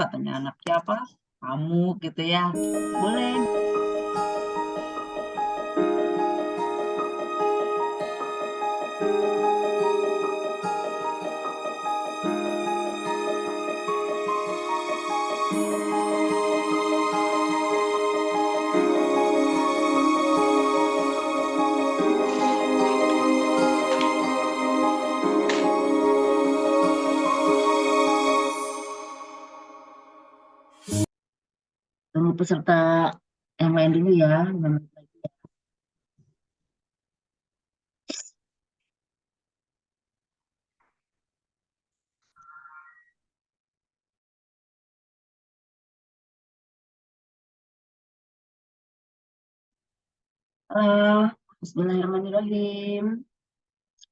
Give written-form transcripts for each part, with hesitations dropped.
katanya anak siapa? Kamu gitu ya. Boleh. Tunggu peserta yang lain dulu ya. Bismillahirrahmanirrahim.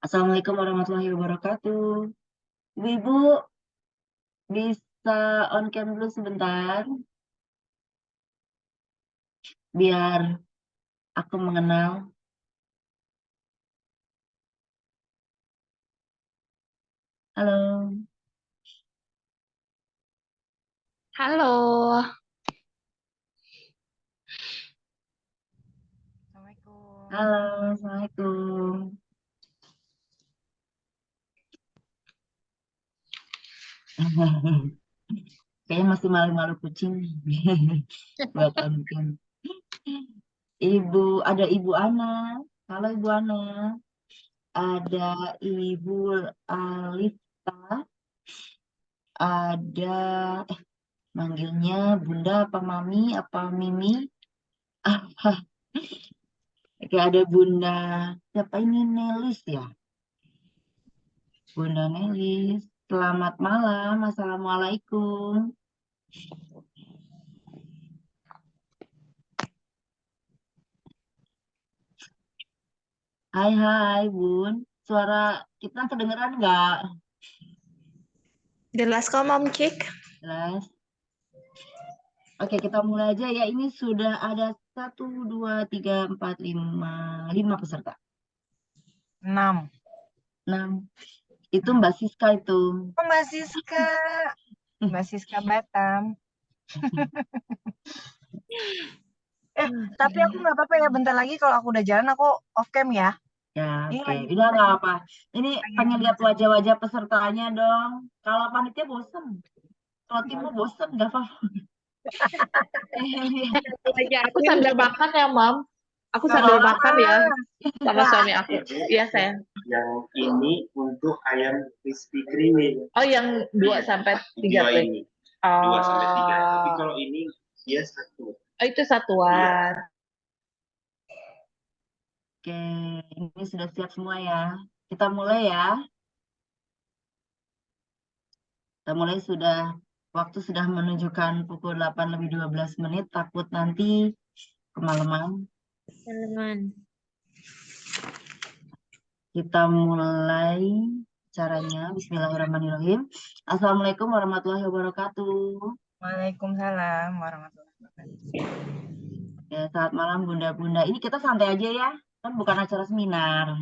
Assalamualaikum warahmatullahi wabarakatuh. Ibu-ibu bisa on cam dulu sebentar, biar aku mengenal. Halo. Halo. Assalamualaikum. Halo, Assalamualaikum. Kayaknya masih malu-malu kucing. Buat on cam. Ada Ibu Ana. Halo Ibu Ana. Ada Ibu Alifta. Ada manggilnya Bunda apa Mami apa Mimi. Oke, ada Bunda. Siapa ini? Nelis ya? Bunda Nelis. Selamat malam. Assalamualaikum. Hai, hai, Bun. Suara kita kedengeran nggak? Jelas kok, Mom Cik? Jelas. Oke, kita mulai aja ya. Ini sudah ada 1, 2, 3, 4, 5 peserta. 6. 6. Itu Mbak Siska itu. Oh, Mbak Siska. Mbak Siska Batam. Tapi aku nggak apa-apa ya. Bentar lagi kalau aku udah jalan, aku off cam ya. Ya, Ini oke. lagi Udah nggak apa. Ini lagi pengen lihat wajah-wajah pesertanya dong. Kalau panitia bosen. Kalau timmu bosen, nggak apa-apa. Aku sambil makan ya, Mom. Aku sambil makan ya sama suami aku. Iya, sayang. Yang ini untuk ayam crispy creamy. Oh, yang 2 sampai 3 Dua plate. ini. 2 sampai 3. Tapi kalau ini dia 1. Oh, itu satuan. Oke, ini sudah siap semua ya. Kita mulai ya. Kita mulai waktu sudah menunjukkan pukul 8:12. Takut nanti kemalaman. Kita mulai caranya. Bismillahirrahmanirrahim. Assalamualaikum warahmatullahi wabarakatuh. Waalaikumsalam warahmatullahi wabarakatuh. Ya, selamat malam Bunda-Bunda. Ini kita santai aja ya. Kan bukan acara seminar.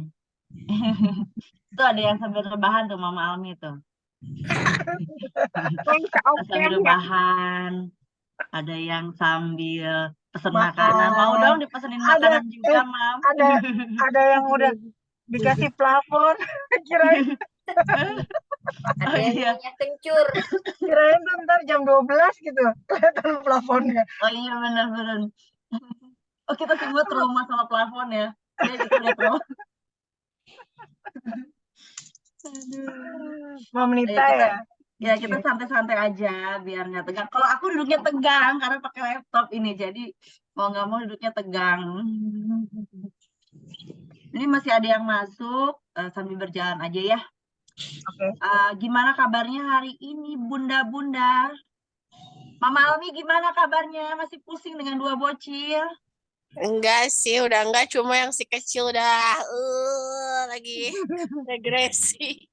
Itu ada yang sambil rebahan tuh Mama Almi tuh. Sambil rebahan. Ada yang sambil pesen makanan. Mau dong dipesenin makanan juga, Mam. Ada yang udah dikasih plafon. Kirain Oh iya. Kencur. kirain tuh ntar jam 12 gitu. Kelihatan plafonnya. Oh iya benar-benar. Oh kita semua trauma sama plafon ya. Ya kita udah trauma. Mau Nita ya? Ya kita santai-santai aja biar nggak tegang. Kalau aku duduknya tegang karena pakai laptop ini, jadi mau nggak mau duduknya tegang. Ini masih ada yang masuk, sambil berjalan aja ya. Oke. Gimana kabarnya hari ini Bunda-Bunda? Mama Almi gimana kabarnya? Masih pusing dengan 2 bocil? Enggak sih, udah enggak. Cuma yang si kecil udah lagi regresi.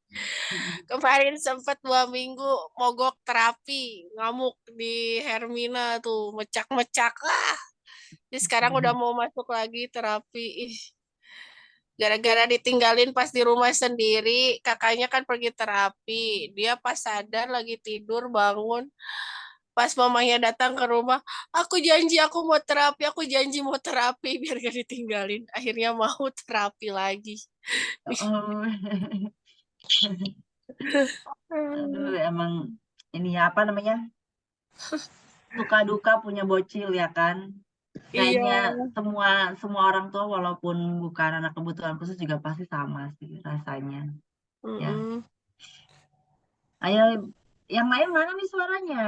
Kemarin sempat 2 minggu mogok terapi, ngamuk di Hermina tuh, mecak-mecak lah. Jadi sekarang udah mau masuk lagi terapi. Ih, gara-gara ditinggalin pas di rumah sendiri, kakaknya kan pergi terapi. Dia pas sadar lagi tidur bangun, Pas mamanya datang ke rumah, aku janji aku mau terapi, aku janji mau terapi biar gak ditinggalin. Akhirnya mau terapi lagi. Oh, aduh emang ini ya, apa namanya, suka duka punya bocil ya kan. Iya. Kayaknya semua semua orang tua walaupun bukan anak kebutuhan khusus juga pasti sama sih rasanya. Ya, Mm-mm. ayo yang lain mana nih suaranya?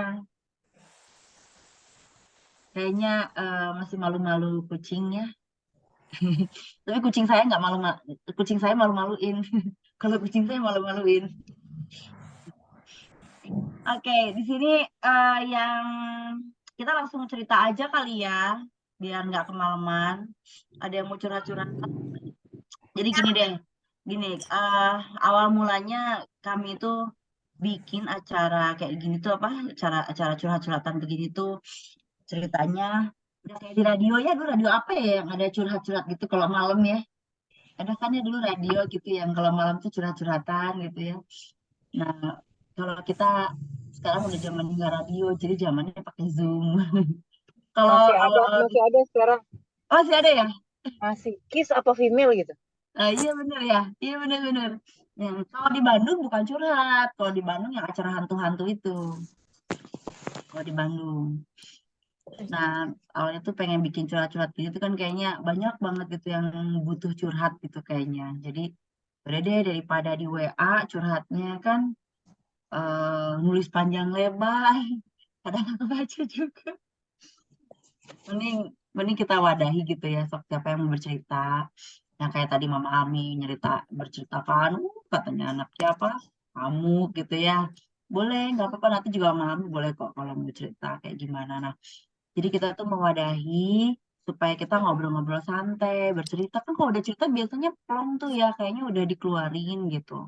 Kayaknya masih malu-malu kucingnya. Tapi kucing saya nggak kucing saya malu-maluin. Kalau kucing saya malu-maluin. Oke, di sini yang kita langsung cerita aja kali ya, biar nggak kemalaman. Ada yang mau curhat-curhat. Jadi gini deh, gini, awal mulanya kami itu bikin acara kayak gini tuh apa, acara curhat-curhatan begini tuh ceritanya udah kayak di radio ya, dulu radio apa ya yang ada curhat-curhat gitu kalau malam ya. Ada kan ya dulu radio gitu yang kalau malam tuh curhat-curhatan gitu ya. Nah, kalau kita sekarang udah zaman nggak radio, jadi zamannya pakai Zoom. Kalau Masih ada sekarang. oh masih ada ya? Masih kiss apa female gitu. Iya bener ya, iya bener-bener. Yang kalau di Bandung bukan curhat, kalau di Bandung yang acara hantu-hantu itu, kalau di Bandung. Nah, awalnya tuh pengen bikin curhat-curhat gitu kan kayaknya banyak banget gitu yang butuh curhat gitu kayaknya. Jadi udah deh daripada di WA curhatnya kan nulis panjang lebar, kadang aku baca juga. Mending mending kita wadahi gitu ya, sok siapa yang mau bercerita. Yang kayak tadi Mama Ami berceritakan, katanya anak siapa? Kamu gitu ya. Boleh, nggak apa-apa nanti juga Mama Ami boleh kok kalau mau cerita kayak gimana. Nah, jadi kita tuh mewadahi supaya kita ngobrol-ngobrol santai, bercerita. Kan kalau udah cerita biasanya plong tuh ya, kayaknya udah dikeluarin gitu.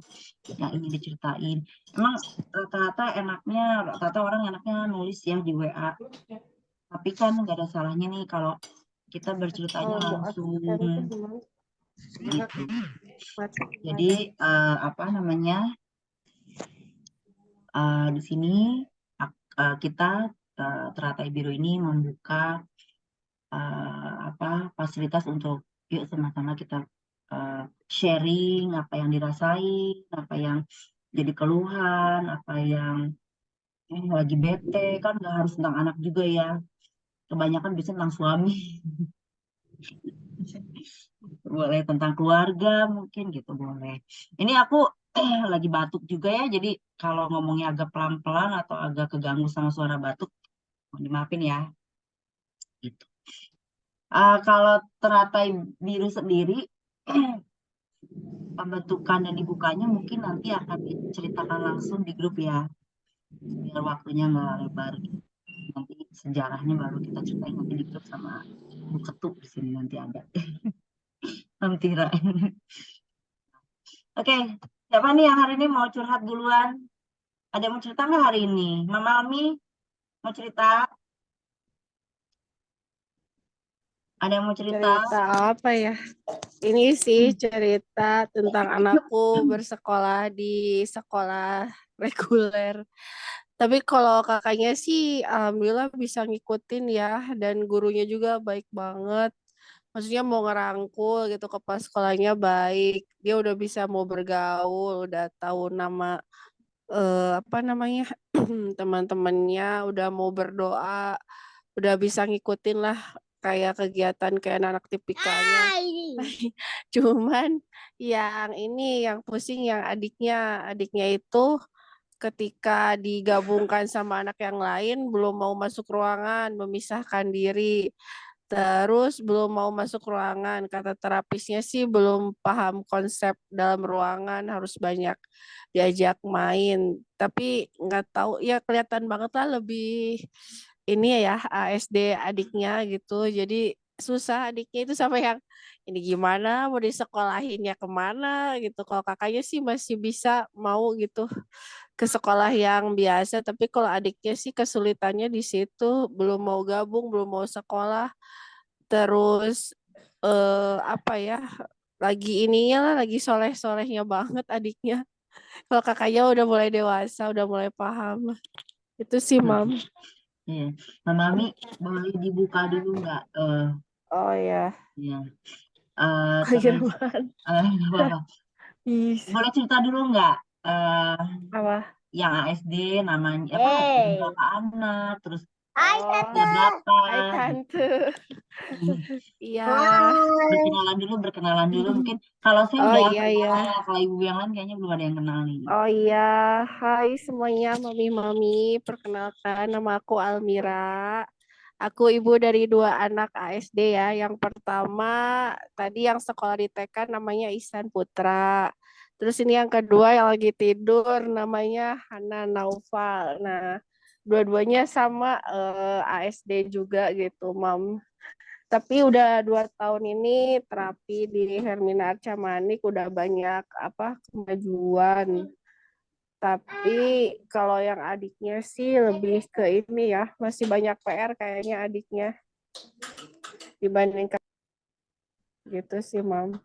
Yang ingin diceritain. Emang rata-rata orang enaknya nulis ya di WA. Tapi kan nggak ada salahnya nih kalau kita berceritanya langsung gitu. Jadi apa namanya, di sini kita Teratai Biru ini membuka apa fasilitas untuk yuk sama-sama kita sharing apa yang dirasain, apa yang jadi keluhan, apa yang lagi bete, kan nggak harus tentang anak juga ya. Kebanyakan biasanya tentang suami. Boleh tentang keluarga mungkin gitu boleh. Ini aku lagi batuk juga ya, jadi kalau ngomongnya agak pelan-pelan atau agak keganggu sama suara batuk, mohon dimaafin ya. Gitu. Kalau Teratai Biru sendiri, pembentukan dan dibukanya mungkin nanti akan diceritakan langsung di grup ya, biar waktunya nggak lebar. Nanti sejarahnya baru kita ceritain nanti di grup sama Bu Ketuk di sini nanti ada. Mentira. Oke, siapa nih yang hari ini mau curhat duluan? Ada yang mau cerita nggak hari ini? Mama Ami mau cerita? Ada yang mau cerita? Cerita apa ya? Ini sih cerita tentang anakku bersekolah di sekolah reguler. Tapi kalau kakaknya sih alhamdulillah bisa ngikutin ya dan gurunya juga baik banget. Maksudnya mau ngerangkul gitu kepala sekolahnya baik. Dia udah bisa mau bergaul, udah tahu nama apa namanya teman-temannya, udah mau berdoa, udah bisa ngikutin lah kayak kegiatan kayak anak tipikalnya. Cuman yang pusing yang adiknya itu ketika digabungkan sama anak yang lain belum mau masuk ruangan, memisahkan diri. Terus belum mau masuk ruangan, kata terapisnya sih belum paham konsep dalam ruangan, harus banyak diajak main. Tapi nggak tahu, ya kelihatan banget lah lebih ini ya ASD adiknya gitu. Jadi susah adiknya itu sampai yang ini gimana mau disekolahinnya kemana gitu. Kalau kakaknya sih masih bisa mau gitu ke sekolah yang biasa, tapi kalau adiknya sih kesulitannya di situ, belum mau gabung, belum mau sekolah, terus apa ya, lagi ininya lah, lagi soleh-solehnya banget adiknya. Kalau kakaknya udah mulai dewasa, udah mulai paham. Itu sih, Mam. Iya. Nah, Mami boleh dibuka dulu nggak? Oh ya, Ya. Terus Kiraman. nggak apa-apa. Ih, Boleh cerita dulu nggak? apa? Yang ASD namanya apa? Ada Hey. berapa anak? Terus Oh, usia berapa? hai Gitu. tante. Hmm. Iya. Hai. Berkenalan dulu. Mungkin kalau saya Oh udah iya kenal ya. ya, kalau ibu yang lain kayaknya belum ada yang kenal nih. Oh iya, hai semuanya, mami-mami. Perkenalkan, nama aku Almira. Aku ibu dari dua anak ASD ya. Yang pertama tadi yang sekolah di TK namanya Ihsan Putra. Terus ini yang kedua yang lagi tidur namanya Hana Naufal. Nah, dua-duanya sama ASD juga gitu, Mam. Tapi udah 2 tahun ini terapi di Hermina Arca Manik udah banyak apa kemajuan. Tapi kalau yang adiknya sih lebih ke ini ya, masih banyak PR kayaknya adiknya dibandingkan gitu sih, Mam.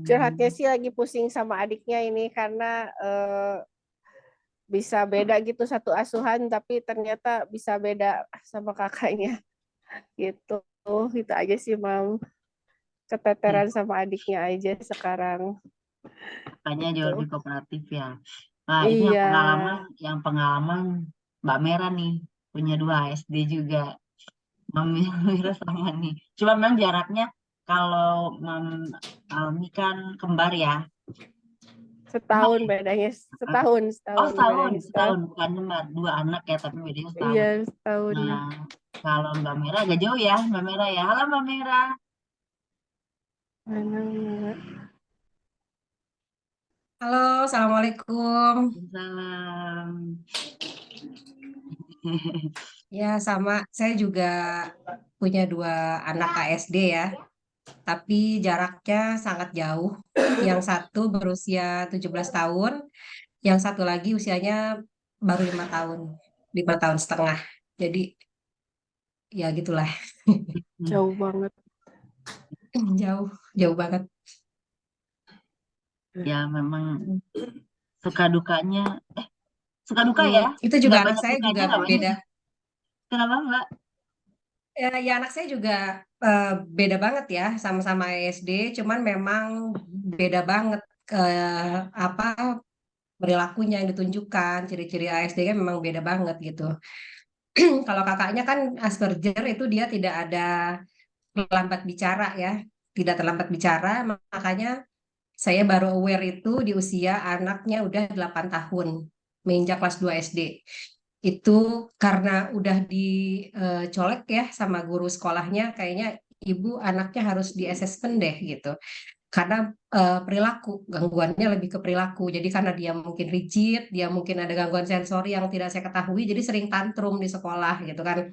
Curhatnya Hmm. sih lagi pusing sama adiknya ini karena bisa beda gitu satu asuhan, tapi ternyata bisa beda sama kakaknya gitu. Itu aja sih, Mam. Keteteran sama adiknya aja sekarang Kakaknya jauh gitu. lebih kooperatif ya. Nah, ini Iya. yang pengalaman Mbak Mera nih, punya dua SD juga. Mami Mira sama nih. Cuma memang jaraknya kalau Mam Almi kan kembar ya. Kembar Setahun ya? bedanya, Ah, setahun, oh, setahun setahun, bedanya setahun. setahun. Bukan kembar, dua anak ya, tapi bedanya Iya, setahun. setahun. Nah, kalau Mbak Mera agak jauh ya, Mbak Mera ya. Halo Mbak Mera. Mana? Halo, Assalamualaikum. Salam. Ya, sama. Saya juga punya dua anak ASD ya, tapi jaraknya sangat jauh. Yang satu berusia 17 tahun, yang satu lagi usianya baru 5 tahun, 5 tahun setengah. Jadi, ya gitulah, Jauh banget. jauh, jauh banget. Ya memang suka dukanya, suka duka Mm, ya. itu juga Nggak anak banyak saya dukanya, juga nggak banyak. beda. Kenapa Mbak? Ya, anak saya juga eh, beda banget ya, sama-sama ASD, cuman memang beda banget apa perilakunya yang ditunjukkan, ciri-ciri ASD kan memang beda banget gitu. Kalau kakaknya kan Asperger itu dia tidak ada terlambat bicara ya, tidak terlambat bicara, makanya saya baru aware itu di usia anaknya udah 8 tahun, menginjak kelas 2 SD. Itu karena udah dicolek ya sama guru sekolahnya, kayaknya ibu anaknya harus di assessment deh gitu karena perilaku gangguannya lebih ke perilaku jadi karena dia mungkin rigid dia mungkin ada gangguan sensori yang tidak saya ketahui jadi sering tantrum di sekolah gitu kan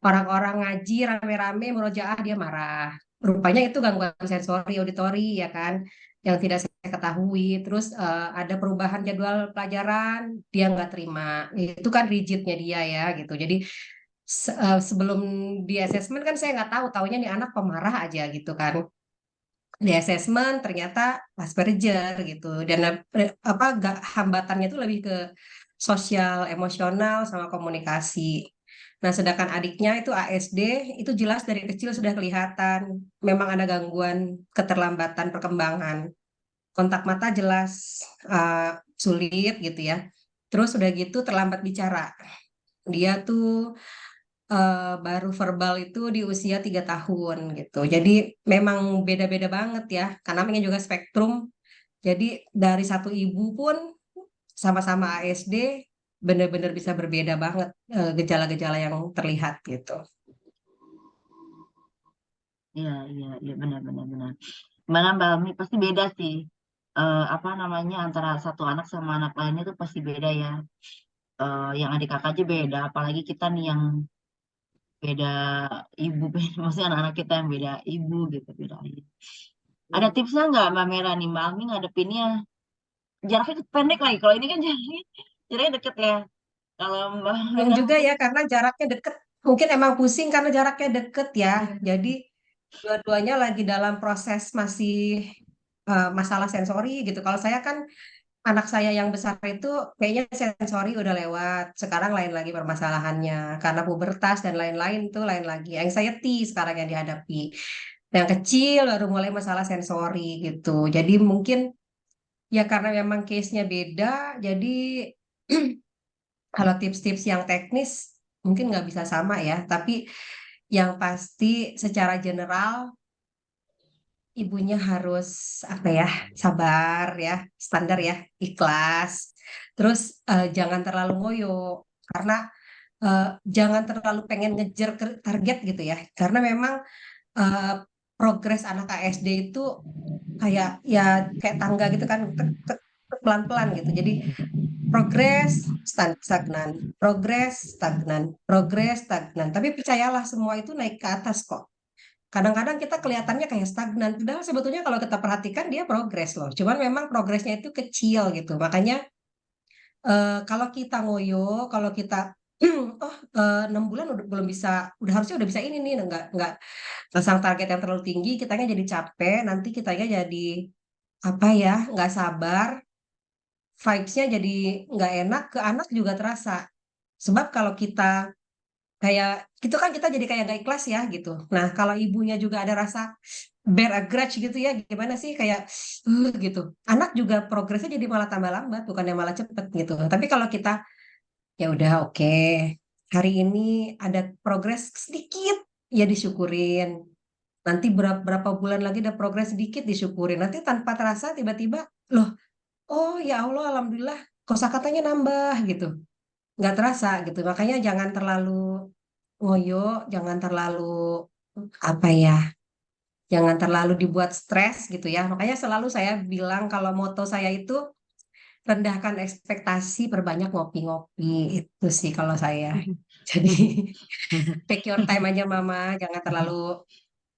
orang-orang ngaji rame-rame murojaah dia marah rupanya itu gangguan sensori auditori ya kan yang tidak saya ketahui terus ada perubahan jadwal pelajaran dia nggak terima itu kan rigidnya dia ya gitu jadi sebelum di asesmen kan saya nggak tahu taunya nih anak pemarah aja gitu kan di assessment ternyata Asperger gitu dan apa hambatannya itu lebih ke sosial emosional sama komunikasi. Nah, sedangkan adiknya itu ASD itu jelas dari kecil sudah kelihatan memang ada gangguan keterlambatan perkembangan. Kontak mata jelas sulit gitu ya. Terus udah gitu terlambat bicara. Dia tuh baru verbal itu di usia 3 tahun gitu. Jadi memang beda-beda banget ya, karena namanya juga spektrum. Jadi dari satu ibu pun sama-sama ASD benar-benar bisa berbeda banget gejala-gejala yang terlihat gitu. Iya, iya, iya benar, benar. Mana Mbak Almi pasti beda sih. Apa namanya antara satu anak sama anak lainnya itu pasti beda ya. Yang adik kakak aja beda, apalagi kita nih yang beda ibu, beda, maksudnya anak-anak kita yang beda ibu gitu, beda ayah. Ada tipsnya nggak Mbak Mera nih, Mbak Almi ngadepinnya jaraknya pendek lagi. Kalau ini kan jaraknya deket ya. Kalau Mbak Bingung Mera juga mungkin, ya karena jaraknya deket. Mungkin emang pusing karena jaraknya deket ya. Jadi dua-duanya lagi dalam proses masih masalah sensori gitu. Kalau saya kan anak saya yang besar itu kayaknya sensori udah lewat. Sekarang lain lagi permasalahannya. Karena pubertas dan lain-lain tuh lain lagi. Anxiety sekarang yang dihadapi. Yang kecil baru mulai masalah sensori gitu. Jadi mungkin ya karena memang case-nya beda, jadi kalau tips-tips yang teknis mungkin nggak bisa sama ya. Tapi yang pasti secara general ibunya harus apa ya, sabar ya, standar ya, ikhlas. Terus jangan terlalu ngoyo karena eh, jangan terlalu pengen ngejar ke target gitu ya. Karena memang eh, progres anak ASD itu kayak ya kayak tangga gitu kan, pelan-pelan gitu. Jadi progres stagnan, progres stagnan, progres stagnan. Tapi percayalah semua itu naik ke atas kok. Kadang-kadang kita kelihatannya kayak stagnan, padahal sebetulnya kalau kita perhatikan dia progres loh. Cuman memang progresnya itu kecil gitu. Makanya kalau kita ngoyo, kalau kita oh 6 bulan udah belum bisa, udah harusnya udah bisa ini nih, nggak pasang target yang terlalu tinggi, kitanya jadi capek, nanti kitanya jadi apa ya, nggak sabar, vibes-nya jadi nggak enak, ke anak juga terasa. Sebab kalau kita kayak gitu kan kita jadi kayak nggak ikhlas ya gitu. Nah kalau ibunya juga ada rasa bear a grudge gitu ya, gimana sih kayak gitu. Anak juga progresnya jadi malah tambah lambat, bukannya malah cepet gitu. Tapi kalau kita ya udah oke, hari ini ada progres sedikit ya disyukurin. Nanti berapa bulan lagi ada progres sedikit disyukurin. Nanti tanpa terasa tiba-tiba loh, oh ya Allah alhamdulillah kosakatanya nambah gitu. Nggak terasa gitu. Makanya jangan terlalu ngoyo, jangan terlalu apa ya, jangan terlalu dibuat stres gitu ya. Makanya selalu saya bilang kalau moto saya itu rendahkan ekspektasi, perbanyak ngopi-ngopi. Itu sih kalau saya. Jadi take your time aja Mama, jangan terlalu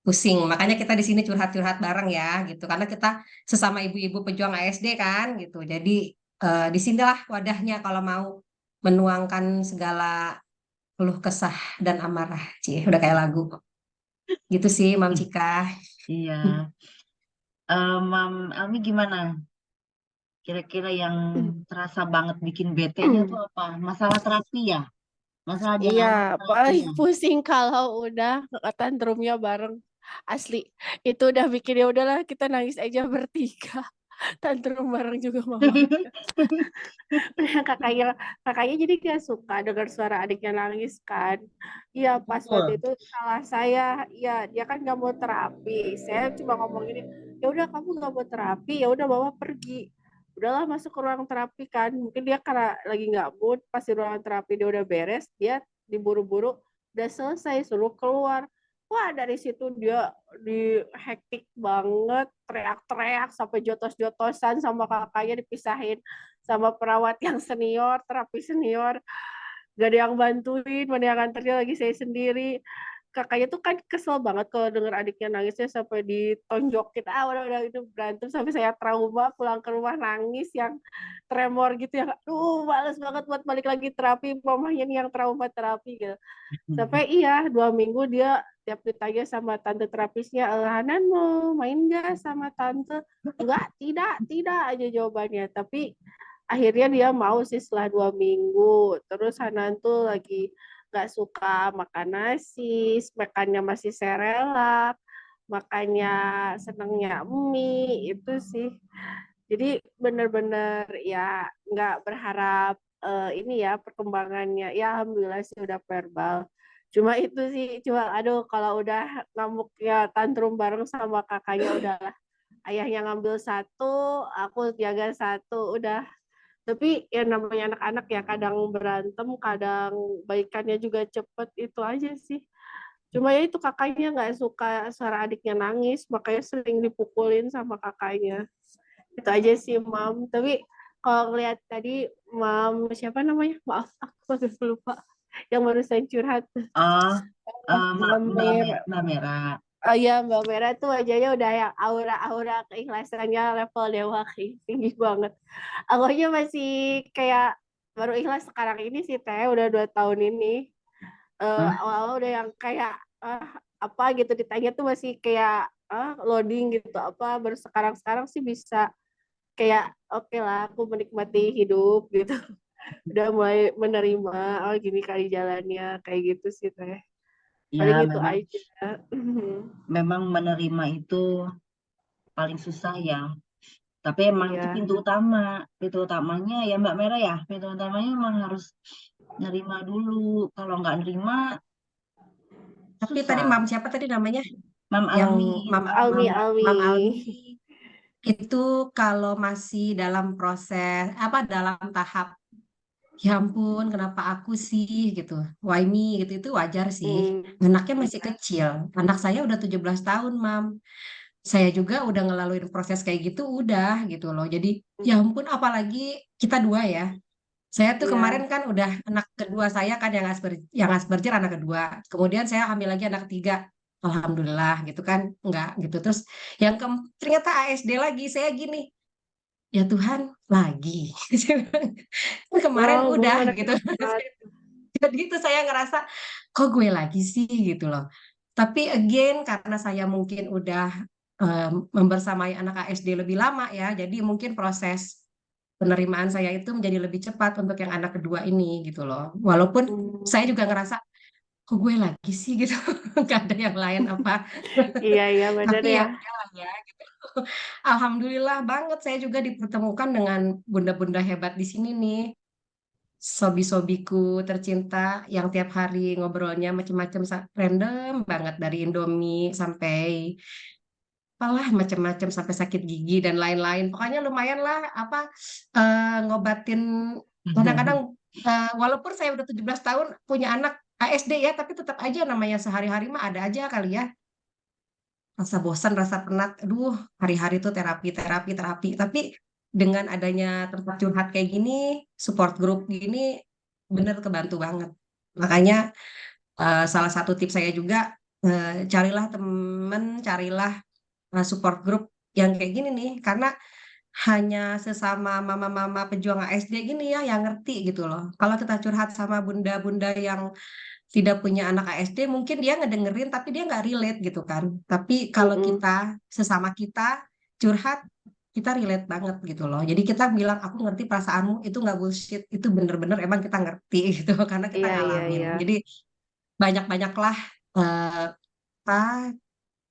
pusing. Makanya kita di sini curhat-curhat bareng ya gitu. Karena kita sesama ibu-ibu pejuang ASD kan gitu. Jadi di sinilah wadahnya kalau mau menuangkan segala keluh kesah dan amarah. Cie, udah kayak lagu. Gitu sih Mam Cika. Iya. Mam Almi gimana? Kira-kira yang terasa banget bikin bete-nya tuh apa? Masalah terapi ya? Masalah dia Iya, anak terapi paling ya? pusing kalau udah tantrumnya bareng. Asli, itu udah bikin ya udahlah kita nangis aja bertiga. Tantrum bareng juga mama. kakaknya jadi gak suka dengar suara adiknya nangis kan. Iya pas waktu Betul. itu salah saya, ya dia kan nggak mau terapi. Saya cuma ngomong gini, ya udah kamu nggak mau terapi, ya udah bawa pergi. Udahlah masuk ke ruang terapi kan. Mungkin dia karena lagi nggak mood, pas di ruang terapi dia udah beres, dia diburu-buru udah selesai suruh keluar. Wah dari situ dia di hektik banget, teriak-teriak sampai jotos-jotosan sama kakaknya dipisahin sama perawat yang senior, terapi senior. Gak ada yang bantuin, mana yang nganternya lagi saya sendiri. Kakaknya tuh kan kesel banget kalau denger adiknya nangisnya sampai ditonjokin. Udah itu berantem sampai saya trauma pulang ke rumah nangis yang tremor gitu ya. Aduh, males banget buat balik lagi terapi. Mamanya nih yang trauma terapi gitu. Sampai iya 2 minggu dia tiap ditanya sama tante terapisnya, Hanan mau main gak sama tante? Enggak, tidak aja jawabannya. Tapi akhirnya dia mau sih setelah 2 minggu. Terus Hanan tuh lagi gak suka makan nasi, makannya masih serelak, makannya senangnya mie, itu sih. Jadi bener-bener ya nggak berharap ini ya perkembangannya. Ya alhamdulillah sih udah verbal. Cuma itu sih, cuma aduh kalau udah ngamuknya tantrum bareng sama kakaknya udahlah. Ayahnya ngambil satu, aku jaga satu, udah. Tapi ya namanya anak-anak ya kadang berantem, kadang baikannya juga cepet, itu aja sih. Cuma ya itu kakaknya nggak suka suara adiknya nangis, makanya sering dipukulin sama kakaknya. Itu aja sih, Mam. Tapi kalau ngeliat tadi, Mam, siapa namanya? Maaf, aku masih lupa. Yang barusan curhat. Oh, Mbak Mer. Mbak Merah. Oh iya, Mbak Merah tuh wajahnya udah yang aura-aura keikhlasannya level dewa tinggi banget. Aku aja masih kayak baru ikhlas sekarang ini sih, Teh. Udah 2 tahun ini. Hah? Awal-awal udah yang kayak apa gitu ditanya tuh masih kayak loading gitu apa baru sekarang sih bisa kayak oke lah aku menikmati hidup gitu. Udah mulai menerima oh gini kali jalannya kayak gitu sih teh. Paling Ya, itu aja. memang menerima itu paling susah ya. Tapi emang itu Iya. pintu utamanya ya Mbak Merah ya. Pintu utamanya emang harus nerima dulu. Kalau nggak nerima, Tapi tadi susah. Mam siapa tadi namanya? Mam Yang Almi, Mam Almi, Mam Almi. Mam Almi itu kalau masih dalam proses apa dalam tahap ya ampun kenapa aku sih gitu why me gitu itu wajar sih anaknya masih kecil anak saya udah 17 tahun Mam saya juga udah ngelaluin proses kayak gitu udah gitu loh jadi ya ampun apalagi kita dua ya saya tuh Iya. kemarin kan udah anak kedua saya kan yang Asperger anak kedua kemudian saya hamil lagi anak ketiga alhamdulillah gitu kan enggak gitu terus ternyata ASD lagi saya gini ya Tuhan lagi kemarin Wow, udah gimana gitu banget. jadi itu saya ngerasa kok gue lagi sih gitu loh tapi again karena saya mungkin udah membersamai anak ASD lebih lama ya jadi mungkin proses penerimaan saya itu menjadi lebih cepat untuk yang anak kedua ini gitu loh walaupun saya juga ngerasa kok gue lagi sih gitu nggak ada yang lain apa Iya benar tapi ya. ya udahlah ya gitu alhamdulillah banget saya juga dipertemukan dengan bunda-bunda hebat di sini nih sobi-sobiku tercinta yang tiap hari ngobrolnya macam-macam random banget dari Indomie sampai apalah macam-macam sampai sakit gigi dan lain-lain. Pokoknya lumayan lah apa ngobatin kadang-kadang walaupun saya udah 17 tahun punya anak ASD ya, tapi tetap aja namanya sehari-hari mah ada aja kali ya. Rasa bosan, rasa penat. Aduh, hari-hari tuh terapi, terapi, terapi. Tapi dengan adanya tempat curhat kayak gini, support group gini, bener kebantu banget. Makanya salah satu tips saya juga carilah temen, carilah support group yang kayak gini nih karena hanya sesama mama-mama pejuang ASD gini ya yang ngerti gitu loh. Kalau kita curhat sama bunda-bunda yang tidak punya anak ASD mungkin dia ngedengerin tapi dia nggak relate gitu kan. Tapi kalau kita sesama kita curhat kita relate banget gitu loh. Jadi kita bilang aku ngerti perasaanmu itu nggak bullshit itu bener-bener emang kita ngerti gitu karena kita ngalamin. Iya. Jadi banyak-banyaklah apa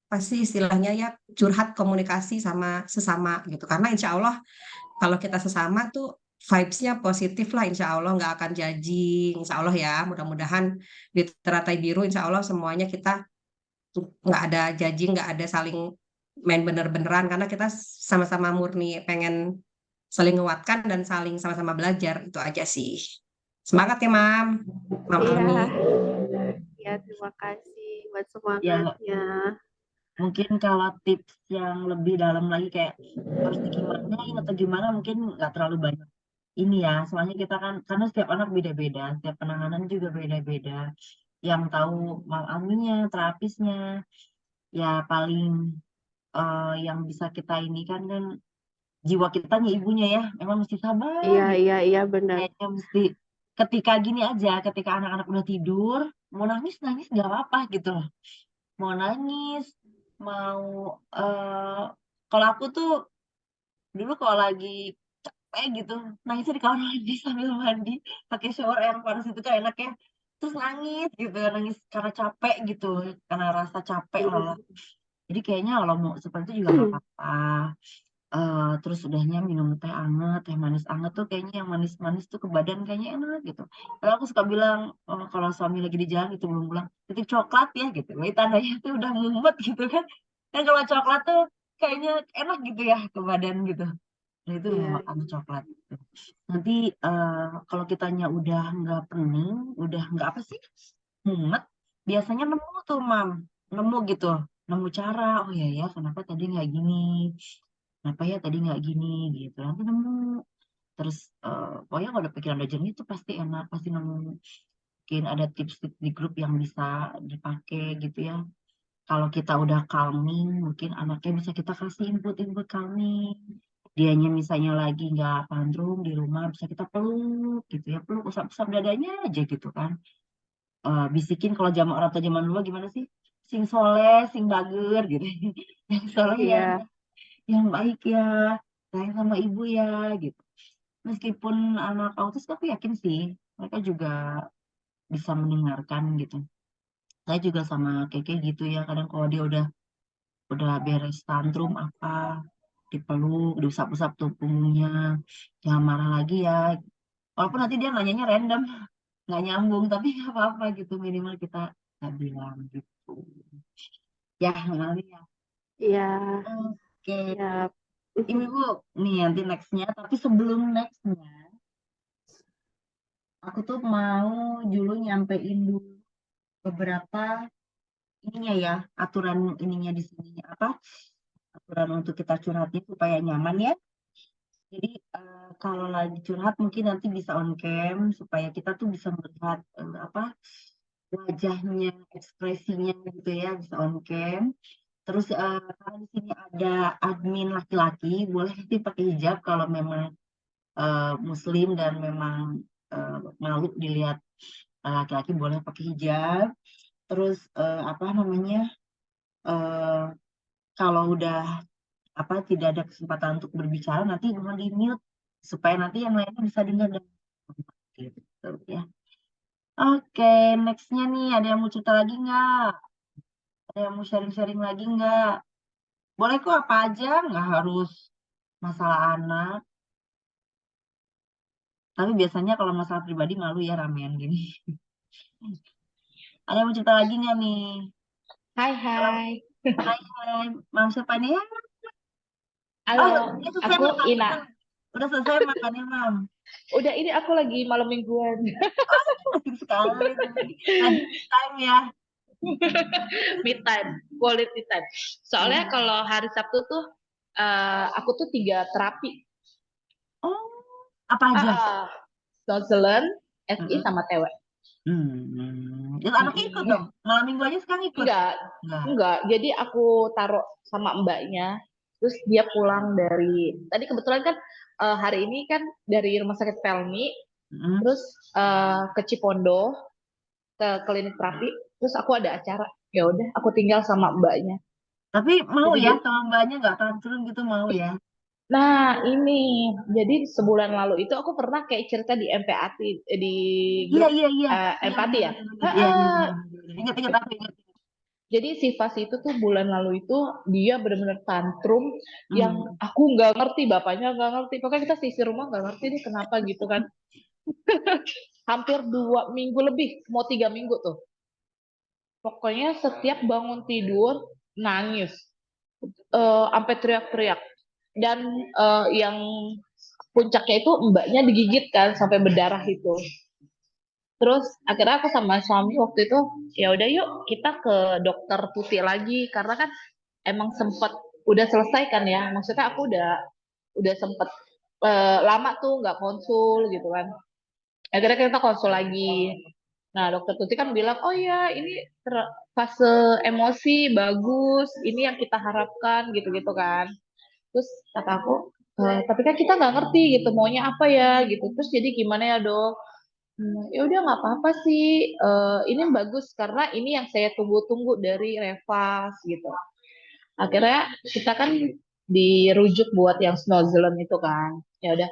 pasti istilahnya ya curhat komunikasi sama sesama gitu karena insya Allah kalau kita sesama tuh vibes-nya positif lah insya Allah nggak akan judging insya Allah ya mudah-mudahan di teratai biru insya Allah semuanya kita nggak ada judging nggak ada saling main bener-beneran karena kita sama-sama murni pengen saling menguatkan dan saling sama-sama belajar itu aja sih semangat ya Mam Almi Iya terima kasih buat Ya, semangatnya. mungkin kalau tips yang lebih dalam lagi kayak harus digimanain atau gimana mungkin nggak terlalu banyak. Ini ya, soalnya kita kan, karena setiap anak beda-beda, setiap penanganan juga beda-beda. Yang tahu Mal Aminya, terapisnya, ya paling yang bisa kita ini kan jiwa kitanya ibunya ya, memang mesti sabar gitu. Iya benar. Kayaknya mesti ketika gini aja, ketika anak-anak udah tidur, mau nangis nangis nggak apa-apa gitu loh. Mau nangis, mau kalau aku tuh dulu kalau lagi capek gitu, nangisnya di kamar mandi sambil mandi, pakai shower air panas itu kan enak ya. Terus nangis gitu, nangis karena capek gitu, karena rasa capek lelah. Jadi kayaknya kalau mau seperti itu juga nggak apa-apa. Terus udahnya minum teh anget, teh manis anget tuh kayaknya yang manis-manis tuh ke badan kayaknya enak gitu. Kalau aku suka bilang kalau suami lagi di jalan itu belum pulang, titip coklat ya gitu. Ini tandanya tuh udah mumet gitu kan. Dan kalau coklat tuh kayaknya enak gitu ya ke badan gitu. Nah itu Iya. makan coklat. Gitu. Nanti kalau kitanya udah nggak pening, udah nggak apa sih, mumet, biasanya nemu tuh mam, nemu gitu, nemu cara. Oh ya ya, kenapa tadi nggak gini? Kenapa ya tadi nggak gini gitu? Nanti nemu. Terus pokoknya kalau udah pikiran udah jernih tuh pasti enak, pasti nemu. Mungkin ada tips-tips di grup yang bisa dipakai gitu ya. Kalau kita udah calming, mungkin anaknya bisa kita kasih input-input calming. Dianya misalnya lagi nggak tantrum di rumah, bisa kita peluk gitu ya, peluk usap-usap dadanya aja gitu kan. Bisikin kalau zaman orang tua zaman dulu gimana sih? Sing soleh, sing bager gitu. Yang soleh ya, Iya. yang baik ya. sayang sama ibu ya gitu. Meskipun anak autis, aku yakin sih mereka juga bisa mendengarkan gitu. Saya juga sama Keke gitu ya, kadang kalau dia udah beres tantrum apa, dipeluk, diusap-usap tuh punggungnya, jangan marah lagi ya. Walaupun nanti dia nanyanya random, nggak nyambung, tapi nggak apa-apa gitu, minimal kita nggak bilang gitu. Ya, Mami ya. Iya, Oke, ya. Ibu, nih nanti nextnya, tapi sebelum nextnya, aku tuh mau dulu nyampein dulu beberapa ininya ya, aturan ininya di sini apa? Aturan untuk kita curhatnya supaya nyaman ya. Jadi kalau lagi curhat mungkin nanti bisa on cam supaya kita tuh bisa melihat apa wajahnya, ekspresinya gitu ya, bisa on cam. Terus karena di sini ada admin laki-laki, boleh nanti pakai hijab kalau memang Muslim dan memang malu dilihat laki-laki, boleh pakai hijab. Terus apa namanya? eh, Kalau udah apa tidak ada kesempatan untuk berbicara, nanti mohon di mute supaya nanti yang lainnya bisa dengar dan gitu ya. Oke, nextnya nih ada yang mau cerita lagi nggak? Ada yang mau sharing-sharing lagi nggak? Boleh kok apa aja, nggak harus masalah anak. Tapi biasanya kalau masalah pribadi malu ya ramean gini. Ada yang mau cerita lagi nggak nih? Hai, Halo, hai. hai, hai. Mam siapa nih? Halo, Udah selesai aku makannya, Ina. Mam. Udah selesai makannya, Mam. Udah ini aku lagi malam mingguan. Asik sekali. Lagi time ya. Me time, quality time. Soalnya kalau hari Sabtu tuh aku tuh 3 terapi. Oh, apa aja? Snozeland, SI Mm-mm. sama TW. Itu anaknya ikut dong. Malam minggu aja sekarang ikut. Enggak. Jadi aku taruh sama mbaknya. Terus dia pulang dari tadi kebetulan kan hari ini kan dari rumah sakit Pelni, terus ke Cipondo ke klinik terapi. Terus aku ada acara. Ya udah, aku tinggal sama mbaknya. Tapi mau Jadi ya sama mbaknya nggak tantrum gitu, mau ya? Nah, ini jadi sebulan lalu itu aku pernah kayak cerita di MPAT di grup Iya. empati ya. Iya. Ingat aku ingat. Jadi si Fas itu tuh bulan lalu itu dia benar-benar tantrum yang aku nggak ngerti, bapaknya nggak ngerti. Pokoknya kita sisi rumah nggak ngerti nih kenapa gitu kan. Hampir 2 minggu lebih, mau 3 minggu tuh. Pokoknya setiap bangun tidur nangis, sampai teriak-teriak. Dan yang puncaknya itu mbaknya digigit kan sampai berdarah itu. Terus akhirnya aku sama suami waktu itu ya udah yuk kita ke dokter Tuti lagi karena kan emang sempet udah selesai kan ya. Maksudnya aku udah sempet lama tuh nggak konsul gitu kan. Akhirnya kita konsul lagi. Nah, dokter Tuti kan bilang, oh ya ini fase emosi bagus, ini yang kita harapkan gitu-gitu kan. Terus kata aku, tapi kan kita nggak ngerti gitu maunya apa ya gitu. Terus jadi gimana ya dok? Ya udah nggak apa-apa sih. Ini bagus karena ini yang saya tunggu-tunggu dari Revas gitu. Akhirnya kita kan dirujuk buat yang Snozeland itu kan. Ya udah,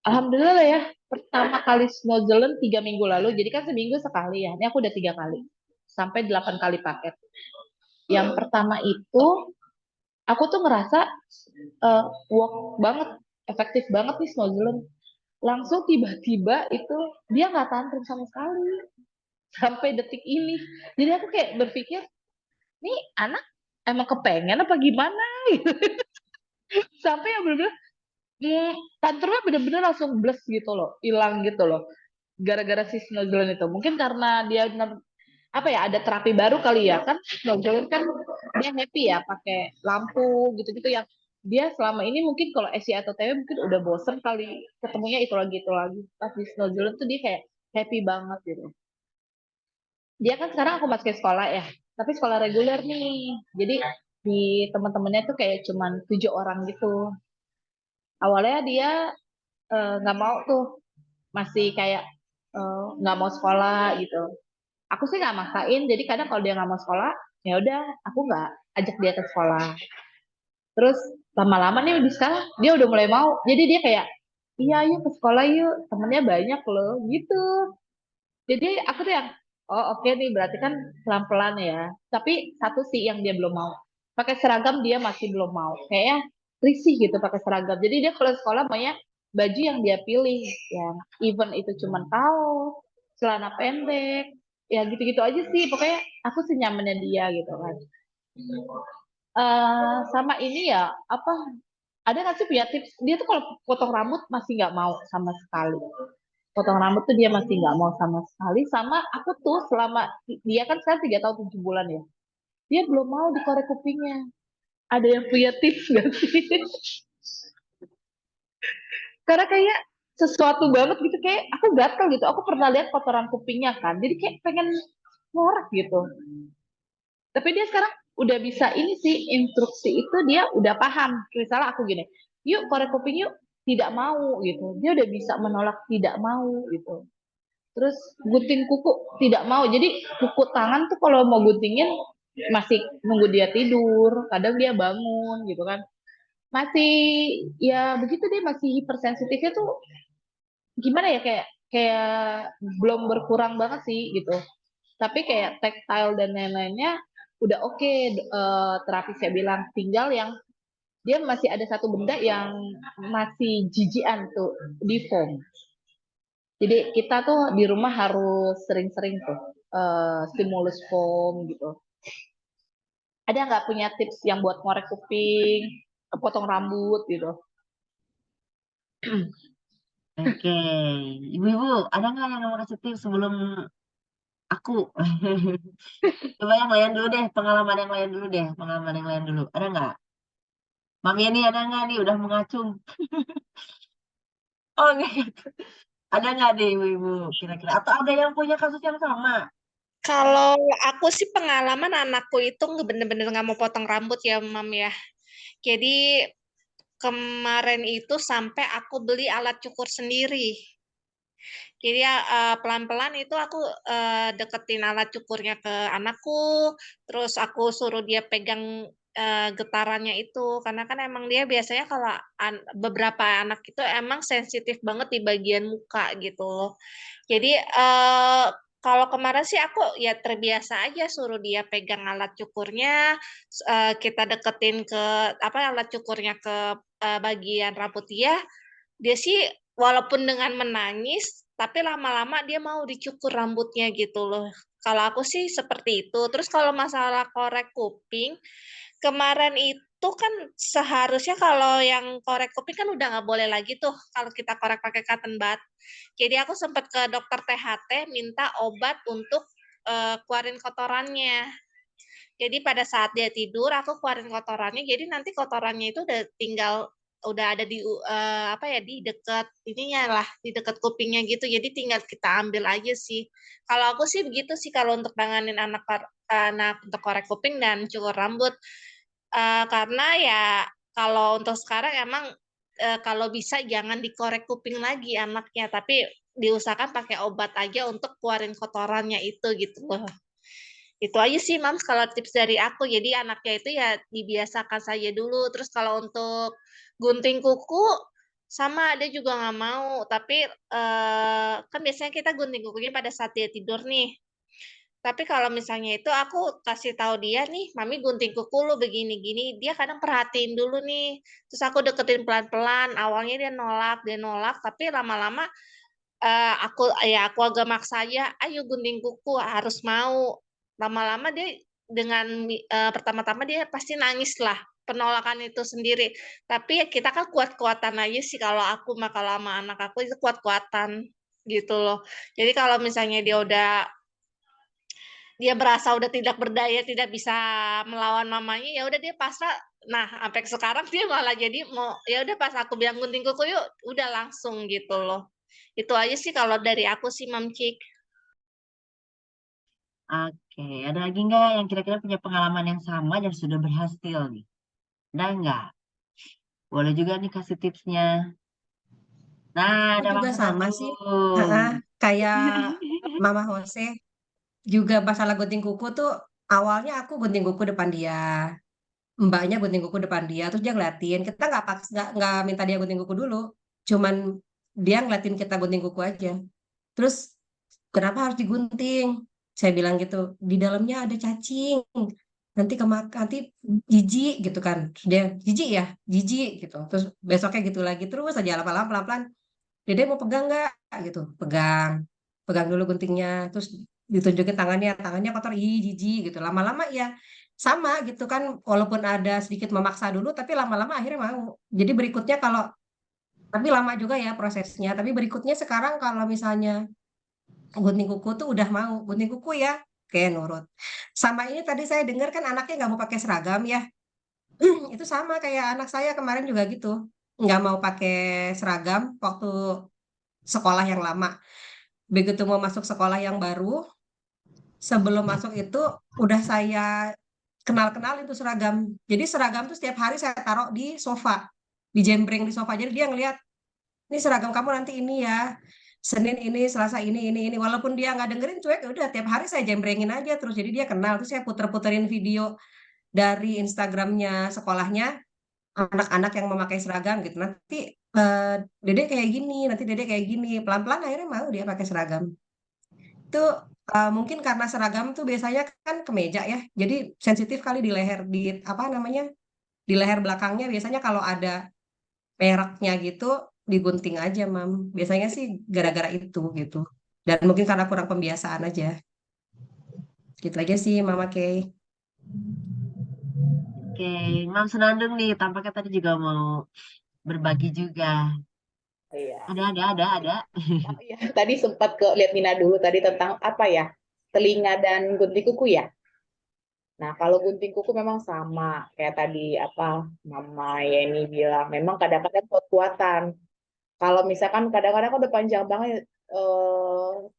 alhamdulillah lah ya. Pertama kali Snozeland 3 minggu lalu. Jadi kan seminggu sekali ya. Ini aku udah 3 kali. Sampai 8 kali paket. Yang pertama itu aku tuh ngerasa work banget, efektif banget nih Snozeland. Langsung tiba-tiba itu dia nggak tantrum sama sekali sampai detik ini. Jadi aku kayak berpikir, nih anak emang kepengen apa gimana? Sampai yang bener-bener tantrumnya bener-bener langsung bless gitu loh, hilang gitu loh. Gara-gara si Snozeland itu. Mungkin karena dia apa ya ada terapi baru kali ya kan Snozeland kan dia happy ya pakai lampu gitu-gitu yang dia selama ini mungkin kalau SI atau TW mungkin udah bosen kali ketemunya itu lagi pas di Snozeland tuh dia kayak happy banget gitu. Dia kan sekarang aku masukin sekolah ya tapi sekolah reguler nih jadi di teman-temannya tuh kayak cuman 7 orang gitu. Awalnya dia nggak mau tuh masih kayak nggak mau sekolah gitu. Aku sih nggak maksain jadi kadang kalau dia nggak mau sekolah ya udah aku nggak ajak dia ke sekolah. Terus lama-lama nih di sekarang dia udah mulai mau. Jadi dia kayak, iya yuk ke sekolah yuk, temennya banyak loh, gitu. Jadi aku tuh yang, oh oke nih berarti kan pelan-pelan ya. Tapi satu sih yang dia belum mau. Pakai seragam dia masih belum mau. Kayaknya risih gitu pakai seragam. Jadi dia kalau sekolah maunya baju yang dia pilih. Yang even itu cuma kaos, celana pendek. Ya gitu-gitu aja sih. Pokoknya aku sih nyamannya dia gitu kan. Sama ini ya, apa, ada nggak sih punya tips? Dia tuh kalau potong rambut masih nggak mau sama sekali. Potong rambut tuh dia masih nggak mau sama sekali. Sama aku tuh selama dia kan sekarang 3 tahun 7 bulan ya, dia belum mau dikorek kupingnya. Ada yang punya tips nggak sih? Karena kayak sesuatu banget gitu, kayak aku gatel gitu. Aku pernah lihat kotoran kupingnya kan, jadi kayak pengen ngorek gitu. Tapi dia sekarang udah bisa ini sih, instruksi itu dia udah paham. Misalnya aku gini, yuk korek kuping yuk, tidak mau gitu. Dia udah bisa menolak tidak mau gitu. Terus gunting kuku tidak mau. Jadi kuku tangan tuh kalau mau guntingin masih nunggu dia tidur. Kadang dia bangun gitu kan. Masih ya begitu, dia masih hipersensitifnya tuh gimana ya, kayak kayak belum berkurang banget sih gitu. Tapi kayak tactile dan lain-lainnya udah oke. Terapi saya bilang tinggal yang dia masih ada satu benda yang masih jijian tuh, di foam. Jadi kita tuh di rumah harus sering-sering tuh stimulus foam gitu. Ada nggak punya tips yang buat ngorek kuping, potong rambut gitu? Oke, ibu-ibu, ada nggak yang mau kasih tips sebelum aku? Coba yang lain dulu deh, pengalaman yang lain dulu deh, pengalaman yang lain dulu. Ada nggak? Mami ini ada nggak nih? Udah mengacung. Oh, enggak. Ada nggak deh ibu-ibu kira-kira? Atau ada yang punya kasus yang sama? Kalau aku sih pengalaman anakku itu bener-bener nggak mau potong rambut ya, Mam ya. Jadi kemarin itu sampai aku beli alat cukur sendiri. Jadi ya pelan-pelan itu aku deketin alat cukurnya ke anakku, terus aku suruh dia pegang getarannya itu, karena kan emang dia biasanya kalau beberapa anak itu emang sensitif banget di bagian muka gitu loh. Jadi kalau kemarin sih aku ya terbiasa aja suruh dia pegang alat cukurnya, kita deketin ke apa alat cukurnya ke bagian rambut dia sih walaupun dengan menangis, tapi lama-lama dia mau dicukur rambutnya gitu loh. Kalau aku sih seperti itu. Terus kalau masalah korek kuping, kemarin itu kan seharusnya kalau yang korek kuping kan udah nggak boleh lagi tuh kalau kita korek pakai cotton bud. Jadi aku sempat ke dokter THT minta obat untuk keluarin kotorannya. Jadi pada saat dia tidur aku keluarin kotorannya. Jadi nanti kotorannya itu udah ada di apa ya di dekat ininya lah, di dekat kupingnya gitu. Jadi tinggal kita ambil aja sih. Kalau aku sih begitu sih kalau untuk nanganin anak untuk korek kuping dan cukur rambut. Karena ya kalau untuk sekarang emang kalau bisa jangan dikorek kuping lagi anaknya, tapi diusahakan pakai obat aja untuk keluarin kotorannya itu gitu loh. Itu aja sih Mams kalau tips dari aku. Jadi anaknya itu ya dibiasakan saja dulu. Terus kalau untuk gunting kuku sama ada juga nggak mau. Tapi kan biasanya kita gunting kukunya pada saat dia tidur nih. Tapi kalau misalnya itu aku kasih tahu dia nih, Mami gunting kuku lu begini-gini, dia kadang perhatiin dulu nih. Terus aku deketin pelan-pelan. Awalnya dia nolak, tapi lama-lama aku agak maksa aja, ayo gunting kuku harus mau. Lama-lama dia pertama-tama dia pasti nangis lah, penolakan itu sendiri. Tapi ya kita kan kuat-kuatan aja sih kalau aku mah kalau sama anak aku itu kuat-kuatan gitu loh. Jadi kalau misalnya dia berasa udah tidak berdaya, tidak bisa melawan mamanya, ya udah dia pasrah. Nah, sampai sekarang dia malah jadi mau ya udah pas aku bilang gunting kuku yuk, udah langsung gitu loh. Itu aja sih kalau dari aku sih Mam Cik. Oke, ada lagi nggak yang kira-kira punya pengalaman yang sama dan sudah berhasil nih? Ada nggak? Boleh juga nih kasih tipsnya. Nah, Aku ada juga Mama sama sih. Ha-ha. Nunung. Kayak Mama Jose juga masalah gunting kuku tuh awalnya aku gunting kuku depan dia. mbaknya gunting kuku depan dia, terus dia ngeliatin. Kita nggak paksa, nggak minta dia gunting kuku dulu, cuman dia ngeliatin kita gunting kuku aja. Terus kenapa harus digunting? Saya bilang gitu, di dalamnya ada cacing. Nanti jijik gitu kan. Terus dia jijik ya, jijik gitu. Terus besoknya gitu lagi terus aja lama-lama pelan-pelan. Dede mau pegang nggak gitu? Pegang, pegang dulu guntingnya. Terus ditunjukin tangannya kotor, ih jijik gitu. Lama-lama ya sama gitu kan. Walaupun ada sedikit memaksa dulu, tapi lama-lama akhirnya mau. Jadi berikutnya kalau tapi lama juga ya prosesnya. Tapi berikutnya sekarang kalau misalnya gunting kuku tuh udah mau gunting kuku ya, kayak nurut. Sama ini tadi saya dengar kan anaknya nggak mau pakai seragam ya. Itu sama kayak anak saya kemarin juga gitu, nggak mau pakai seragam waktu sekolah yang lama. Begitu mau masuk sekolah yang baru, sebelum masuk itu udah saya kenal-kenal itu seragam. Jadi seragam tuh setiap hari saya taruh di sofa, dijembreng di sofa. Jadi dia ngelihat, ini seragam kamu nanti ini ya. Senin ini, Selasa ini. Walaupun dia nggak dengerin cuek, ya udah tiap hari saya jembrengin aja terus. Jadi dia kenal. Terus saya puter-puterin video dari Instagramnya sekolahnya, anak-anak yang memakai seragam gitu. Nanti Dede kayak gini, nanti Dede kayak gini. Pelan-pelan akhirnya mau dia pakai seragam. Itu mungkin karena seragam tuh biasanya kan kemeja ya. Jadi sensitif kali di leher, di apa namanya, di leher belakangnya biasanya kalau ada mereknya gitu digunting aja, Mam. Biasanya sih gara-gara itu gitu. Dan mungkin karena kurang pembiasaan aja. Gitu aja sih, Mama Kay. Oke, Mam Senandung nih, tampaknya tadi juga mau berbagi juga. Iya. Ada. Oh, iya. Tadi sempat ke lihat Nina dulu tadi tentang apa ya? Telinga dan gunting kuku ya. Nah, kalau gunting kuku memang sama kayak tadi apa Mama Yeni bilang, memang kadang-kadang kuat-kuatan. Kalau misalkan kadang-kadang kan udah panjang banget,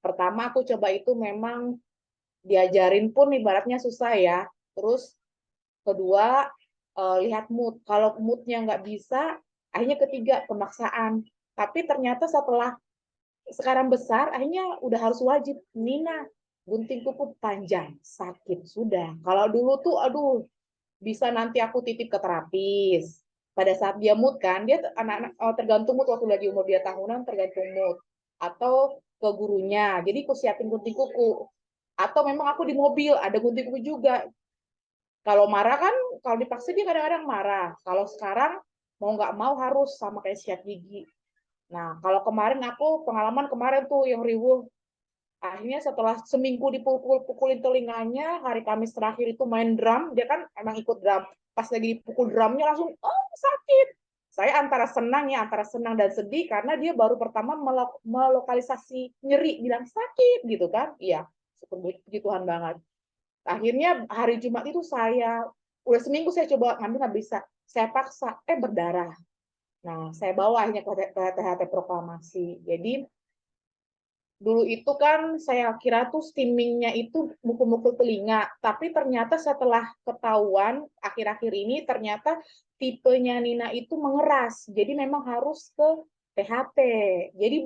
pertama aku coba itu memang diajarin pun ibaratnya susah ya. Terus kedua, lihat mood. Kalau moodnya nggak bisa, akhirnya ketiga pemaksaan. Tapi ternyata setelah sekarang besar, akhirnya udah harus wajib. Nina, gunting kuku panjang, sakit sudah. Kalau dulu tuh, aduh, bisa nanti aku titip ke terapis. Pada saat dia mood kan, dia anak-anak tergantung mood waktu lagi umur dia tahunan tergantung mood atau ke gurunya. Jadi aku siapin gunting kuku. Atau memang aku di mobil ada gunting kuku juga. Kalau marah kan, kalau dipaksa dia kadang-kadang marah. Kalau sekarang mau nggak mau harus sama kayak sikat gigi. Nah, kalau kemarin aku pengalaman kemarin tuh yang riuh. Akhirnya setelah seminggu dipukul-pukulin telinganya, hari Kamis terakhir itu main drum, dia kan emang ikut drum. Pas lagi dipukul drumnya langsung, oh sakit. Saya antara senang ya, antara senang dan sedih karena dia baru pertama melokalisasi nyeri, bilang sakit gitu kan. Iya, puji Tuhan banget. Akhirnya hari Jumat itu saya, udah seminggu saya coba ngambil nggak bisa. Saya paksa, berdarah. Nah, saya bawa akhirnya ke THT Proklamasi. Jadi dulu itu kan saya kira tuh steamingnya itu mukul-mukul telinga, tapi ternyata setelah ketahuan akhir-akhir ini ternyata tipenya Nina itu mengeras, jadi memang harus ke THT. Jadi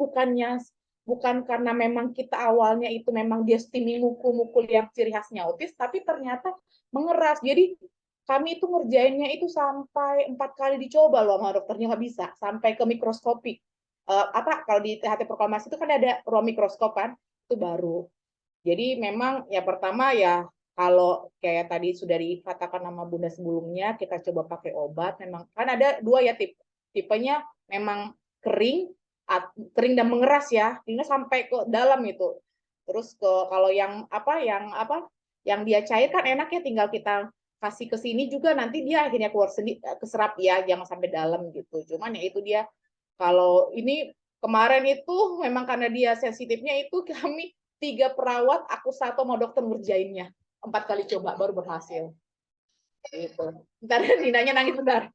bukan karena memang kita awalnya itu memang dia steaming mukul-mukul yang ciri khasnya autis, tapi ternyata mengeras. Jadi kami itu ngerjainnya itu sampai 4 kali dicoba loh sama dokternya nggak bisa, sampai ke mikroskopik. Kalau di THT Proklamasi itu kan ada ruang mikroskop kan, itu baru. Jadi memang ya pertama ya kalau kayak tadi sudah dikatakan nama Bunda sebelumnya, kita coba pakai obat. Memang kan ada dua ya tipenya, memang kering, kering dan mengeras ya, ini sampai ke dalam itu. Terus kalau yang dia cair kan enaknya tinggal kita kasih ke sini juga nanti dia akhirnya keluar sendiri keserap ya, jangan sampai dalam gitu. Cuman ya itu dia. Kalau ini kemarin itu memang karena dia sensitifnya itu kami 3 perawat, aku 1 sama dokter ngerjainnya. 4 kali coba baru berhasil. Gitu. Ntar Ninanya nangis bentar.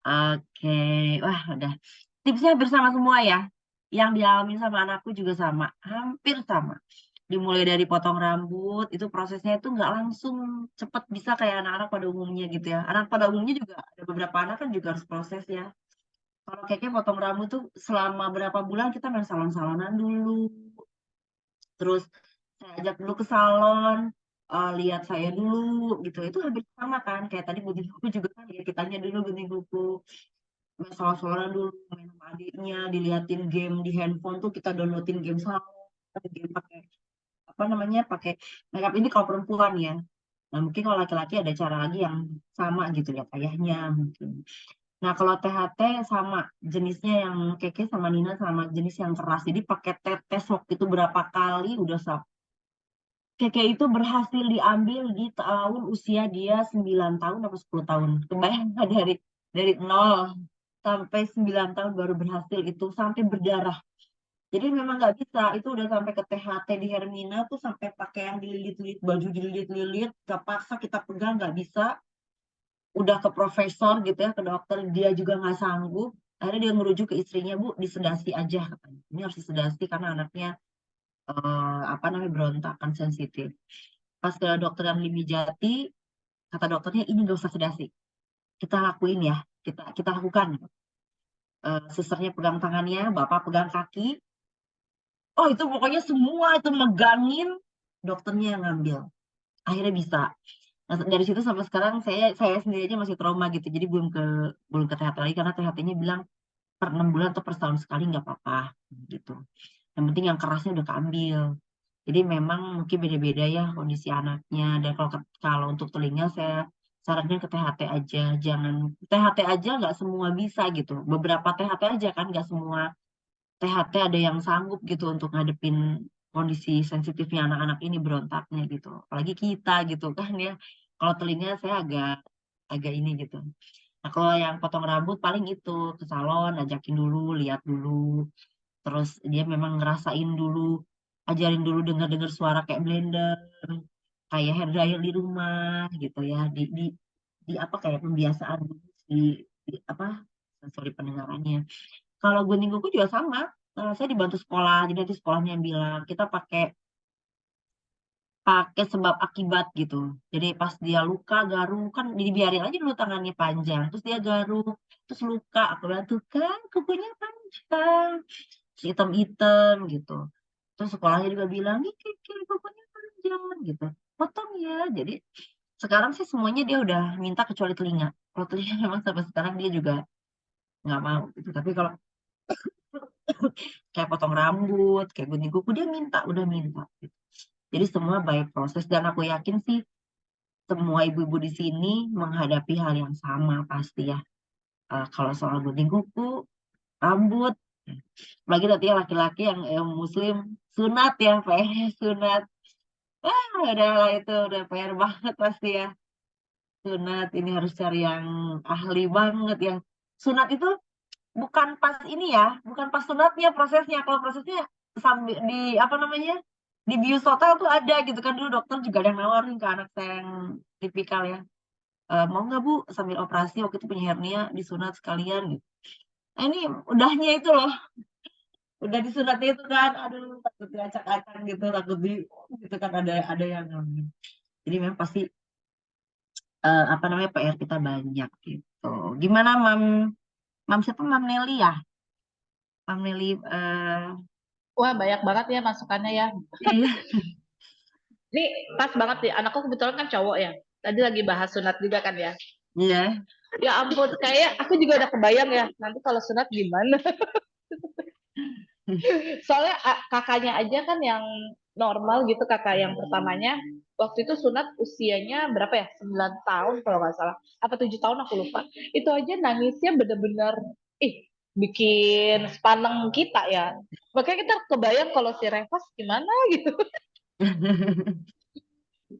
Oke, wah udah. Tipsnya hampir sama semua ya. Yang dialami sama anakku juga sama, hampir sama. Dimulai dari potong rambut, itu prosesnya itu nggak langsung cepet bisa kayak anak-anak pada umumnya gitu ya. Anak pada umumnya juga ada beberapa anak kan juga harus proses ya. Kalau kayaknya potong rambut tuh selama berapa bulan kita main salon-salonan dulu. Terus saya ajak dulu ke salon. lihat saya dulu gitu. Itu hampir sama kan kayak tadi gunting kuku juga kan ya kitanya dulu gunting kuku, soal-soalan dulu main sama adiknya, diliatin game di handphone tuh kita downloadin game sama game pakai apa namanya pakai makeup ini kalau perempuan ya. Nah mungkin kalau laki-laki ada cara lagi yang sama gitu lihat ayahnya mungkin. Nah kalau THT sama jenisnya yang Keke sama Nina sama jenis yang keras. Jadi pakai tetes waktu itu berapa kali udah Keke itu berhasil diambil di tahun usia dia 9 tahun atau 10 tahun. Kebayang nggak dari 0 sampai 9 tahun baru berhasil itu sampai berdarah. Jadi memang nggak bisa, itu udah sampai ke THT di Hermina tuh sampai pakai yang dililit-lilit, baju dililit-lilit, kepaksa kita pegang nggak bisa. Udah ke profesor gitu ya, ke dokter, dia juga nggak sanggup. Akhirnya dia merujuk ke istrinya, Bu, disedasi aja katanya. Ini harus disedasi karena anaknya apa namanya berontakan sensitif. Pas ke dokter yang Limi Jati, kata dokternya ini nggak usah sedasi. Kita lakuin ya, kita lakukan. Susternya pegang tangannya, bapak pegang kaki. Oh itu pokoknya semua itu megangin, dokternya yang ngambil. Akhirnya bisa. Nah, dari situ sampai sekarang saya sendiri aja masih trauma gitu. Jadi belum ke THT lagi karena THT-nya bilang per 6 bulan atau per tahun sekali nggak apa-apa gitu. Yang penting yang kerasnya udah keambil. Jadi memang mungkin beda-beda ya kondisi anaknya. Dan kalau untuk telinga saya sarannya ke THT aja. Jangan THT aja nggak semua bisa gitu. Beberapa THT aja kan nggak semua THT ada yang sanggup gitu untuk ngadepin kondisi sensitifnya anak-anak ini berontaknya gitu. Apalagi kita gitu kan ya. Kalau telinga saya agak agak ini gitu. Nah, kalau yang potong rambut paling itu ke salon, ajakin dulu, lihat dulu. Terus dia memang ngerasain dulu, ajarin dulu dengar-dengar suara kayak blender, kayak hair dryer di rumah gitu ya. Di apa kayak pembiasaan dulu di apa sorry pendengarannya. Kalau gunting kuku juga sama. Saya dibantu sekolah, jadi nanti sekolahnya yang bilang kita pakai pakai sebab akibat gitu. Jadi pas dia luka garuk kan dibiarin aja dulu tangannya panjang, terus dia garuk, terus luka. Aku bilang tuh kan kukunya panjang, terus hitam-hitam gitu. Terus sekolahnya juga bilang nih Kiki kukunya panjang gitu, potong ya. Jadi sekarang sih semuanya dia udah minta kecuali telinga. Kalau telinga memang sampai sekarang dia juga nggak mau gitu. Tapi kalau kayak potong rambut, kayak gunting kuku dia minta, udah minta. Gitu. Jadi semua by proses dan aku yakin sih semua ibu-ibu di sini menghadapi hal yang sama pasti ya. Kalau soal gunting kuku, rambut, lagi nanti ya laki-laki yang muslim sunat ya, sunat. Udah lah itu udah PR banget pasti ya. Sunat ini harus cari yang ahli banget yang sunat itu bukan pas ini ya, bukan pas sunatnya prosesnya. Kalau prosesnya sambil di apa namanya di bius total tuh ada gitu kan dulu dokter juga ada yang nawarin ke anak saya yang tipikal ya. Mau nggak Bu sambil operasi waktu itu punya hernia disunat sekalian gitu. Nah, ini udahnya itu loh, udah disunatnya itu kan, aduh takut diacak-acak gitu, takut gitu kan ada yang jadi memang pasti apa namanya PR kita banyak gitu. Gimana Mam? Mam siapa Mam Nelly ya? Mam Nelly Wah, banyak banget ya masukannya ya. iya. Ini pas banget nih, anakku kebetulan kan cowok ya. Tadi lagi bahas sunat juga kan ya. Iya. Ya ampun, kayak aku juga udah kebayang ya, nanti kalau sunat gimana. Soalnya kakaknya aja kan yang normal gitu, kakak yang pertamanya, waktu itu sunat usianya berapa ya? 9 tahun kalau nggak salah. Apa 7 tahun aku lupa. Itu aja nangisnya bener-bener, bikin sepaneng kita ya. Makanya kita kebayang kalau si Revas gimana gitu.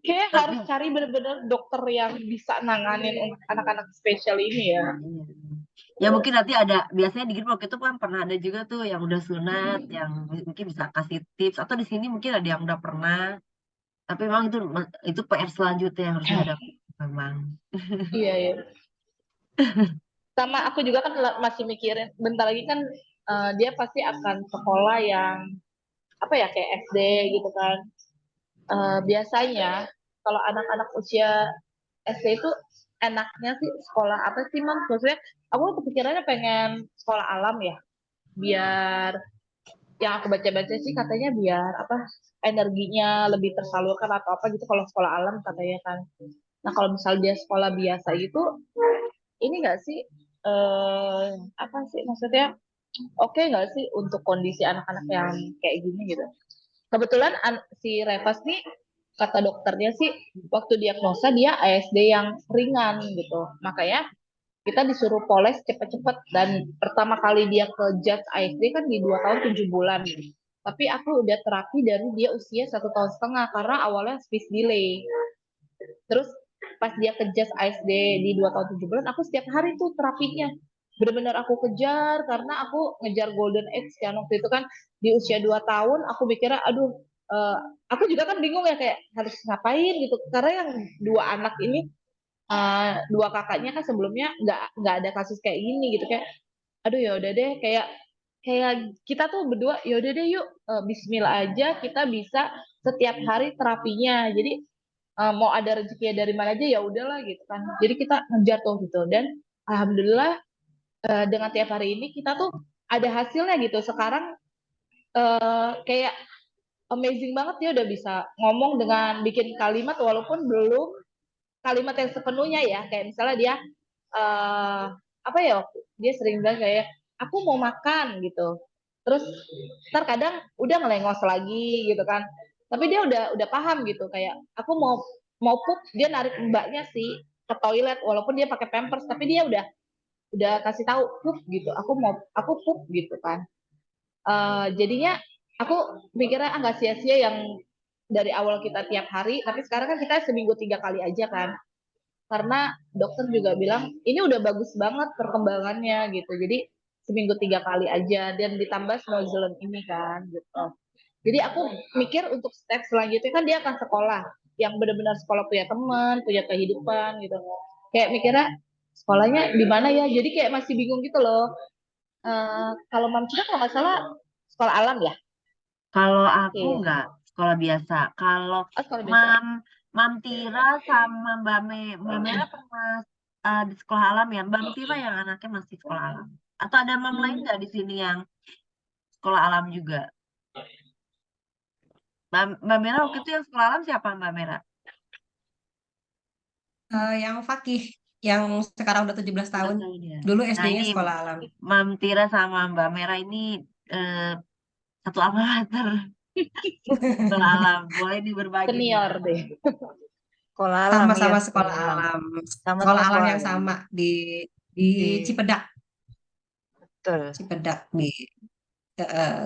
Kayak harus Tapi cari bener-bener dokter yang bisa nanganin untuk anak-anak spesial ini ya. ya mungkin nanti ada biasanya di grup waktu itu kan pernah ada juga tuh yang udah sunat yang mungkin bisa kasih tips atau di sini mungkin ada yang udah pernah tapi memang itu PR selanjutnya yang harus dihadapi memang. Iya, iya. Sama aku juga kan masih mikirin bentar lagi kan dia pasti akan sekolah yang apa ya kayak SD gitu kan. Biasanya kalau anak-anak usia SD itu enaknya sih sekolah apa sih Mam? Maksudnya aku kepikirannya pengen sekolah alam ya, biar yang aku baca-baca sih katanya biar apa energinya lebih tersalurkan atau apa gitu kalau sekolah alam katanya kan. Nah kalau misal dia sekolah biasa itu ini nggak sih apa sih maksudnya oke nggak sih untuk kondisi anak-anak yang kayak gini gitu. Kebetulan si Revas nih kata dokternya sih waktu diagnosa dia ASD yang ringan gitu. Makanya kita disuruh poles cepet-cepet dan pertama kali dia ke judge ASD kan di 2 tahun 7 bulan. Tapi aku udah terapi dari dia usia 1 tahun setengah karena awalnya speech delay. Terus pas dia ke judge ASD di 2 tahun 7 bulan, aku setiap hari tuh terapinya. Bener-bener aku kejar karena aku ngejar golden age kan waktu itu kan di usia 2 tahun aku mikirnya aduh aku juga kan bingung ya kayak harus ngapain gitu karena yang dua anak ini dua kakaknya kan sebelumnya nggak ada kasus kayak gini gitu kayak aduh ya udah deh kayak kayak kita tuh berdua ya udah deh yuk Bismillah aja kita bisa setiap hari terapinya jadi mau ada rezeki dari mana aja ya udahlah gitu kan jadi kita ngejar tuh gitu dan alhamdulillah dengan tiap hari ini kita tuh ada hasilnya gitu sekarang kayak amazing banget dia udah bisa ngomong dengan bikin kalimat walaupun belum kalimat yang sepenuhnya ya kayak misalnya dia apa ya dia sering bilang kayak aku mau makan gitu terus ntar kadang udah ngelengos lagi gitu kan tapi dia udah paham gitu kayak aku mau pup dia narik mbaknya sih ke toilet walaupun dia pakai pampers tapi dia udah kasih tahu pup gitu aku pup gitu kan. Jadinya aku mikirnya nggak sia-sia yang dari awal kita tiap hari tapi sekarang kan kita seminggu 3 kali aja kan karena dokter juga bilang ini udah bagus banget perkembangannya gitu jadi seminggu 3 kali aja dan ditambah Snow ini kan gitu jadi aku mikir untuk step selanjutnya kan dia akan sekolah yang benar-benar sekolah punya teman punya kehidupan gitu kayak mikirnya sekolahnya di mana ya jadi kayak masih bingung gitu loh. Kalau Mam Cina kalau nggak salah sekolah alam ya. Kalau aku Iya. nggak sekolah biasa. Kalau Sekolah biasa. Mam Tira sama Mbak Mera pernah di sekolah alam ya. Mbak Tira yang anaknya masih sekolah alam. Atau ada mam lain nggak di sini yang sekolah alam juga? Mbak Mera waktu itu yang sekolah alam siapa Mbak Mera? Yang Fakih, yang sekarang udah 17 tahun. Ya. Dulu Nah SD-nya ini sekolah alam. Mam Tira sama Mbak Mera ini satu angkatan sekolah alam. Boleh nih berbagi nih. Senior deh. Sekolah alam Sama-sama ya, sekolah alam. Sama-sama Sekolah alam sekolah yang alam. sama di Di Cipedak. betul. Cipedak di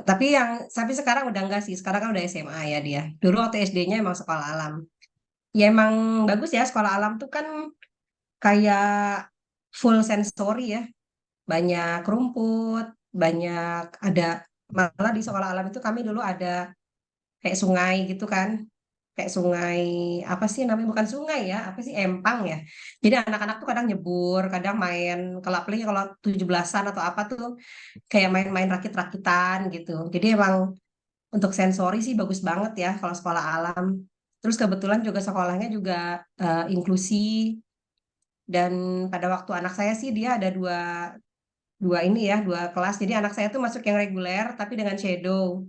tapi sekarang udah enggak sih. Sekarang kan udah SMA ya dia. Dulu waktu SD-nya emang sekolah alam. Ya emang bagus ya sekolah alam tuh kan kayak full sensory ya. Banyak rumput, banyak ada malah di sekolah alam itu kami dulu ada kayak sungai gitu kan. Kayak sungai apa sih namanya bukan sungai ya, apa sih empang ya. Jadi anak-anak tuh kadang nyebur, kadang main kalau apalagi kalau 17-an atau apa tuh kayak main-main rakit-rakitan gitu. Jadi emang untuk sensori sih bagus banget ya kalau sekolah alam. Terus kebetulan juga sekolahnya juga inklusi dan pada waktu anak saya sih dia ada dua kelas. Jadi anak saya tuh masuk yang reguler tapi dengan shadow.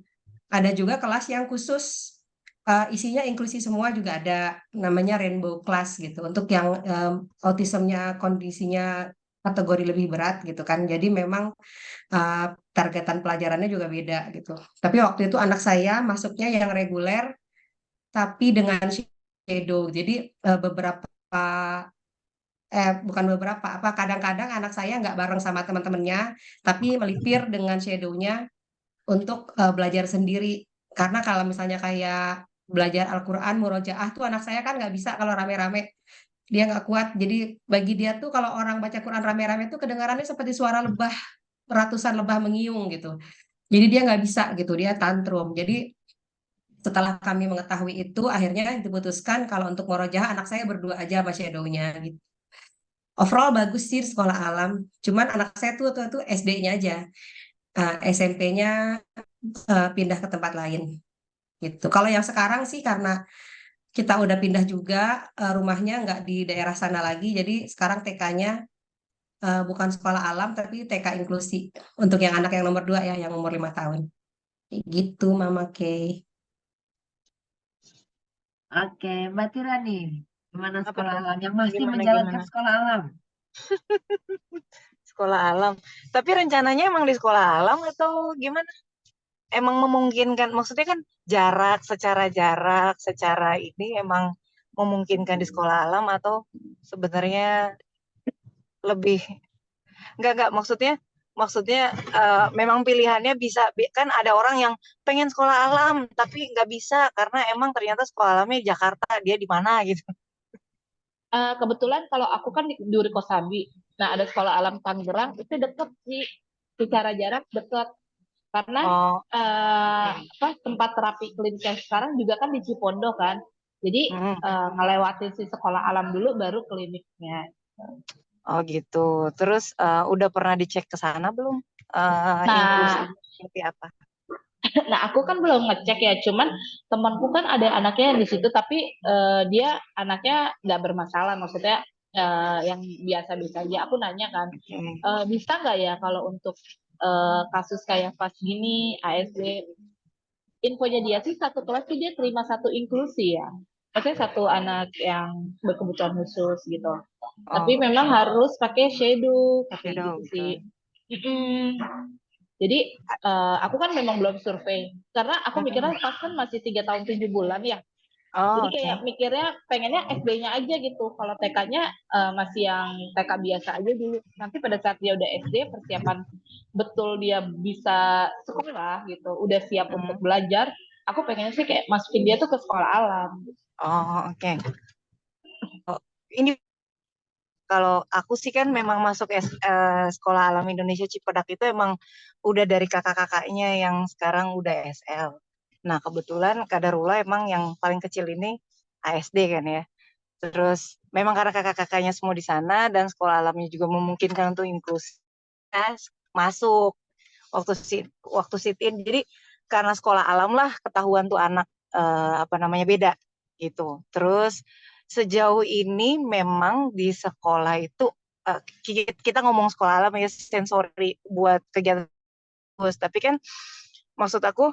Ada juga kelas yang khusus isinya inklusi semua juga ada namanya rainbow class gitu. Untuk yang autismnya kondisinya kategori lebih berat gitu kan. Jadi memang targetan pelajarannya juga beda gitu. Tapi waktu itu anak saya masuknya yang reguler tapi dengan shadow. Jadi beberapa bukan beberapa apa kadang-kadang anak saya nggak bareng sama teman-temannya tapi melipir dengan shadownya untuk belajar sendiri karena kalau misalnya kayak belajar Al-Quran murojaah tuh anak saya kan nggak bisa kalau rame-rame dia nggak kuat jadi bagi dia tuh kalau orang baca Quran rame-rame tuh kedengarannya seperti suara lebah ratusan lebah mengiung gitu jadi dia nggak bisa gitu dia tantrum jadi setelah kami mengetahui itu akhirnya diputuskan kalau untuk murojaah anak saya berdua aja sama shadownya gitu. Overall bagus sih sekolah alam. Cuman anak saya tuh SD-nya aja. SMP-nya pindah ke tempat lain. Gitu. Kalau yang sekarang sih karena kita udah pindah juga rumahnya nggak di daerah sana lagi. Jadi sekarang TK-nya bukan sekolah alam tapi TK inklusi. Untuk yang anak yang nomor 2 ya, yang umur 5 tahun. Kayak gitu Mama Kay. Oke, Mbak Tira nih, gimana Apa sekolah tuh? alam yang masih Gimana menjalankan gimana? sekolah alam? Sekolah alam. Tapi rencananya emang di sekolah alam atau gimana? Emang memungkinkan, maksudnya kan jarak, secara ini emang memungkinkan di sekolah alam atau sebenarnya lebih enggak maksudnya memang pilihannya bisa kan ada orang yang pengen sekolah alam tapi nggak bisa karena emang ternyata sekolah alamnya di Jakarta, dia di mana gitu. Kebetulan kalau aku kan di Duri Kosambi. Nah, ada sekolah alam Tangerang itu deket sih. Secara jarak deket. Karena Oh, tempat terapi kliniknya sekarang juga kan di Cipondo kan. Jadi ngelewatin si sekolah alam dulu baru kliniknya. oh gitu. Terus udah pernah dicek ke sana belum? Nah, Inklusinya seperti apa? nah aku kan belum ngecek ya. Cuman temanku kan ada anaknya di situ, tapi dia anaknya nggak bermasalah. Maksudnya yang biasa-biasa aja. Aku nanya kan, bisa nggak ya kalau untuk kasus kayak pas gini ASD, infonya dia sih satu kelas tuh dia terima satu inklusi ya. Maksudnya satu anak yang berkebutuhan khusus gitu. Tapi Oh, memang harus pakai shadow, pakai beda, gitu sih. betul. Jadi aku kan memang belum survei karena aku mikirnya pas kan masih 3 tahun 7 bulan ya. Oh, Jadi oke. kayak mikirnya pengennya SD-nya aja gitu. Kalau TK-nya masih yang TK biasa aja dulu. Nanti pada saat dia udah SD persiapan betul dia bisa sekolah gitu, udah siap untuk belajar. Aku pengennya sih kayak masukin dia tuh ke sekolah alam. Oh, oke. Oh, ini kalau aku sih kan memang masuk Sekolah Alam Indonesia Cipedak itu emang udah dari kakak-kakaknya yang sekarang udah SL. Nah, kebetulan Kadarullah emang yang paling kecil ini ASD kan ya. Terus memang karena kakak-kakaknya semua di sana dan sekolah alamnya juga memungkinkan untuk inklusi, masuk waktu sit-in. Jadi karena sekolah alam lah ketahuan tuh anak beda gitu. Terus sejauh ini memang di sekolah itu kita ngomong sekolah alam ya sensori buat kegiatan khusus, tapi kan maksud aku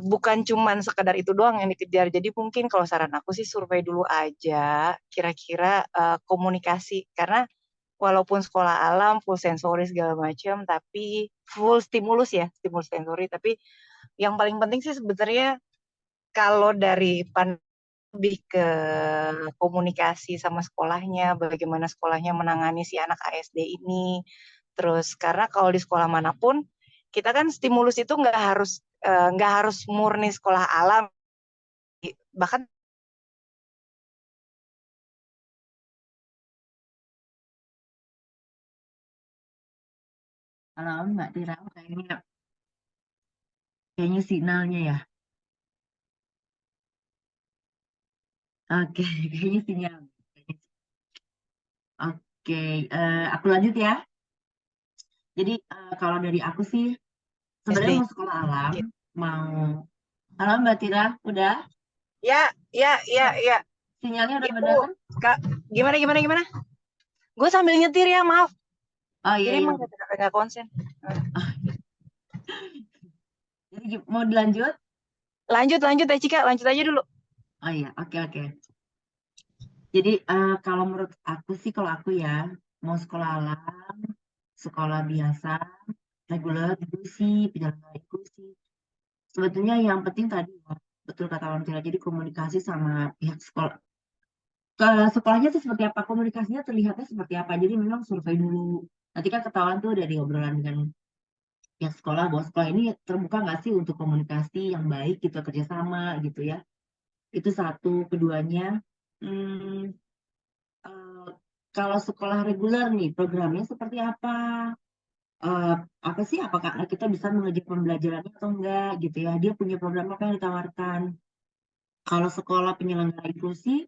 bukan cuman sekedar itu doang yang dikejar. Jadi mungkin kalau saran aku sih survei dulu aja kira-kira komunikasi, karena walaupun sekolah alam full sensori segala macam tapi full stimulus sensori, tapi yang paling penting sih sebenarnya kalau dari lebih ke komunikasi sama sekolahnya, bagaimana sekolahnya menangani si anak ASD ini. Terus karena kalau di sekolah manapun kita kan stimulus itu nggak harus murni sekolah alam, bahkan Kalau Mbak Tira kayaknya sinyalnya ya. Oke, kayaknya sinyal. Oke, aku lanjut ya. Jadi kalau dari aku sih sebenarnya SD. mau sekolah alam, mau. Halo Mbak Tira, udah? Ya. Sinyalnya udah Itu bener kan? Kak, gimana? Gue sambil nyetir ya, maaf. Oh iya, Jadi iya. emang nggak konsen. Jadi mau dilanjut? Lanjut ya Cika, lanjut aja dulu. Oh iya, oke. Jadi kalau menurut aku sih, kalau aku ya mau sekolah alam, sekolah biasa, reguler, inklusi, penyelenggara inklusi. Sebetulnya yang penting tadi ya, betul kata Om Tira, jadi komunikasi sama pihak sekolah. Ke sekolahnya tuh seperti apa, komunikasinya terlihatnya seperti apa. Jadi memang survei dulu. Nanti kan ketahuan tuh dari obrolan dengan pihak sekolah bahwa sekolah ini terbuka nggak sih untuk komunikasi yang baik gitu, kerjasama gitu ya. Itu satu. Keduanya, hmm, eh, kalau sekolah reguler nih programnya seperti apa? Eh, apa sih? Apakah kita bisa mengejar pembelajarannya atau enggak gitu ya? Dia punya program apa yang ditawarkan? Kalau sekolah penyelenggara inklusi,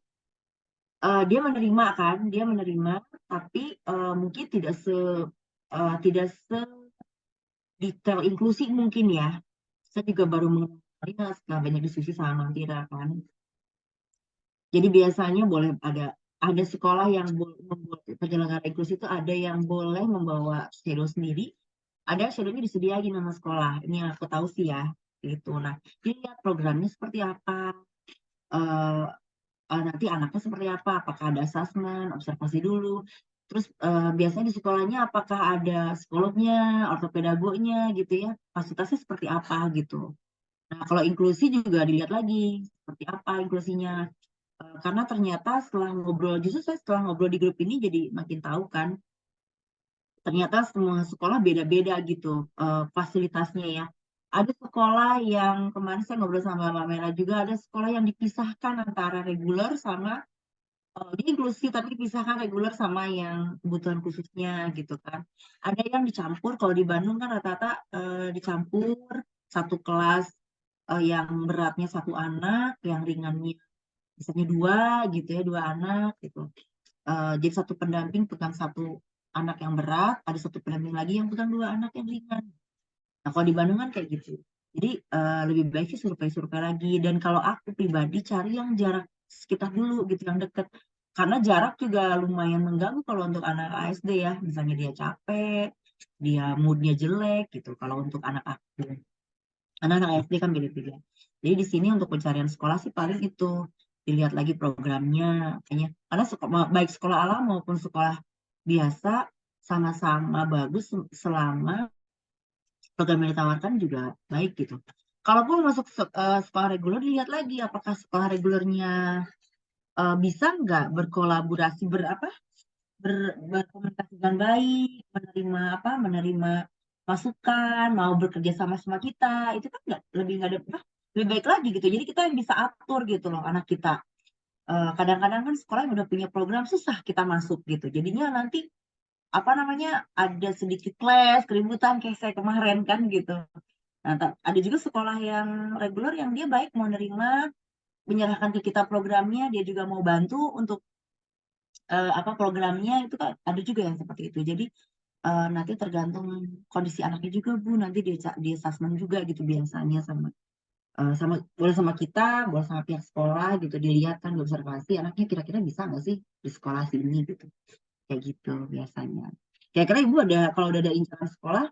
dia menerima, tapi mungkin tidak se detail inklusi mungkin ya. Saya juga baru mengenalnya setelah banyak diskusi sama Tira kan. Jadi biasanya boleh ada sekolah yang membuat penyelenggara inklusi itu ada yang boleh membawa shadow sendiri, ada shadow-nya disediain sama sekolah. Ini yang aku tahu sih ya. seperti itu. Nah, dilihat programnya seperti apa, eh, nanti anaknya seperti apa, apakah ada asesmen, observasi dulu. Terus biasanya di sekolahnya apakah ada psikolognya, ortopedagognya gitu ya, fasilitasnya seperti apa gitu. Nah, kalau inklusi juga dilihat lagi seperti apa inklusinya. Karena ternyata justru saya setelah ngobrol di grup ini jadi makin tahu kan, ternyata semua sekolah beda-beda gitu fasilitasnya ya. Ada sekolah yang kemarin saya ngobrol sama Mbak Mela juga, ada sekolah yang dipisahkan antara reguler sama dia inklusi tapi dipisahkan reguler sama yang kebutuhan khususnya gitu kan. Ada yang dicampur, kalau di Bandung kan rata-rata dicampur satu kelas, yang beratnya satu anak, yang ringannya misalnya dua gitu ya, dua anak gitu. Jadi satu pendamping pegang satu anak yang berat, ada satu pendamping lagi yang pegang dua anak yang ringan. Nah, kalau di Bandung kan kayak gitu. Jadi lebih baik sih survei-survei lagi. Dan kalau aku pribadi cari yang jarak sekitar dulu gitu, yang deket. Karena jarak juga lumayan mengganggu kalau untuk anak ASD ya. Misalnya dia capek, dia moodnya jelek gitu. Kalau untuk anak aku. Anak-anak ASD kan beda-beda. Jadi di sini untuk pencarian sekolah sih paling itu. Dilihat lagi programnya. Kayaknya. Karena baik sekolah alam maupun sekolah biasa sama-sama bagus selama program yang ditawarkan juga baik gitu. Kalaupun masuk sekolah reguler, dilihat lagi apakah sekolah regulernya bisa nggak berkolaborasi berkomunikasi dengan baik, menerima masukan, mau bekerja sama kita, itu kan lebih baik lagi gitu. Jadi kita yang bisa atur gitu loh anak kita. Kadang-kadang kan sekolah yang udah punya program susah kita masuk gitu. Jadinya nanti ada sedikit clash, keributan kayak saya kemarin kan gitu. Nah, ada juga sekolah yang reguler yang dia baik mau nerima, menyerahkan ke kita programnya, dia juga mau bantu untuk programnya itu kan ada juga yang seperti itu. Jadi nanti tergantung kondisi anaknya juga Bu, nanti di assessment juga gitu biasanya sama boleh sama kita, boleh sama pihak sekolah gitu, dilihat kan observasi anaknya kira-kira bisa nggak sih di sekolah sini gitu. Kayak gitu biasanya. Kira-kira Ibu kalau udah ada incaran sekolah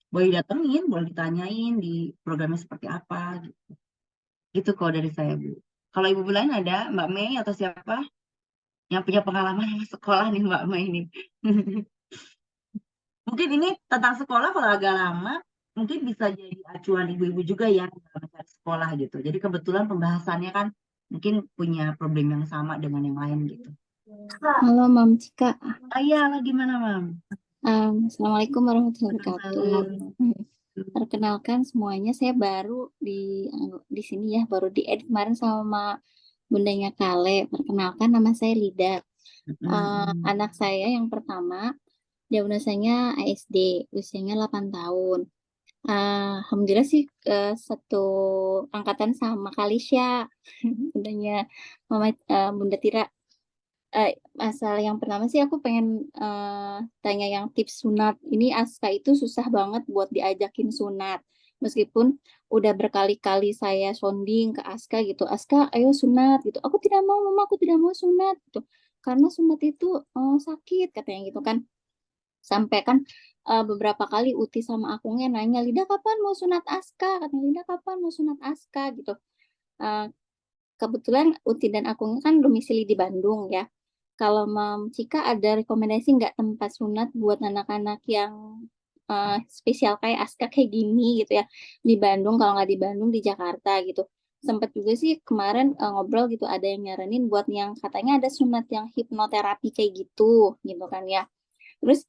boleh datengin, boleh ditanyain di programnya seperti apa gitu. Gitu kalau dari saya Bu. Kalau Ibu lain ada Mbak Mei atau siapa yang punya pengalaman sama sekolah nih Mbak Mei ini. Mungkin ini tentang sekolah kalau agak lama mungkin bisa jadi acuan ibu-ibu juga ya dalam mencari sekolah gitu. Jadi kebetulan pembahasannya kan mungkin punya problem yang sama dengan yang lain gitu. Halo Mam Cika. Halo gimana Mam? Assalamualaikum warahmatullahi wabarakatuh. Perkenalkan semuanya, saya baru di sini ya, baru diedit kemarin sama bundanya Kale. Perkenalkan, nama saya Lida. Anak saya yang pertama, dia usianya ASD, usianya 8 tahun. Alhamdulillah sih satu angkatan sama Kalisya, bundanya Bunda Tira. Masalah yang pertama sih aku pengen tanya yang tips sunat. Ini Aska itu susah banget buat diajakin sunat. Meskipun udah berkali-kali saya sounding ke Aska gitu. Aska, ayo sunat gitu. Aku tidak mau, Mama, aku tidak mau sunat gitu. Karena sunat itu sakit katanya gitu kan. Sampai kan beberapa kali Uti sama akunya nanya, Lida kapan mau sunat Aska? Katanya Lida kapan mau sunat Aska gitu. Kebetulan Uti dan akunya kan domisili di Bandung ya. Kalau Mam Cika ada rekomendasi nggak tempat sunat buat anak-anak yang spesial kayak Aska kayak gini gitu ya di Bandung, kalau nggak di Bandung di Jakarta gitu. Sempat juga sih kemarin ngobrol gitu, ada yang nyaranin buat yang katanya ada sunat yang hipnoterapi kayak gitu kan ya. Terus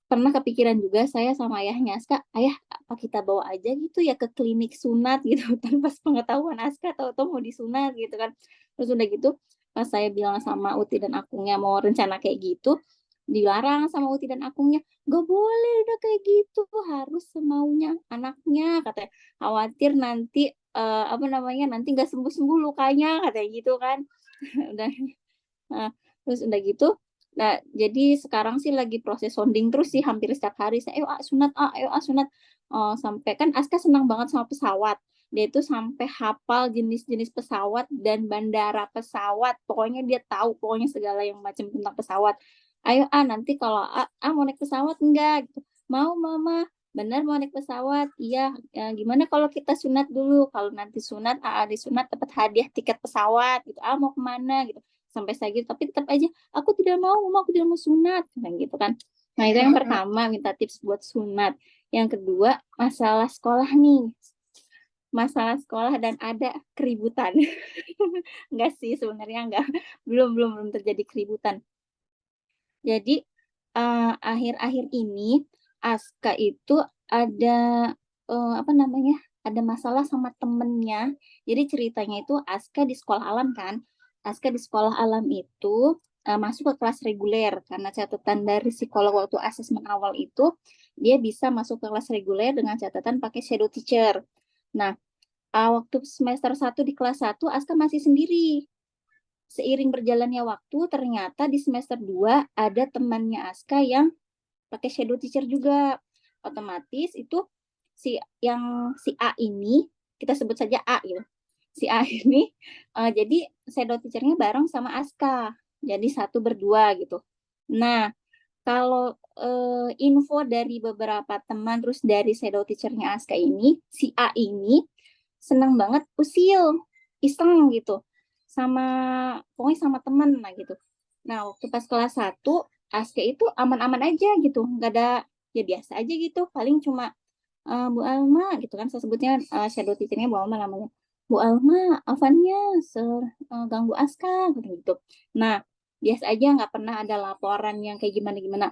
pernah kepikiran juga saya sama ayahnya Aska, ayah apa kita bawa aja gitu ya ke klinik sunat gitu tanpa pengetahuan Aska, tahu-tahu mau disunat gitu kan. Terus udah gitu pas saya bilang sama Uti dan akunya mau rencana kayak gitu, dilarang sama Uti dan akunya, gak boleh udah kayak gitu, harus semaunya anaknya, katanya khawatir nanti nanti nggak sembuh-sembuh lukanya, katanya gitu kan. Udah terus udah gitu. Nah, jadi sekarang sih lagi proses sounding terus sih, hampir setiap hari saya, ayo sunat, ayo sunat. Sampai kan Aska senang banget sama pesawat. Dia itu sampai hafal jenis-jenis pesawat dan bandara pesawat. Pokoknya dia tahu pokoknya segala yang macam tentang pesawat. Ayo nanti kalau mau naik pesawat enggak gitu. Mau Mama, benar mau naik pesawat. Iya, gimana kalau kita sunat dulu? Kalau nanti sunat, disunat dapat hadiah tiket pesawat gitu. Mau kemana gitu. Sampai saya gitu, tapi tetap aja aku tidak mau, aku tidak mau sunat gitu kan. Nah, itu yang pertama, minta tips buat sunat. Yang kedua, masalah sekolah nih. Masalah sekolah dan ada keributan. Enggak sih, sebenarnya enggak. Belum terjadi keributan. Jadi akhir-akhir ini Aska itu ada ada masalah sama temennya. Jadi ceritanya itu Aska di sekolah alam kan. Aska di sekolah alam itu masuk ke kelas reguler karena catatan dari psikolog waktu asesmen awal itu dia bisa masuk ke kelas reguler dengan catatan pakai shadow teacher. Nah, waktu semester 1 di kelas 1 Aska masih sendiri. Seiring berjalannya waktu, ternyata di semester 2 ada temannya Aska yang pakai shadow teacher juga. Otomatis itu si A ini, kita sebut saja A gitu. Si A ini jadi shadow teachernya bareng sama Aska. Jadi 1 berdua gitu. Nah, kalau info dari beberapa teman terus dari shadow teachernya Aska ini, si A ini senang banget usil, iseng gitu. Pokoknya sama teman lah gitu. Nah, waktu pas kelas 1, Aska itu aman-aman aja gitu. Nggak ada, ya biasa aja gitu. Paling cuma, Bu Alma gitu kan, saya sebutnya shadow teachernya Bu Alma namanya. Bu Alma, afannya ganggu Aska gitu. Nah, biasa aja, nggak pernah ada laporan yang kayak gimana-gimana.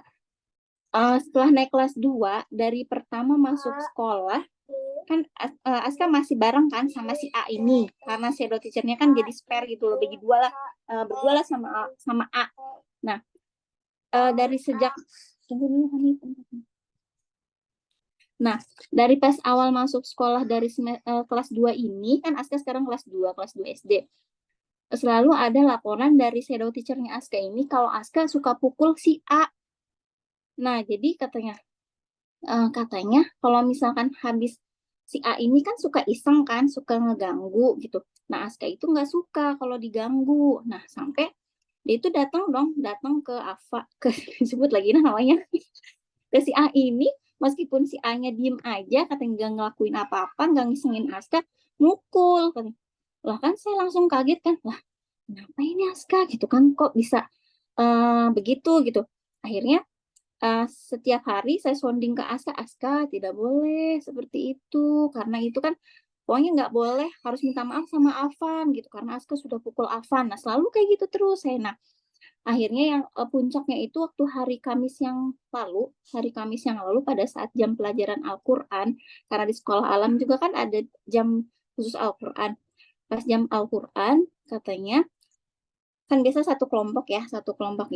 Setelah naik kelas 2, dari pertama masuk sekolah, kan Aska masih bareng kan sama si A ini karena shadow teachernya kan jadi spare gitu loh, bagi dua lah, berdua lah sama A. Nah, dari sejak dari pas awal masuk sekolah dari kelas 2 ini kan Aska sekarang kelas 2 SD. Selalu ada laporan dari shadow teachernya Aska ini kalau Aska suka pukul si A. Nah, jadi katanya kalau misalkan habis si A ini kan suka iseng kan, suka ngeganggu gitu. Nah, Aska itu nggak suka kalau diganggu. Nah, sampai dia itu datang ke disebut lagi namanya, ke si A ini, meskipun si A-nya diem aja, katanya nggak ngelakuin apa-apa, nggak ngisengin Aska, mukul. Lah kan saya langsung kaget kan, lah kenapa ini Aska gitu kan, kok bisa begitu gitu. Akhirnya setiap hari saya sounding ke Aska tidak boleh seperti itu, karena itu kan pokoknya nggak boleh, harus minta maaf sama Afan gitu, karena Aska sudah pukul Afan. Nah, selalu kayak gitu terus saya. Nah, akhirnya yang puncaknya itu waktu hari Kamis yang lalu pada saat jam pelajaran Al-Quran, karena di sekolah alam juga kan ada jam khusus Al-Quran. Pas jam Al-Quran katanya, kan biasa satu kelompok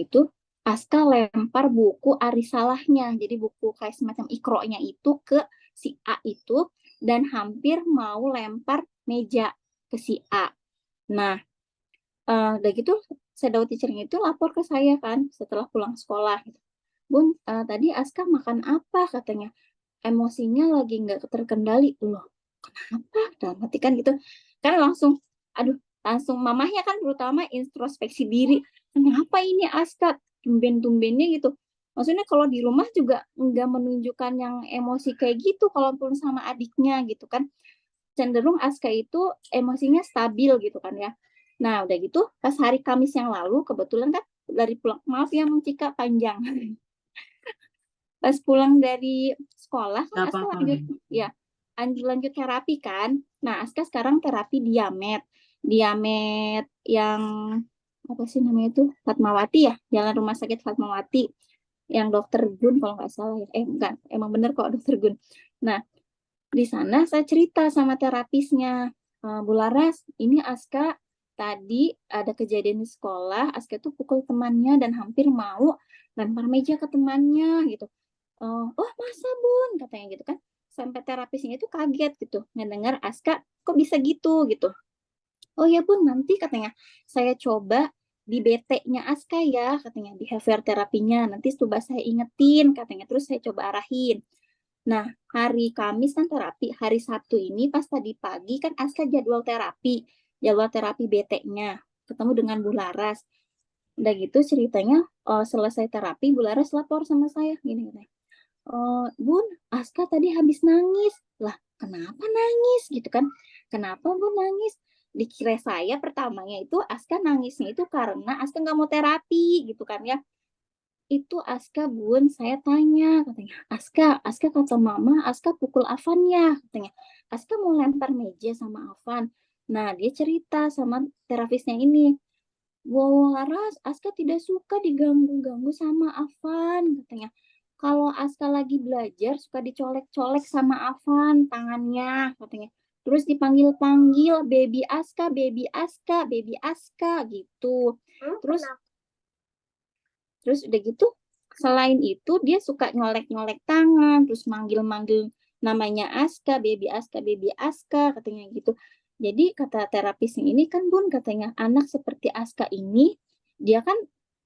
itu Aska lempar buku Arisalahnya, jadi buku kayak semacam Iqro-nya itu ke si A itu, dan hampir mau lempar meja ke si A. Nah, udah gitu shadow teacher-nya itu lapor ke saya kan setelah pulang sekolah. Bun, tadi Aska makan apa katanya? Emosinya lagi nggak terkendali. Loh, kenapa? Dan nanti kan gitu. Kan langsung mamahnya kan terutama introspeksi diri. Kenapa ini Aska? Tumben-tumbennya gitu. Maksudnya kalau di rumah juga nggak menunjukkan yang emosi kayak gitu, kalaupun sama adiknya gitu kan. Cenderung Aska itu emosinya stabil gitu kan ya. Nah, udah gitu pas hari Kamis yang lalu kebetulan kan dari pulang, maaf ya Cika panjang. Pas pulang dari sekolah kan Aska lanjut terapi kan. Nah, Aska sekarang terapi diamet yang apa sih namanya itu, Fatmawati ya, Jalan Rumah Sakit Fatmawati yang Dokter Gun kalau nggak salah ya. Bukan, emang bener kok Dokter Gun. Nah, di sana saya cerita sama terapisnya, Bu Laras, ini Aska tadi ada kejadian di sekolah, Aska tuh pukul temannya dan hampir mau lempar meja ke temannya gitu. Oh masa Bun, katanya gitu kan. Sampai terapisnya itu kaget gitu, ngedengar Aska kok bisa gitu. Oh ya Bun, nanti katanya saya coba di BT-nya Aska ya, katanya behavior terapinya. Nanti coba saya ingetin, katanya. Terus saya coba arahin. Nah, hari Kamis kan terapi, hari Sabtu ini pas tadi pagi kan Aska jadwal terapi BT-nya. Ketemu dengan Bu Laras. Udah gitu ceritanya selesai terapi, Bu Laras lapor sama saya. Gini. Bun, Aska tadi habis nangis. Lah, kenapa nangis gitu kan? Kenapa Bun nangis? Dikira saya pertamanya itu Aska nangisnya itu karena Aska nggak mau terapi gitu kan ya. Itu Aska Bun, saya tanya katanya, Aska kata mama, Aska pukul Afan ya katanya. Aska mau lempar meja sama Afan. Nah, dia cerita sama terapisnya ini. Wow, Laras, Aska tidak suka diganggu-ganggu sama Afan katanya. Kalau Aska lagi belajar suka dicolek-colek sama Afan tangannya katanya. Terus dipanggil-panggil baby Aska, baby Aska, baby Aska gitu. Terus udah gitu, selain itu dia suka nyolek-nyolek tangan, terus manggil-manggil namanya Aska, baby Aska, baby Aska, katanya gitu. Jadi kata terapisnya ini kan Bun, katanya anak seperti Aska ini, dia kan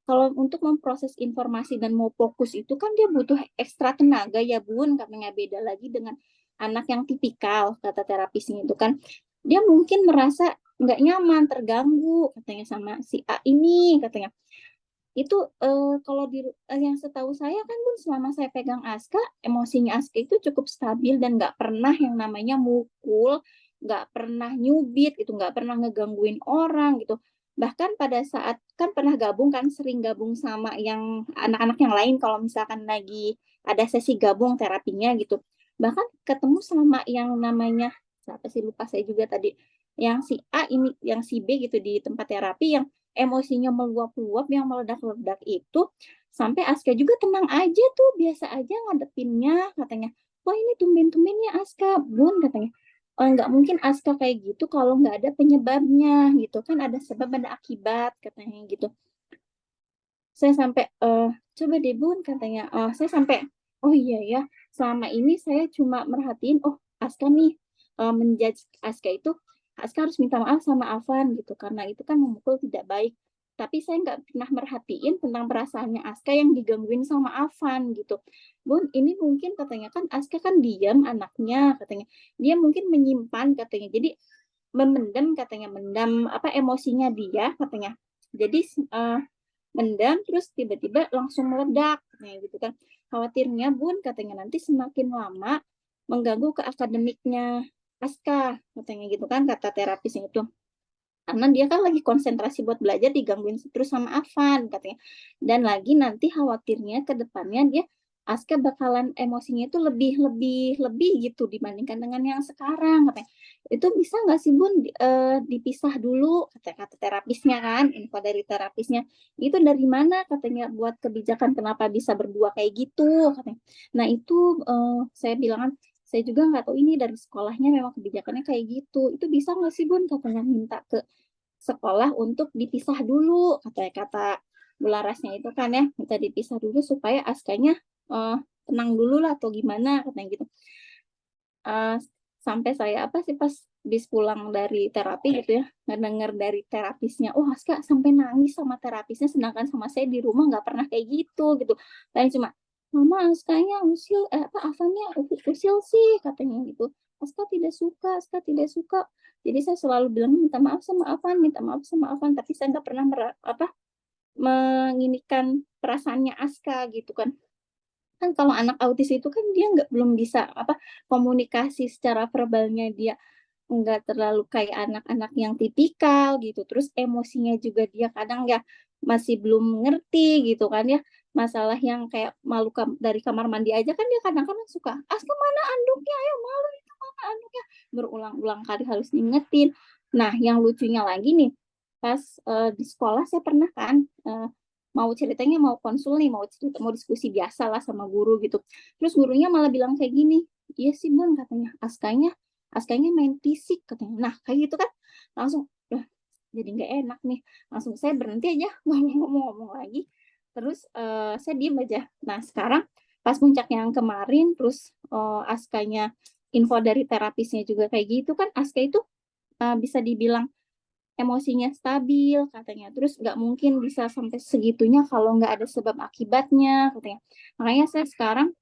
kalau untuk memproses informasi dan mau fokus itu kan dia butuh ekstra tenaga ya Bun, katanya beda lagi dengan anak yang tipikal, kata terapisnya itu kan. Dia mungkin merasa nggak nyaman, terganggu, katanya sama si A ini, katanya itu kalau yang setahu saya kan Bun, selama saya pegang Aska, emosinya Aska itu cukup stabil dan nggak pernah yang namanya mukul, nggak pernah nyubit gitu, nggak pernah ngegangguin orang gitu. Bahkan pada saat kan pernah gabung kan, sering gabung sama yang anak-anak yang lain kalau misalkan lagi ada sesi gabung terapinya gitu. Bahkan ketemu sama yang namanya siapa sih, lupa saya juga tadi, yang si A ini, yang si B gitu di tempat terapi yang emosinya meluap-luap yang meledak-ledak itu sampai Aska juga tenang aja tuh, biasa aja ngadepinnya katanya. Wah, ini tumben-tumbennya Aska Bun, katanya. Nggak mungkin Aska kayak gitu kalau nggak ada penyebabnya gitu kan, ada sebab ada akibat katanya gitu. Saya sampai coba deh Bun, katanya. Saya sampai oh iya ya, selama ini saya cuma merhatiin Aska nih menjudge Aska itu, Aska harus minta maaf sama Afan gitu karena itu kan memukul tidak baik. Tapi saya nggak pernah merhatiin tentang perasaannya Aska yang digangguin sama Afan gitu. Bun, ini mungkin katanya kan Aska kan diam anaknya katanya. Dia mungkin menyimpan katanya. Jadi memendam katanya, mendam apa emosinya dia katanya. Jadi mendam terus tiba-tiba langsung meledak gitu kan. Khawatirnya Bun, katanya nanti semakin lama mengganggu ke akademiknya Aska katanya gitu kan, kata terapisnya itu. Karena dia kan lagi konsentrasi buat belajar digangguin terus sama Afan katanya. Dan lagi nanti khawatirnya ke depannya dia Aska bakalan emosinya itu lebih gitu dibandingkan dengan yang sekarang katanya. Itu bisa nggak sih Bun dipisah dulu, kata terapisnya kan, info dari terapisnya. Itu dari mana katanya buat kebijakan kenapa bisa berdua kayak gitu katanya. Nah itu saya bilang kan, saya juga nggak tahu ini dari sekolahnya memang kebijakannya kayak gitu. Itu bisa nggak sih Bun, katanya minta ke sekolah untuk dipisah dulu, kata Bularasnya itu kan ya, minta dipisah dulu supaya Askanya tenang dulu lah atau gimana katanya gitu. Sampai saya apa sih pas bis pulang dari terapi gitu ya, ngedenger dari terapisnya, Aska sampai nangis sama terapisnya, sedangkan sama saya di rumah nggak pernah kayak gitu. Dan cuma mama Askanya usil Afannya usil sih katanya gitu. Aska tidak suka. Jadi saya selalu bilang minta maaf sama Afan, tapi saya nggak pernah menginikan perasaannya Aska gitu kan. Kan kalau anak autis itu kan dia belum bisa komunikasi secara verbalnya, dia nggak terlalu kayak anak-anak yang tipikal gitu. Terus emosinya juga dia kadang ya masih belum ngerti gitu kan ya. Masalah yang kayak malu dari kamar mandi aja kan dia kadang-kadang suka, Aska mana anduknya, ayo malu itu mana anduknya. Berulang-ulang kali harus diingetin. Nah, yang lucunya lagi nih, pas di sekolah saya pernah kan mau ceritanya mau konsul nih, mau diskusi biasa lah sama guru gitu. Terus gurunya malah bilang kayak gini, iya sih Bun, katanya Askanya main fisik katanya. Nah kayak gitu kan langsung jadi nggak enak nih, langsung saya berhenti aja ngomong lagi. Terus saya diem aja. Nah sekarang pas puncak yang kemarin, terus Askanya info dari terapisnya juga kayak gitu kan, Aska itu bisa dibilang emosinya stabil katanya. Terus nggak mungkin bisa sampai segitunya kalau nggak ada sebab akibatnya katanya. Makanya saya sekarang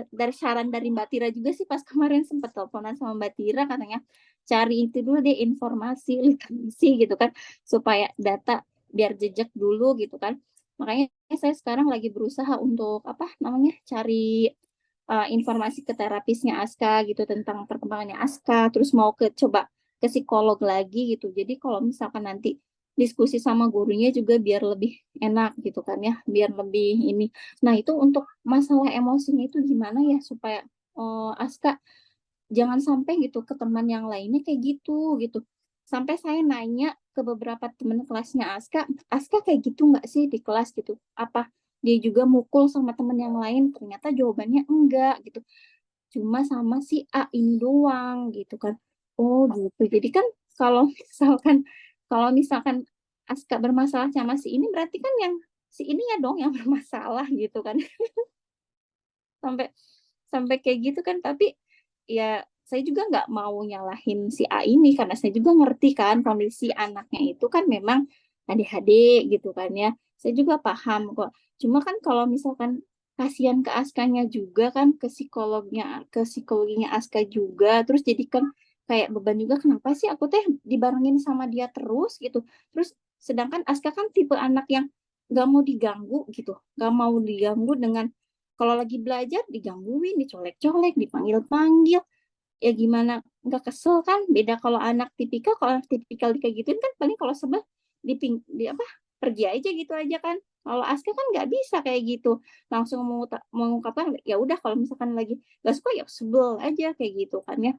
dari saran dari Mbak Tira juga sih, pas kemarin sempat teleponan sama Mbak Tira, katanya cari itu dulu deh informasi literasi gitu kan, supaya data biar jejak dulu gitu kan. Makanya saya sekarang lagi berusaha untuk cari informasi ke terapisnya Aska gitu tentang perkembangannya Aska, terus mau coba ke psikolog lagi gitu. Jadi kalau misalkan nanti diskusi sama gurunya juga biar lebih enak gitu kan ya, biar lebih ini. Nah, itu untuk masalah emosinya itu gimana ya supaya Aska jangan sampai gitu ke teman yang lainnya kayak gitu gitu. Sampai saya nanya ke beberapa teman kelasnya Aska kayak gitu nggak sih di kelas gitu? Apa dia juga mukul sama teman yang lain? Ternyata jawabannya enggak gitu. Cuma sama si A ini doang gitu kan. Oh gitu. Jadi kan kalau misalkan Aska bermasalah sama si ini berarti kan yang si ini ya dong yang bermasalah gitu kan. sampai sampai kayak gitu kan, tapi ya saya juga nggak mau nyalahin si A ini karena saya juga ngerti kan kondisi anaknya itu kan memang ADHD gitu kan ya, saya juga paham kok. Cuma kan kalau misalkan kasihan ke Askanya juga kan, ke psikologinya Aska juga, terus jadi kan kayak beban juga, kenapa sih aku teh dibarengin sama dia terus gitu. Terus sedangkan Aska kan tipe anak yang nggak mau diganggu gitu, nggak mau diganggu dengan kalau lagi belajar digangguin, dicolek-colek, dipanggil-panggil, ya gimana nggak kesel kan? Beda kalau anak tipikal kayak gituin kan paling kalau sebel di apa pergi aja gitu aja kan. Kalau Aska kan nggak bisa kayak gitu, langsung mengungkapkan ya udah kalau misalkan lagi nggak suka ya sebel aja kayak gitu kan ya.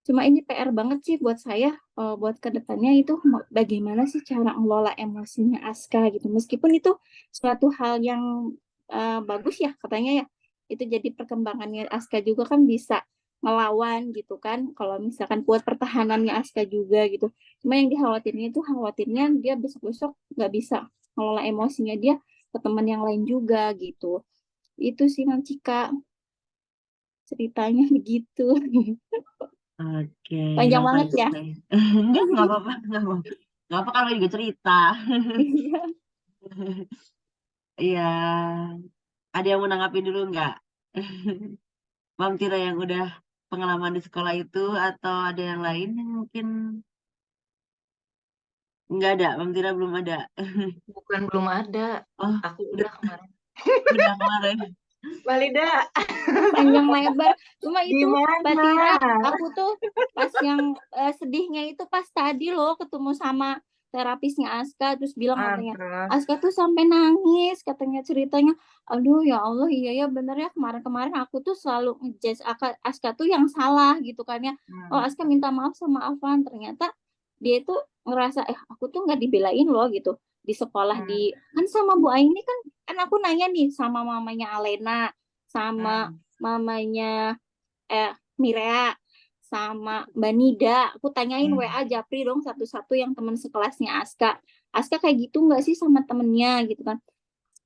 Cuma ini PR banget sih buat saya, buat kedepannya itu bagaimana sih cara mengelola emosinya Aska gitu. Meskipun itu suatu hal yang bagus ya katanya ya, itu jadi perkembangannya Aska juga kan bisa ngelawan gitu kan. Kalau misalkan kuat pertahanannya Aska juga gitu. Cuma yang khawatirnya dia besok-besok nggak bisa ngelola emosinya dia ke teman yang lain juga gitu. Itu sih Cika ceritanya begitu. Oke, Panjang yang banget paling ya. saya. Nggak apa-apa, nggak apa-apa. Nggak apa kalau juga cerita. Iya. Iya, ada yang mau nanggapin dulu nggak? Mam Tira yang udah pengalaman di sekolah itu atau ada yang lain yang mungkin nggak ada? Mam Tira belum ada. Bukan belum ada, Oh, aku udah, udah kemarin. udah kemarin. Balida, Panjang lebar. Cuma itu Mbak gimana? Tira, aku tuh pas yang sedihnya itu pas tadi loh ketemu sama terapisnya Aska, terus bilang katanya Aduh. Aska tuh sampai nangis katanya ceritanya. Aduh ya Allah, iya ya bener ya, kemarin-kemarin aku tuh selalu ngejudge Aska tuh yang salah gitu kan ya. Oh Aska minta maaf sama Afan, ternyata dia itu ngerasa aku tuh nggak dibelain loh gitu di sekolah, di kan sama Bu Aini kan aku nanya nih sama mamanya Alena, sama mamanya Mirea, sama Mbak Nida. Aku tanyain WA Japri dong satu-satu yang teman sekelasnya Aska. Aska kayak gitu nggak sih sama temennya gitu kan.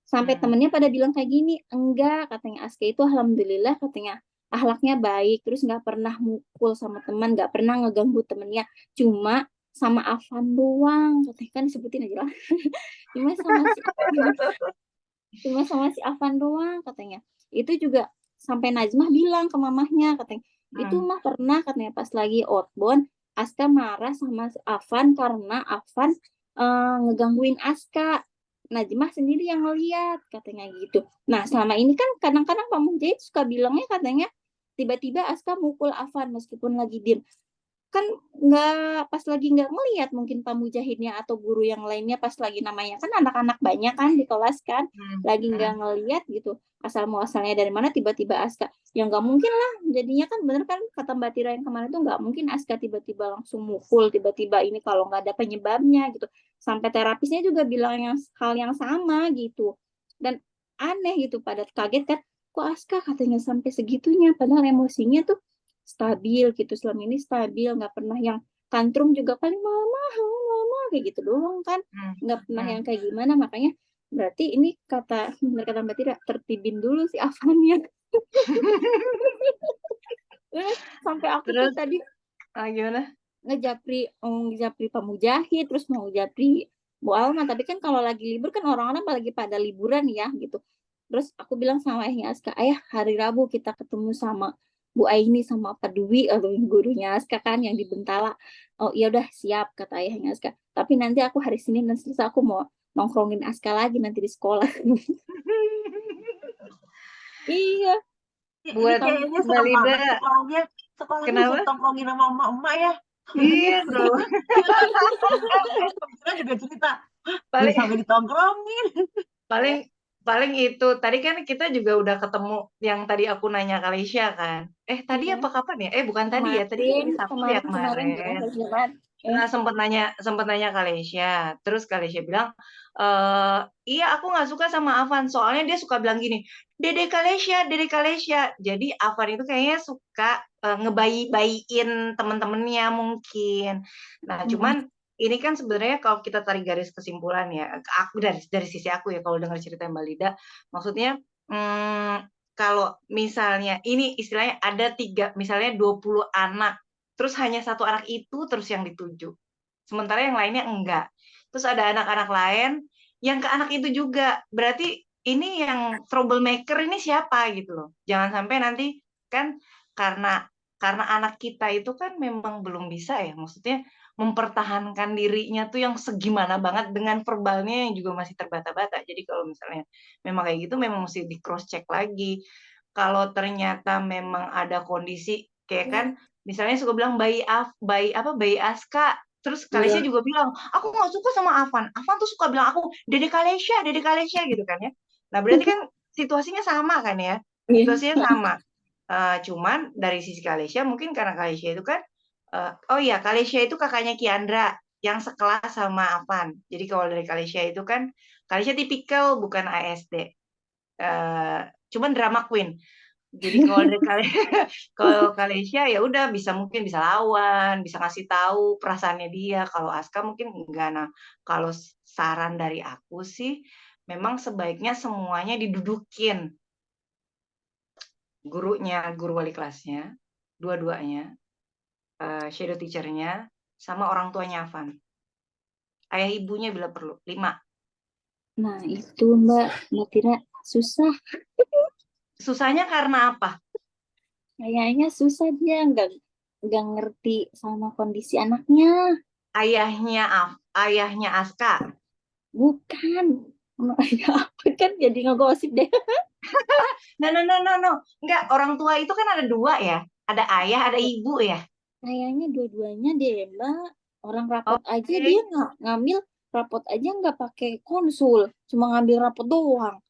Sampai temennya pada bilang kayak gini, enggak katanya Aska itu alhamdulillah katanya akhlaknya baik, terus nggak pernah mukul sama teman, nggak pernah ngeganggu temennya, cuma sama Afan doang katanya, kan sebutin aja lah. cuma sama si Afan doang katanya. Itu juga sampai Najmah bilang ke mamahnya katanya, itu mah pernah katanya pas lagi outbound Aska marah sama si Afan karena Afan ngegangguin Aska. Najmah sendiri yang ngeliat katanya gitu. Nah selama ini kan kadang-kadang Pak Mujahid suka bilangnya katanya tiba-tiba Aska mukul Afan meskipun lagi diem, kan nggak pas lagi nggak ngelihat mungkin Pak Mujahidnya atau guru yang lainnya pas lagi, namanya kan anak-anak banyak kan di kelas kan, lagi nggak ngelihat gitu asal muasalnya dari mana tiba-tiba Aska, yang nggak mungkin lah jadinya kan, bener kan kata Mbak Tira yang kemarin tuh, nggak mungkin Aska tiba-tiba langsung mukul tiba-tiba ini kalau nggak ada penyebabnya gitu. Sampai terapisnya juga bilang hal yang sama gitu, dan aneh gitu, pada kaget kan kok Aska katanya sampai segitunya, padahal emosinya tuh stabil gitu, selama ini stabil, nggak pernah yang tantrum juga, paling mama kayak gitu doang kan, nggak pernah yang kayak gimana. Makanya berarti ini benar kata Mbak Tira, tertibin dulu si Afannya. Sampai aku tuh Terus tadi gimana? ngejapri Pak Mujahid, terus mau japri Bu Alma, tapi kan kalau lagi libur kan orang-orang lagi pada liburan ya gitu. Terus aku bilang sama ayahnya Aska, ayah hari Rabu kita ketemu sama Bu Aini sama Pak Dwi atau gurunya Aska kan yang di Bentala. Oh iya udah siap kata ayahnya Aska. Tapi nanti aku hari Senin dan Selasa aku mau nongkrongin Aska lagi nanti di sekolah. Iya, Ini buat kayaknya Mbak serem Lida. banget sekolahnya Kenapa? ditongkrongin sama emak-emak ya. Iya bro. Kita juga cerita Paling sampai ditongkrongin. paling paling itu tadi kan kita juga udah ketemu yang tadi aku nanya ke Alicia kan. Tadi Iya. apa kapan ya? Bukan tadi ya. Tadi hari Sabtu ya Kemarin ya, kemarin. hari Jumat. Nah, sempat nanya ke Alicia. Terus ke Alicia bilang, iya aku nggak suka sama Avan. Soalnya dia suka bilang gini, Dede Kalesia, Dede Kalesia. Jadi Avan itu kayaknya suka ngebayi-bayiin temen-temennya mungkin. Nah, cuman ini kan sebenarnya kalau kita tarik garis kesimpulan ya, aku dari sisi aku ya kalau dengar cerita Mbak Lida, maksudnya kalau misalnya ini istilahnya ada misalnya 20 anak, terus hanya satu anak itu terus yang dituju. Sementara yang lainnya enggak. Terus ada anak-anak lain yang ke anak itu juga. Berarti ini yang troublemaker ini siapa gitu loh. Jangan sampai nanti kan karena anak kita itu kan memang belum bisa ya. Maksudnya mempertahankan dirinya tuh yang segimana banget dengan verbalnya yang juga masih terbata-bata. Jadi kalau misalnya memang kayak gitu memang mesti di cross check lagi. Kalau ternyata memang ada kondisi kayak kan misalnya suka bilang bayi Aska, terus Kalesia juga bilang aku nggak suka sama Avan tuh suka bilang aku Dede Kalesia gitu kan ya. Nah berarti kan situasinya sama kan ya, situasinya sama. Cuman dari sisi Kalesia mungkin karena Kalesia itu kan Kalesia itu kakaknya Kiandra yang sekelas sama Avan. Jadi kalau dari Kalesia itu kan Kalesia tipikal bukan ASD, cuman drama queen. Jadi kalau dari kalau Kalesia ya udah mungkin bisa lawan, bisa ngasih tahu perasaannya dia. Kalau Aska mungkin enggak. Nah, kalau saran dari aku sih memang sebaiknya semuanya didudukin. Gurunya, guru wali kelasnya, dua-duanya, shadow teacher-nya, sama orang tuanya Avan. Ayah ibunya bila perlu, 5. Nah, itu Mbak Tira susah. Susahnya karena apa? Kayaknya susah dia nggak ngerti sama kondisi anaknya. Ayahnya Aska. Bukan. Ayah apa kan jadi ngegosip deh. No. Enggak, orang tua itu kan ada 2 ya. Ada ayah, ada ibu ya. Kayaknya dua-duanya deh Mbak. Orang rapot aja dia nggak ngambil rapot aja nggak pakai konsul, cuma ngambil rapot doang.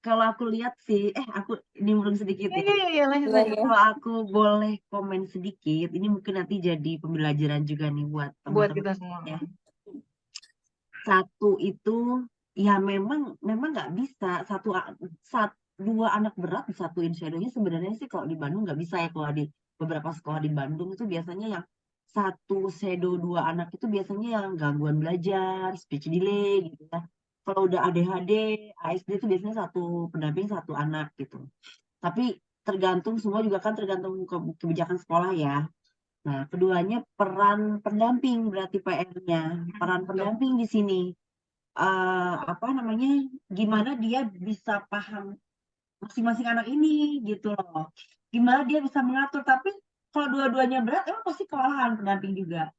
Kalau aku lihat sih, aku nimbrung sedikit ya. Iya, lanjut. Kalau aku boleh komen sedikit, ini mungkin nanti jadi pembelajaran juga nih buat teman-teman kita semua. Ya. Satu itu ya memang nggak bisa dua anak berat disatuin shadownya sebenarnya sih kalau di Bandung nggak bisa ya. Kalau di beberapa sekolah di Bandung itu biasanya yang satu shadow 2 anak itu biasanya yang gangguan belajar, speech delay gitu ya. Kalau udah ADHD, ASD itu biasanya satu pendamping 1 anak gitu. Tapi tergantung, semua juga kan tergantung kebijakan sekolah ya. Nah, keduanya peran pendamping berarti PR-nya. Peran pendamping di sini gimana dia bisa paham masing-masing anak ini gitu loh. Gimana dia bisa mengatur, tapi kalau dua-duanya berat emang pasti kewalahan pendamping juga.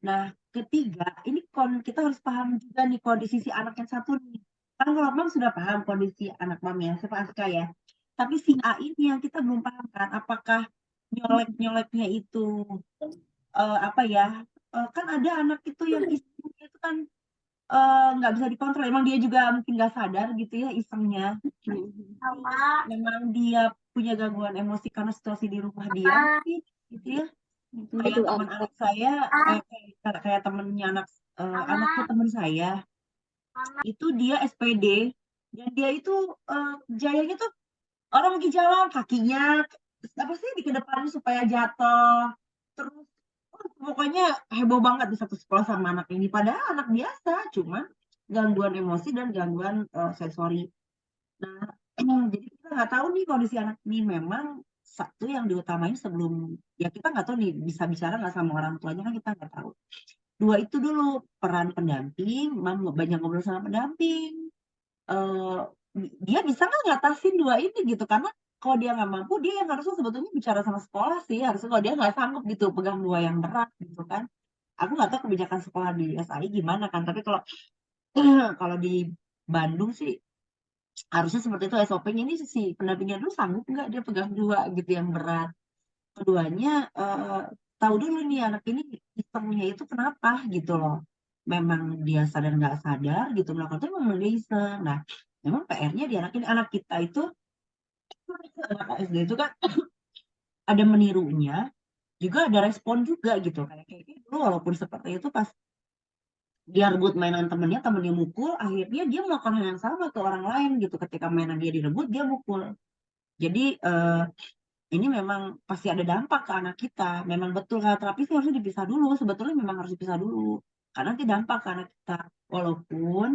Nah, ketiga, ini kita harus paham juga nih kondisi si anak yang satu nih. Kan kalau Mam sudah paham kondisi anak Mam ya, siapa Aska ya. Tapi si A ini yang kita belum paham kan, apakah nyolek-nyoleknya itu kan ada anak itu yang isengnya itu kan nggak bisa dikontrol. Emang dia juga mungkin nggak sadar gitu ya isengnya. Memang dia punya gangguan emosi karena situasi di rumah dia mungkin gitu ya. Kayak teman anak saya, kayak temennya anaknya teman saya, itu dia SPD dan dia itu jayanya tuh orang lagi jalan kakinya apa sih dikedepanin supaya jatuh, terus pokoknya heboh banget di satu sekolah sama anak ini. Padahal anak biasa, cuman gangguan emosi dan gangguan sensori. Nah, jadi kita nggak tahu nih kondisi anak ini. Memang satu yang diutamain sebelum ya kita nggak tahu nih bisa bicara nggak sama orang tuanya kan kita nggak tahu. 2 itu dulu peran pendamping, banyak ngobrol sama pendamping. Dia bisa nggak ngatasin 2 ini gitu, karena kalau dia nggak mampu dia yang harusnya sebetulnya bicara sama sekolah sih, harusnya kalau dia nggak sanggup gitu pegang 2 yang berat gitu kan. Aku nggak tahu kebijakan sekolah di SAI gimana kan, tapi kalau kalau di Bandung sih harusnya seperti itu SOP-nya. Ini si pendampingnya dulu sanggup nggak dia pegang dua gitu yang berat. Keduanya tahu dulu nih anak ini isengnya itu kenapa gitu loh. Memang dia sadar nggak sadar gitu melakukan itu memang dia iseng. Nah, memang PR-nya di anak ini, anak kita itu anak SD itu kan ada menirunya, juga ada respon juga gitu kayak dulu walaupun seperti itu pas dia rebut mainan temennya mukul, akhirnya dia melakukan hal yang sama ke orang lain gitu. Ketika mainan dia direbut dia mukul. Jadi ini memang pasti ada dampak ke anak kita. Memang betul kata terapis harusnya dipisah dulu. Sebetulnya memang harus dipisah dulu karena nanti dampak ke anak kita. Walaupun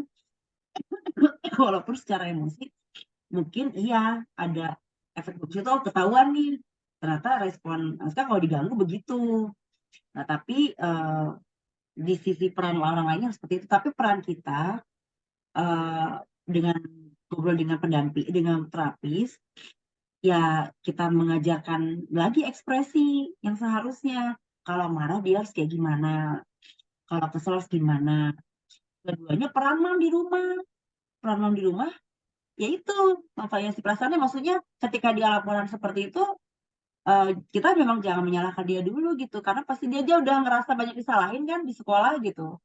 walaupun secara emosi mungkin iya ada efek bagus itu ketahuan nih. Ternyata respon Aska kalau diganggu begitu. Nah, tapi di sisi peran orang lainnya seperti itu. Tapi peran kita dengan ngobrol dengan pendamping, dengan terapis, ya kita mengajarkan lagi ekspresi yang seharusnya. Kalau marah dia harus kayak gimana, kalau kesel harus gimana. Keduanya peran mam di rumah. Peran mam di rumah, yaitu memvariasi perasaannya. Maksudnya ketika dia laporan seperti itu, kita memang jangan menyalahkan dia dulu gitu. Karena pasti dia aja udah ngerasa banyak disalahin kan di sekolah gitu.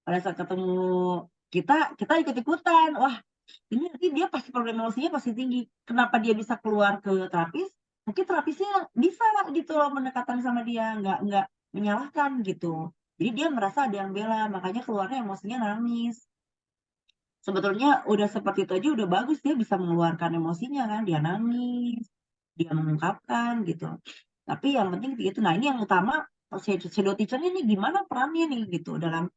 Pada saat ketemu kita ikut-ikutan. Wah, ini nanti dia pasti problem emosinya pasti tinggi. Kenapa dia bisa keluar ke terapis? Mungkin terapisnya bisa gitu loh mendekatan sama dia, nggak menyalahkan gitu. Jadi dia merasa ada yang bela, makanya keluarnya emosinya nangis. Sebetulnya udah seperti itu aja udah bagus, dia bisa mengeluarkan emosinya kan, dia nangis, dia mengungkapkan gitu. Tapi yang penting itu. Nah, ini yang utama shadow teacher-nya nih gimana perannya nih gitu dalam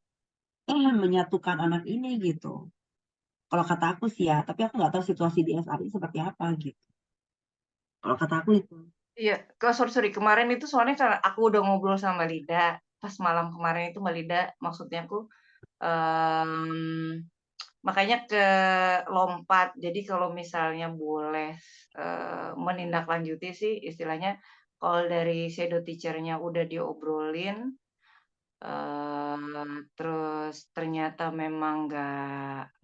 menyatukan anak ini gitu. Kalau kata aku sih ya, tapi aku nggak tahu situasi di SRI seperti apa gitu. Kalau kata aku itu. Iya, sorry, kemarin itu soalnya karena aku udah ngobrol sama Mbak Lida, pas malam kemarin itu Mbak Lida, maksudnya aku, makanya ke lompat. Jadi kalau misalnya boleh, menindaklanjuti sih istilahnya, kalau dari shadow teacher-nya udah diobrolin, terus ternyata memang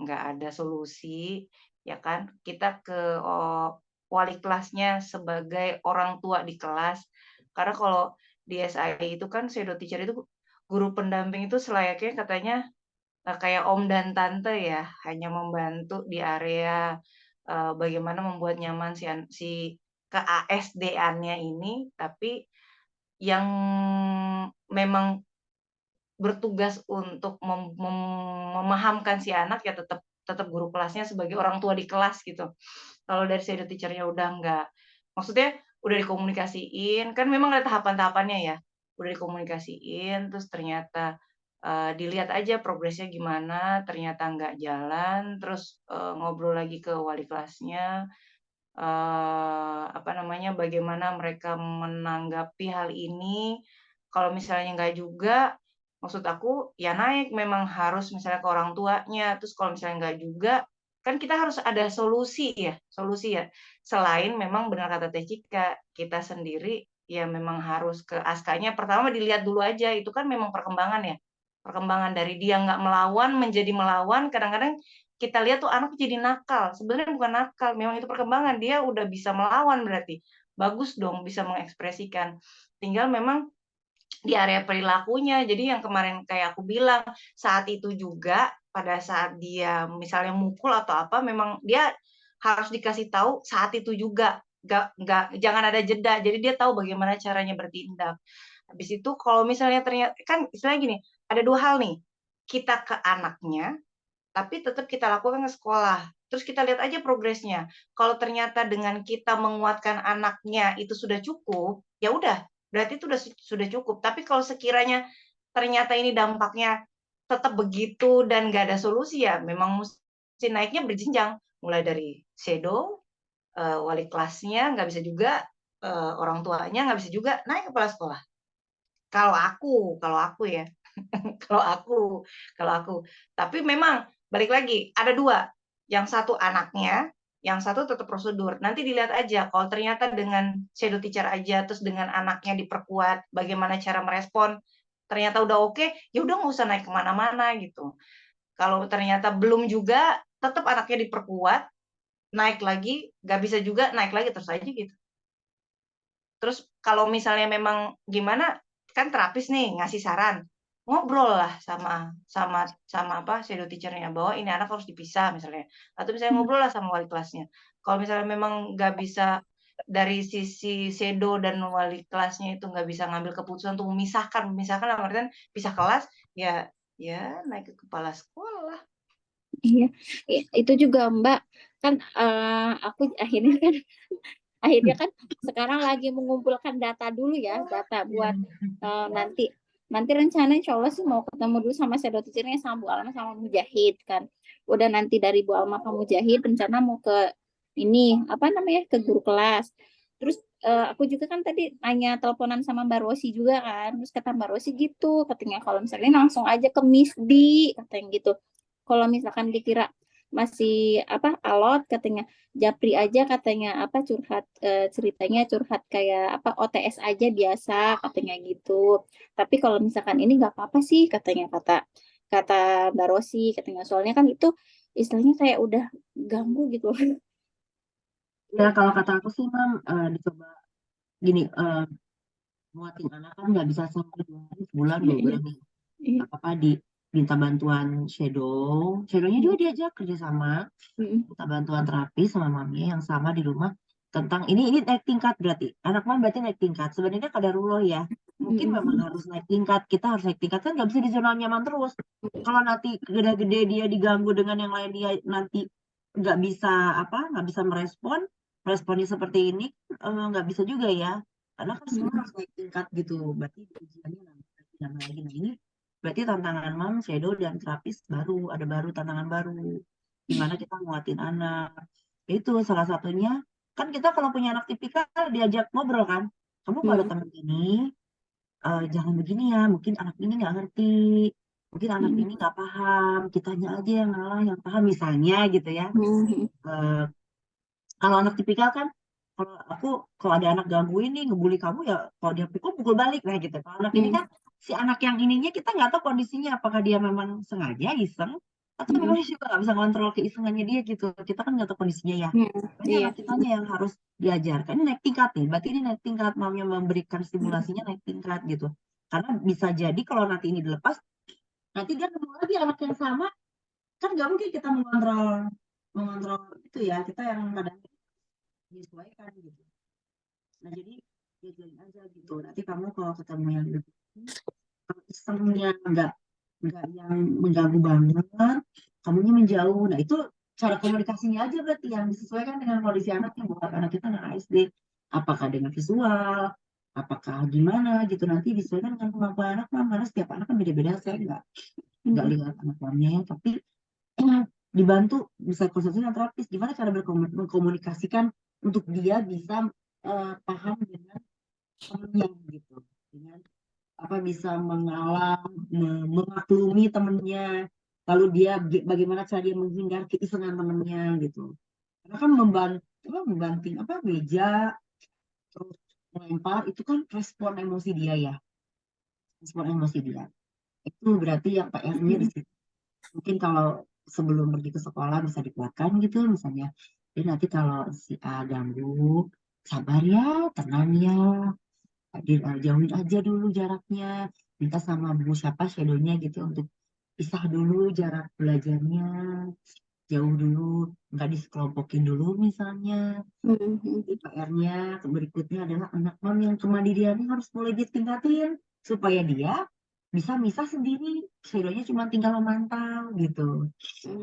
nggak ada solusi, ya kan, kita ke wali kelasnya sebagai orang tua di kelas. Karena kalau di SI itu kan shadow teacher itu guru pendamping itu selayaknya katanya kayak om dan tante ya, hanya membantu di area bagaimana membuat nyaman si ke-ASD-annya ini, tapi yang memang bertugas untuk memahamkan si anak ya tetap tetap guru kelasnya sebagai orang tua di kelas gitu. Kalau dari shadow teacher-nya udah enggak, maksudnya udah dikomunikasiin, kan memang ada tahapan-tahapannya ya, udah dikomunikasiin, terus ternyata dilihat aja progresnya gimana, ternyata nggak jalan, terus ngobrol lagi ke wali kelasnya, apa namanya, bagaimana mereka menanggapi hal ini. Kalau misalnya nggak juga, maksud aku ya naik memang harus misalnya ke orang tuanya, terus kalau misalnya nggak juga, kan kita harus ada solusi ya. Selain memang benar kata Teh Cika, kita sendiri ya memang harus ke askanya, pertama dilihat dulu aja, itu kan memang perkembangan ya. Perkembangan dari dia nggak melawan menjadi melawan, kadang-kadang kita lihat tuh anak jadi nakal, sebenarnya bukan nakal, memang itu perkembangan, dia udah bisa melawan berarti. Bagus dong bisa mengekspresikan. Tinggal memang di area perilakunya. Jadi yang kemarin kayak aku bilang, saat itu juga pada saat dia misalnya mukul atau apa, memang dia harus dikasih tahu saat itu juga. Jangan ada jeda. Jadi dia tahu bagaimana caranya bertindak. Habis itu kalau misalnya ternyata kan istilahnya gini, ada dua hal nih. Kita ke anaknya, tapi tetap kita lakukan ke sekolah. Terus kita lihat aja progresnya. Kalau ternyata dengan kita menguatkan anaknya itu sudah cukup, ya udah, berarti itu sudah cukup. Tapi kalau sekiranya ternyata ini dampaknya tetap begitu dan nggak ada solusi, ya memang mesti naiknya berjenjang. Mulai dari shadow, wali kelasnya nggak bisa juga, orang tuanya nggak bisa juga, naik kepala sekolah. Kalau aku ya. Kalau aku. Tapi memang balik lagi, ada dua. Yang satu anaknya, yang satu tetap prosedur. Nanti dilihat aja, kalau ternyata dengan shadow teacher aja, terus dengan anaknya diperkuat, bagaimana cara merespon, ternyata udah oke, ya udah nggak usah naik kemana-mana gitu. Kalau ternyata belum juga, tetap anaknya diperkuat, naik lagi, nggak bisa juga naik lagi terus aja gitu. Terus kalau misalnya memang gimana, kan terapis nih ngasih saran, ngobrol lah sama apa shadow teacher-nya bahwa ini anak harus dipisah misalnya, atau misalnya ngobrol lah sama wali kelasnya. Kalau misalnya memang nggak bisa dari sisi shadow dan wali kelasnya itu nggak bisa ngambil keputusan untuk memisahkan dalam artian pisah kelas, ya naik ke kepala sekolah. Iya, itu juga Mbak kan aku akhirnya kan sekarang lagi mengumpulkan data dulu ya, data buat nanti rencana insya Allah sih mau ketemu dulu sama shadow teacher-nya sama Bu Alma sama Mujahid kan. Udah nanti dari Bu Alma sama Mujahid rencana mau ke ini apa namanya ke guru kelas. Terus aku juga kan tadi nanya teleponan sama Mbak Rosi juga kan. Terus kata Mbak Rosi gitu, katanya kalau misalnya langsung aja ke Miss D, katanya gitu. Kalau misalkan dikira masih apa alot katanya Japri aja katanya apa curhat ceritanya curhat kayak apa OTS aja biasa katanya gitu. Tapi kalau misalkan ini nggak apa-apa sih katanya kata kata Mbak Rosi katanya soalnya kan itu istilahnya kayak udah ganggu gitu. Ya kalau kata aku sih Mam, dicoba gini, muatin anak kan nggak bisa sampai 2 hari, sebulan, 2 bulan nih. Iya. Apa diminta bantuan shadownya juga diajak kerjasama, minta bantuan terapi sama mami yang sama di rumah tentang ini naik tingkat berarti anak Mam berarti naik tingkat sebenarnya kadarullah ya, mungkin memang harus naik tingkat, kita harus naik tingkat kan nggak bisa di zona nyaman terus. Kalau nanti gede-gede dia diganggu dengan yang lain, dia nanti nggak bisa responnya seperti ini, nggak bisa juga ya, karena kan semua harus naik tingkat gitu, berarti ujiannya nambah lagi. Nah ini berarti tantangan Mam, shadow dan terapis ada tantangan baru gimana kita nguatin anak. Itu salah satunya kan kita kalau punya anak tipikal diajak ngobrol kan, kamu kalau ada teman ini jangan begini ya, mungkin anak ini nggak ngerti, mungkin anak ini nggak paham, kitanya aja yang ngalah yang paham misalnya gitu ya. Kalau anak tipikal kan, kalau ada anak ganggu ini ngebully kamu ya, kalau dia pukul balik lah gitu. Kalau anak ini kan si anak yang ininya kita nggak tahu kondisinya, apakah dia memang sengaja iseng atau memang dia juga nggak bisa kontrol keisengannya dia gitu. Kita kan nggak tahu kondisinya ya. Ini anak kitanya yang harus diajarkan. Ini naik tingkat nih, berarti ini naik tingkat, maunya memberikan stimulasinya naik tingkat gitu. Karena bisa jadi kalau nanti ini dilepas, nanti dia ketemu lagi anak yang sama, kan nggak mungkin kita mengontrol itu ya, kita yang kadang menyesuaikan gitu. Nah jadi diajarin aja gitu. Nanti kamu kalau ketemu yang lebih kalau isengnya nggak yang mengganggu banget, kamunya menjauh. Nah itu cara komunikasinya aja berarti yang disesuaikan dengan kondisi anaknya, bukan anak kita anak ASD. Apakah dengan visual, apakah gimana gitu, nanti disesuaikan dengan kemampuan anak Mam, karena setiap anak kan beda-beda. Saya nggak lihat anak Mamnya ya, tapi dibantu bisa konsultasi dengan terapis gimana cara berkomunikasikan untuk dia bisa paham dengan temennya gitu, dengan bisa mengalah, memaklumi temennya, lalu dia bagaimana cara dia menghindar keisengan temennya gitu. Karena kan membanting meja terus melempar itu kan respon emosi dia ya, itu berarti yang PR-nya di situ. Mungkin kalau sebelum pergi ke sekolah bisa dikuatkan gitu misalnya, jadi nanti kalau si A ganggu, sabar ya, tenang ya, jauhin aja dulu jaraknya, minta sama bu siapa shadownya gitu untuk pisah dulu jarak belajarnya, jauh dulu, nggak dikelompokin dulu misalnya. Jadi PR-nya berikutnya adalah anak Mam yang kemandiriannya harus mulai ditingkatin supaya dia bisa misah sendiri, shadownya cuma tinggal memantau gitu.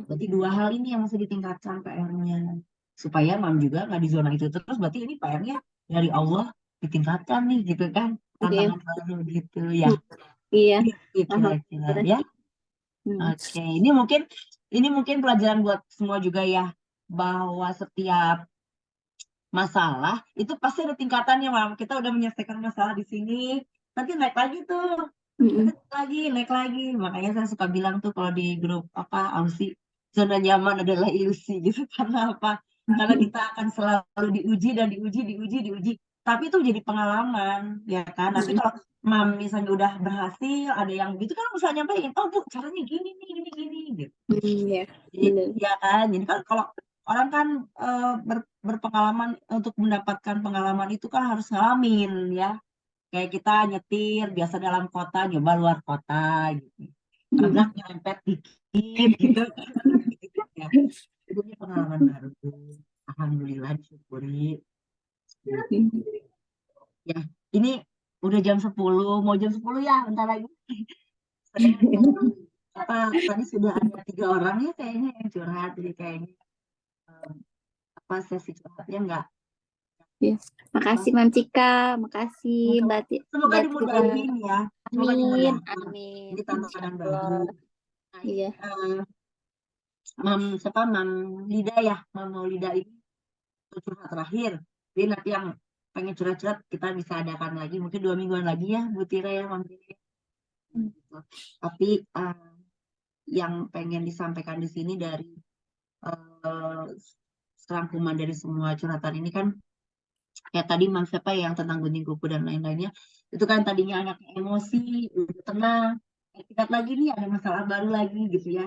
Berarti 2 hal ini yang masih ditingkatkan PR-nya supaya Mam juga nggak di zona itu terus. Berarti ini PR-nya dari Allah ditingkatkan nih gitu kan, tantangan baru gitu ya. Iya. Kira-kira ya. Oke, ini mungkin pelajaran buat semua juga ya, bahwa setiap masalah itu pasti ada tingkatannya Mam. Kita udah menyelesaikan masalah di sini, nanti naik lagi tuh, naik lagi. Makanya saya suka bilang tuh kalau di grup Ausi, zona nyaman adalah ilusi gitu. Karena apa? Karena kita akan selalu diuji dan diuji. tapi itu jadi pengalaman ya kan. Nanti kalau mam misalnya udah berhasil, ada yang gitu kan bisa nyampein, oh Bu caranya gini nih, gini gitu. Iya, Jadi bener. ya kan, jadi kan kalau orang kan berpengalaman, untuk mendapatkan pengalaman itu kan harus ngalamin ya. Kayak kita nyetir biasa dalam kota, nyoba luar kota gitu. Tabrak nyerempet dikit gitu. Gitu ya. Itu pengalaman baru. Alhamdulillah disyukuri. Ya, ini udah jam 10, mau jam 10 ya, bentar lagi. Tadi sudah ada 3 orang ya kayaknya yang curhat, jadi kayaknya sesi curhatnya enggak. Yes. Makasih Mam Cika, makasih Semoga Mbak Tira. dimudahin ya. Semoga Amin, dimudahin. amin. Ini tantangan baru. Insyaallah. Nah, Iya. Mam Lida ya, Mam Lida ini curhat terakhir. Jadi nanti yang pengen curhat-curhat kita bisa adakan lagi, mungkin 2 mingguan lagi ya, Bu Tira ya, Mam Tira. Tapi yang pengen disampaikan di sini dari serangkuman dari semua curhatan ini kan, kayak tadi Mam siapa yang tentang gunting kuku dan lain-lainnya, itu kan tadinya anaknya emosi, udah tenang, tingkat lagi nih ada masalah baru lagi gitu ya,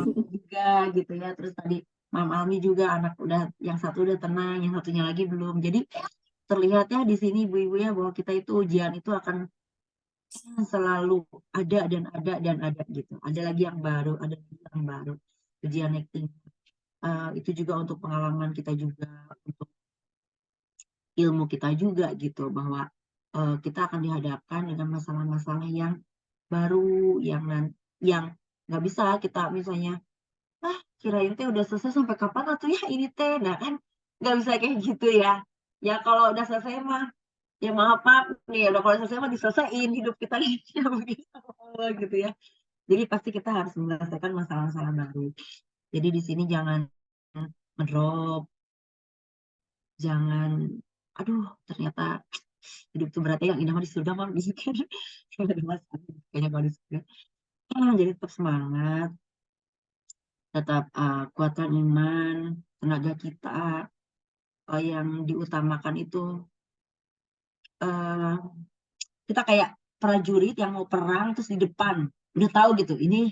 juga gitu ya. Terus tadi Mam Almi juga anak udah, yang satu udah tenang, yang satunya lagi belum. Jadi terlihat ya di sini ibu-ibu ya, bahwa kita itu ujian itu akan selalu ada dan ada dan ada gitu. Ada lagi yang baru, ada lagi yang baru. Ujian naik tingkat. Itu juga untuk pengalaman kita juga, untuk ilmu kita juga gitu, bahwa kita akan dihadapkan dengan masalah-masalah yang baru, yang nggak bisa kita misalnya kirain teh udah selesai sampai kapan atau ya ini teh, nah kan nggak bisa kayak gitu ya. Ya kalau udah selesai mah ya maaf nih, udah kalau selesai mah diselesain hidup kita ya begitu gitu ya. Jadi pasti kita harus menyelesaikan masalah-masalah baru. Jadi di sini jangan ngedrop, jangan aduh ternyata hidup itu beratnya, yang indah mah di surga mah gitu kan. Ada masalah kayaknya kalau di surga. Jadi tetap semangat, tetap kuatkan iman, tenaga kita yang diutamakan itu, kita kayak prajurit yang mau perang terus di depan udah tahu gitu, ini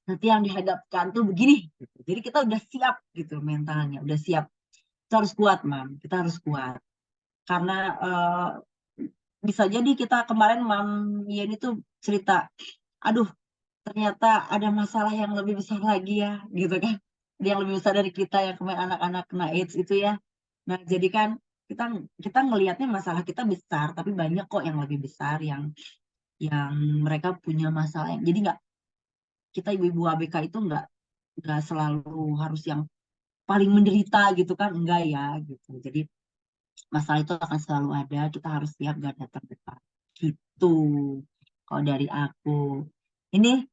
nanti yang dihadapkan tuh begini gitu. Jadi kita udah siap gitu, mentalnya udah siap. Kita harus kuat Mam, kita harus kuat karena bisa jadi kita kemarin Mam Yen itu cerita, aduh ternyata ada masalah yang lebih besar lagi ya gitu kan, yang lebih besar dari kita yang kemarin anak-anak kena AIDS itu ya. Nah jadi kan kita ngelihatnya masalah kita besar, tapi banyak kok yang lebih besar, yang mereka punya masalah yang, jadi nggak, kita ibu-ibu ABK itu nggak selalu harus yang paling menderita gitu kan, enggak ya gitu. Jadi masalah itu akan selalu ada, kita harus siap garda terdepan gitu. Kalau dari aku ini,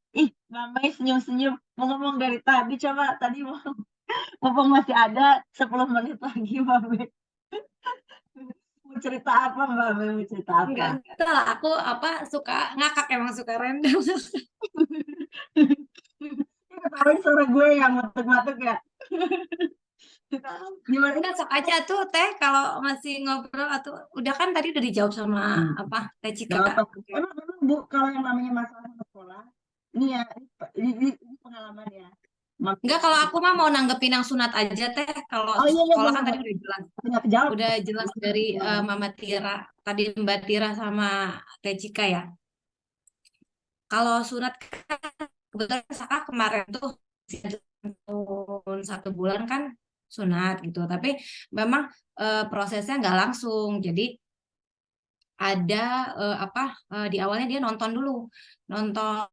Mama senyum-senyum mau ngomong dari tadi, coba tadi mumpung masih ada 10 menit lagi Mama. Mau cerita apa Mbak? Mau cerita apa? Enggak tahu, aku suka ngakak, emang suka random. Ketawain suara gue yang matuk-matuk ya. Gimana? Enggak, sok aja tuh Teh, kalau masih ngobrol atau udah kan tadi udah dijawab sama Teh Cika. Emang Bu, kalau yang namanya masalah sekolah, ini ya ini pengalaman ya. Enggak, kalau aku mah mau nanggepin yang sunat aja Teh. Kalau sekolah kan tadi udah jelas. Udah jelas dari Mama Tira, tadi Mbak Tira sama Teh Cika ya. Kalau sunat kan kebetulan Saka kemarin tuh tahun 1 bulan kan sunat gitu, tapi memang prosesnya nggak langsung. Jadi ada di awalnya dia nonton dulu, nonton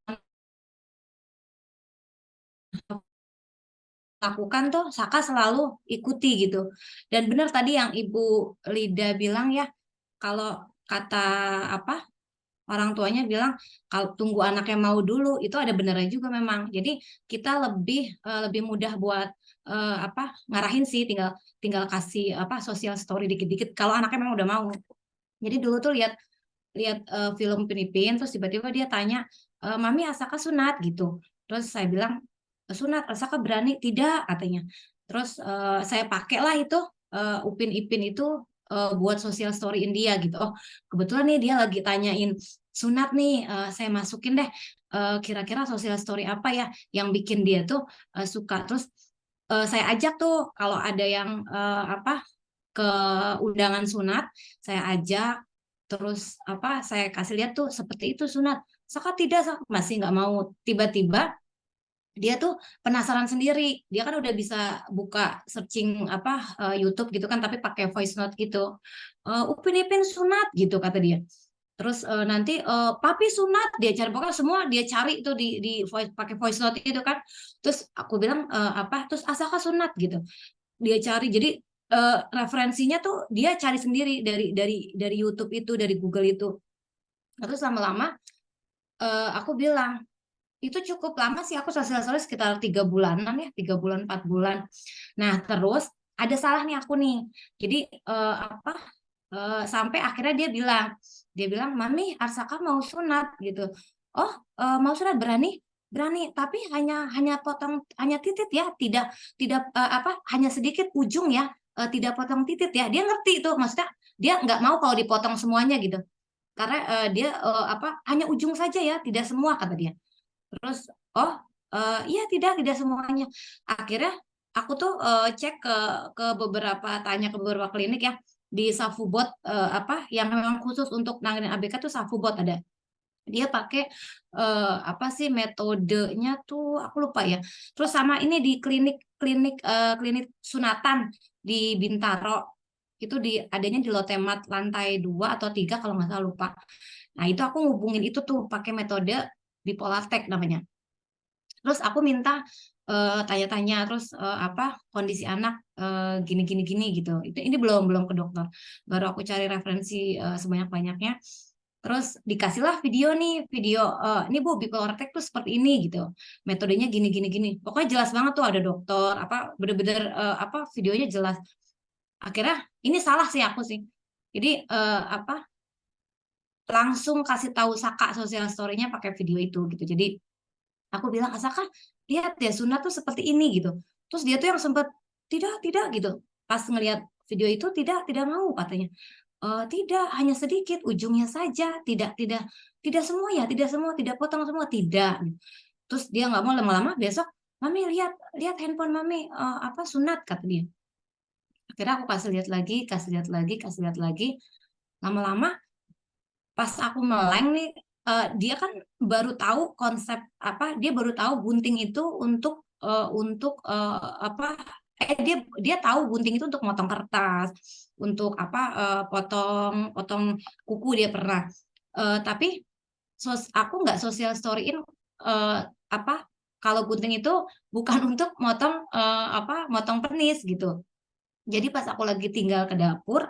lakukan tuh Saka selalu ikuti gitu. Dan benar tadi yang Ibu Lida bilang ya, kalau kata orang tuanya bilang kalau tunggu anaknya mau dulu, itu ada benernya juga memang. Jadi kita lebih mudah buat ngarahin sih, tinggal kasih social story dikit-dikit kalau anaknya memang udah mau. Jadi dulu tuh lihat film Filipin, terus tiba-tiba dia tanya, Mami Asaka sunat gitu. Terus saya bilang, sunat Asaka berani? Tidak katanya. Terus saya pakailah itu Upin Ipin itu buat social story India gitu. Oh, kebetulan nih dia lagi tanyain sunat nih, saya masukin deh kira-kira social story apa ya yang bikin dia tuh suka. Terus saya ajak tuh kalau ada yang ke undangan sunat, saya ajak, terus saya kasih lihat tuh seperti itu sunat. Saka tidak, masih nggak mau. Tiba-tiba dia tuh penasaran sendiri. Dia kan udah bisa buka searching YouTube gitu kan, tapi pakai voice note gitu. Upin Ipin sunat gitu kata dia. Terus nanti papi sunat, dia cari, pokoknya semua dia cari itu di voice, pakai voice note itu kan. Terus aku bilang terus Asaka sunat gitu. Dia cari, jadi referensinya tuh dia cari sendiri dari YouTube itu, dari Google itu. Terus lama-lama aku bilang, itu cukup lama sih, aku sosial sekitar 3 bulanan ya, 3 bulan 4 bulan. Nah terus ada salah nih aku nih, jadi sampai akhirnya dia bilang Mami, Arsaka mau sunat gitu. Oh, mau sunat, berani tapi hanya potong, hanya titit ya, tidak hanya sedikit ujung ya, tidak potong titit ya. Dia ngerti itu, maksudnya dia nggak mau kalau dipotong semuanya gitu, karena dia hanya ujung saja ya, tidak semua kata dia. Terus iya tidak semuanya. Akhirnya aku tuh cek tanya ke beberapa klinik ya, di Safubot yang memang khusus untuk nanganin ABK tuh Safubot ada. Dia pakai metodenya tuh aku lupa ya. Terus sama ini di klinik sunatan di Bintaro. Itu adanya di Lotemat lantai 2 atau 3 kalau nggak salah, lupa. Nah, itu aku ngubungin itu tuh pakai metode bipolar tech namanya. Terus aku minta tanya-tanya, terus kondisi anak gini gitu. Ini belum ke dokter. Baru aku cari referensi sebanyak-banyaknya. Terus dikasihlah video nih, ini Bu, bipolar tech tuh seperti ini gitu. Metodenya gini. Pokoknya jelas banget tuh, ada dokter, bener-bener videonya jelas. Akhirnya ini salah sih aku sih. Jadi langsung kasih tahu Saka sosial story-nya pakai video itu gitu. Jadi aku bilang, Asaka, lihat deh sunat tuh seperti ini gitu. Terus dia tuh yang sempat tidak gitu. Pas ngelihat video itu tidak mau katanya. Tidak, hanya sedikit ujungnya saja, tidak semua ya, tidak potong semua, tidak. Terus dia nggak mau, lama-lama besok, Mami lihat handphone Mami sunat kata dia. Akhirnya aku kasih lihat lagi. Lama-lama pas aku meleng nih, dia kan baru tahu konsep dia baru tahu gunting itu untuk dia tahu gunting itu untuk motong kertas, untuk potong kuku dia pernah. Tapi aku nggak sosial storyin kalau gunting itu bukan untuk motong penis gitu. Jadi pas aku lagi tinggal ke dapur,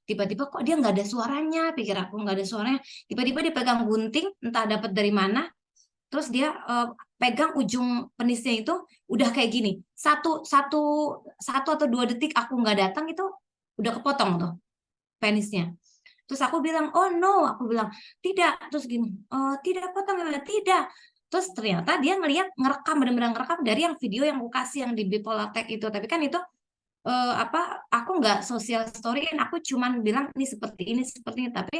tiba-tiba kok dia nggak ada suaranya, pikir aku nggak ada suaranya. Tiba-tiba dia pegang gunting, entah dapat dari mana. Terus dia pegang ujung penisnya itu udah kayak gini. Satu atau 2 detik aku nggak datang itu udah kepotong tuh penisnya. Terus aku bilang, oh no, aku bilang tidak. Terus gini, oh tidak potong, tidak. Terus ternyata dia ngerekam, benar-benar ngerekam dari yang video yang aku kasih yang di bipolar tech itu. Tapi kan itu aku nggak sosial storyin, aku cuman bilang ini seperti ini, tapi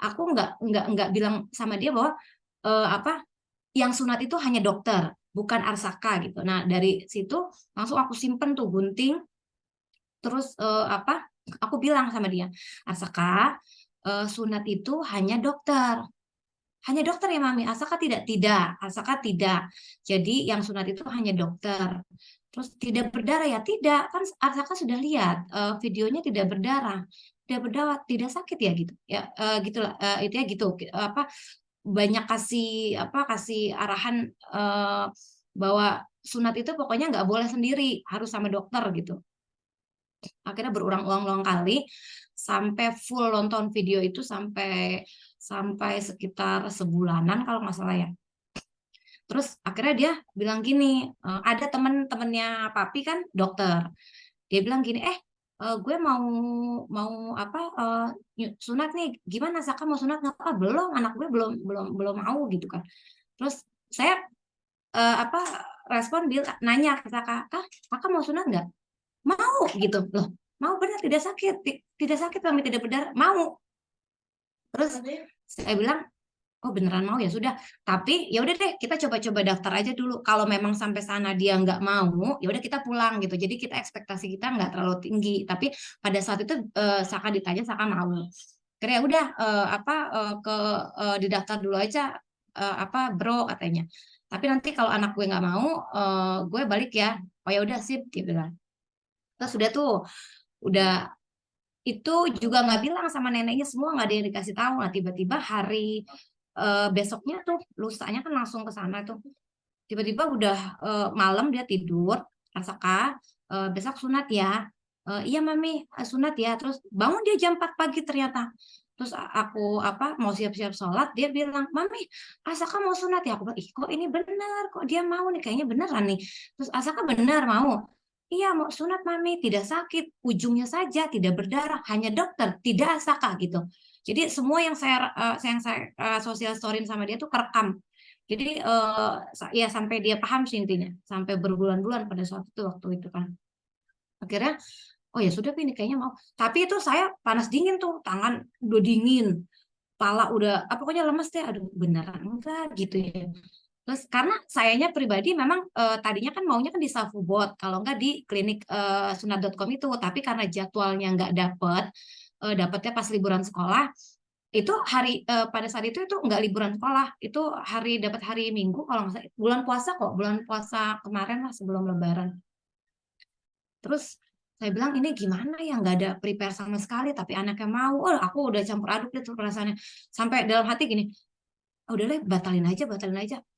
aku nggak bilang sama dia bahwa yang sunat itu hanya dokter, bukan Arsaka gitu. Nah dari situ langsung aku simpen tuh gunting. Terus aku bilang sama dia, Arsaka, sunat itu hanya dokter ya Mami. Arsaka tidak, Arsaka tidak. Jadi yang sunat itu hanya dokter. Terus tidak berdarah ya? Tidak, kan Arsaka sudah lihat videonya, tidak berdarah, tidak sakit ya gitu. Ya gitulah, itu ya gitu. Banyak kasih arahan bahwa sunat itu pokoknya nggak boleh sendiri, harus sama dokter gitu. Akhirnya berulang-ulang kali sampai full nonton video itu sampai sekitar sebulanan kalau nggak salah ya. Terus akhirnya dia bilang gini, ada temennya papi kan dokter. Dia bilang gini, gue mau sunat nih, gimana Saka mau sunat nggak? Belum, anak gue belum mau gitu kan. Terus saya respon nanya ke Saka, Kakak mau sunat nggak? Mau gitu loh. mau benar tidak sakit, tidak sakit Mami, tidak berdarah, mau. Terus saya bilang, oh beneran mau, ya sudah. Tapi ya udah deh, kita coba-coba daftar aja dulu. Kalau memang sampai sana dia nggak mau, ya udah kita pulang gitu. Jadi kita ekspektasi kita nggak terlalu tinggi. Tapi pada saat itu Saka ditanya, Saka mau. Kira ya udah didaftar dulu aja bro katanya. Tapi nanti kalau anak gue nggak mau, gue balik ya. Oh ya udah sip, dia bilang. Terus sudah tuh, udah itu juga nggak bilang sama neneknya, semua nggak ada yang dikasih tahu. Nah tiba-tiba hari besoknya tuh, lusanya kan langsung ke sana tuh. Tiba-tiba udah malam dia tidur, Asaka besok sunat ya. Iya Mami, sunat ya. Terus bangun dia jam 4 pagi ternyata. Terus aku mau siap-siap sholat, dia bilang, Mami, Asaka mau sunat ya? Aku bilang, ih kok ini benar, kok dia mau nih, kayaknya beneran nih. Terus Asaka benar mau. Iya mau sunat Mami, tidak sakit, ujungnya saja tidak berdarah, hanya dokter, tidak Asaka gitu. Jadi semua yang saya sosial storyin sama dia tuh kerekam. Jadi ya sampai dia paham sih intinya, sampai berbulan-bulan pada saat itu, waktu itu kan. Akhirnya oh ya sudah ini kayaknya mau. Tapi itu saya panas dingin tuh, tangan udah dingin, kepala udah pokoknya lemes deh. Aduh beneran enggak gitu ya. Terus karena sayanya pribadi memang tadinya kan maunya kan di Safubot, kalau enggak di klinik sunat.com itu, tapi karena jadwalnya enggak dapatnya pas liburan sekolah. Itu hari pada saat itu enggak liburan sekolah, itu dapat hari Minggu kalau nggak salah, bulan puasa kok, bulan puasa kemarin lah sebelum Lebaran. Terus saya bilang ini gimana ya, nggak ada prepare sama sekali tapi anaknya mau. Aku udah campur aduk deh tuh perasaannya, sampai dalam hati gini, udah deh batalin aja.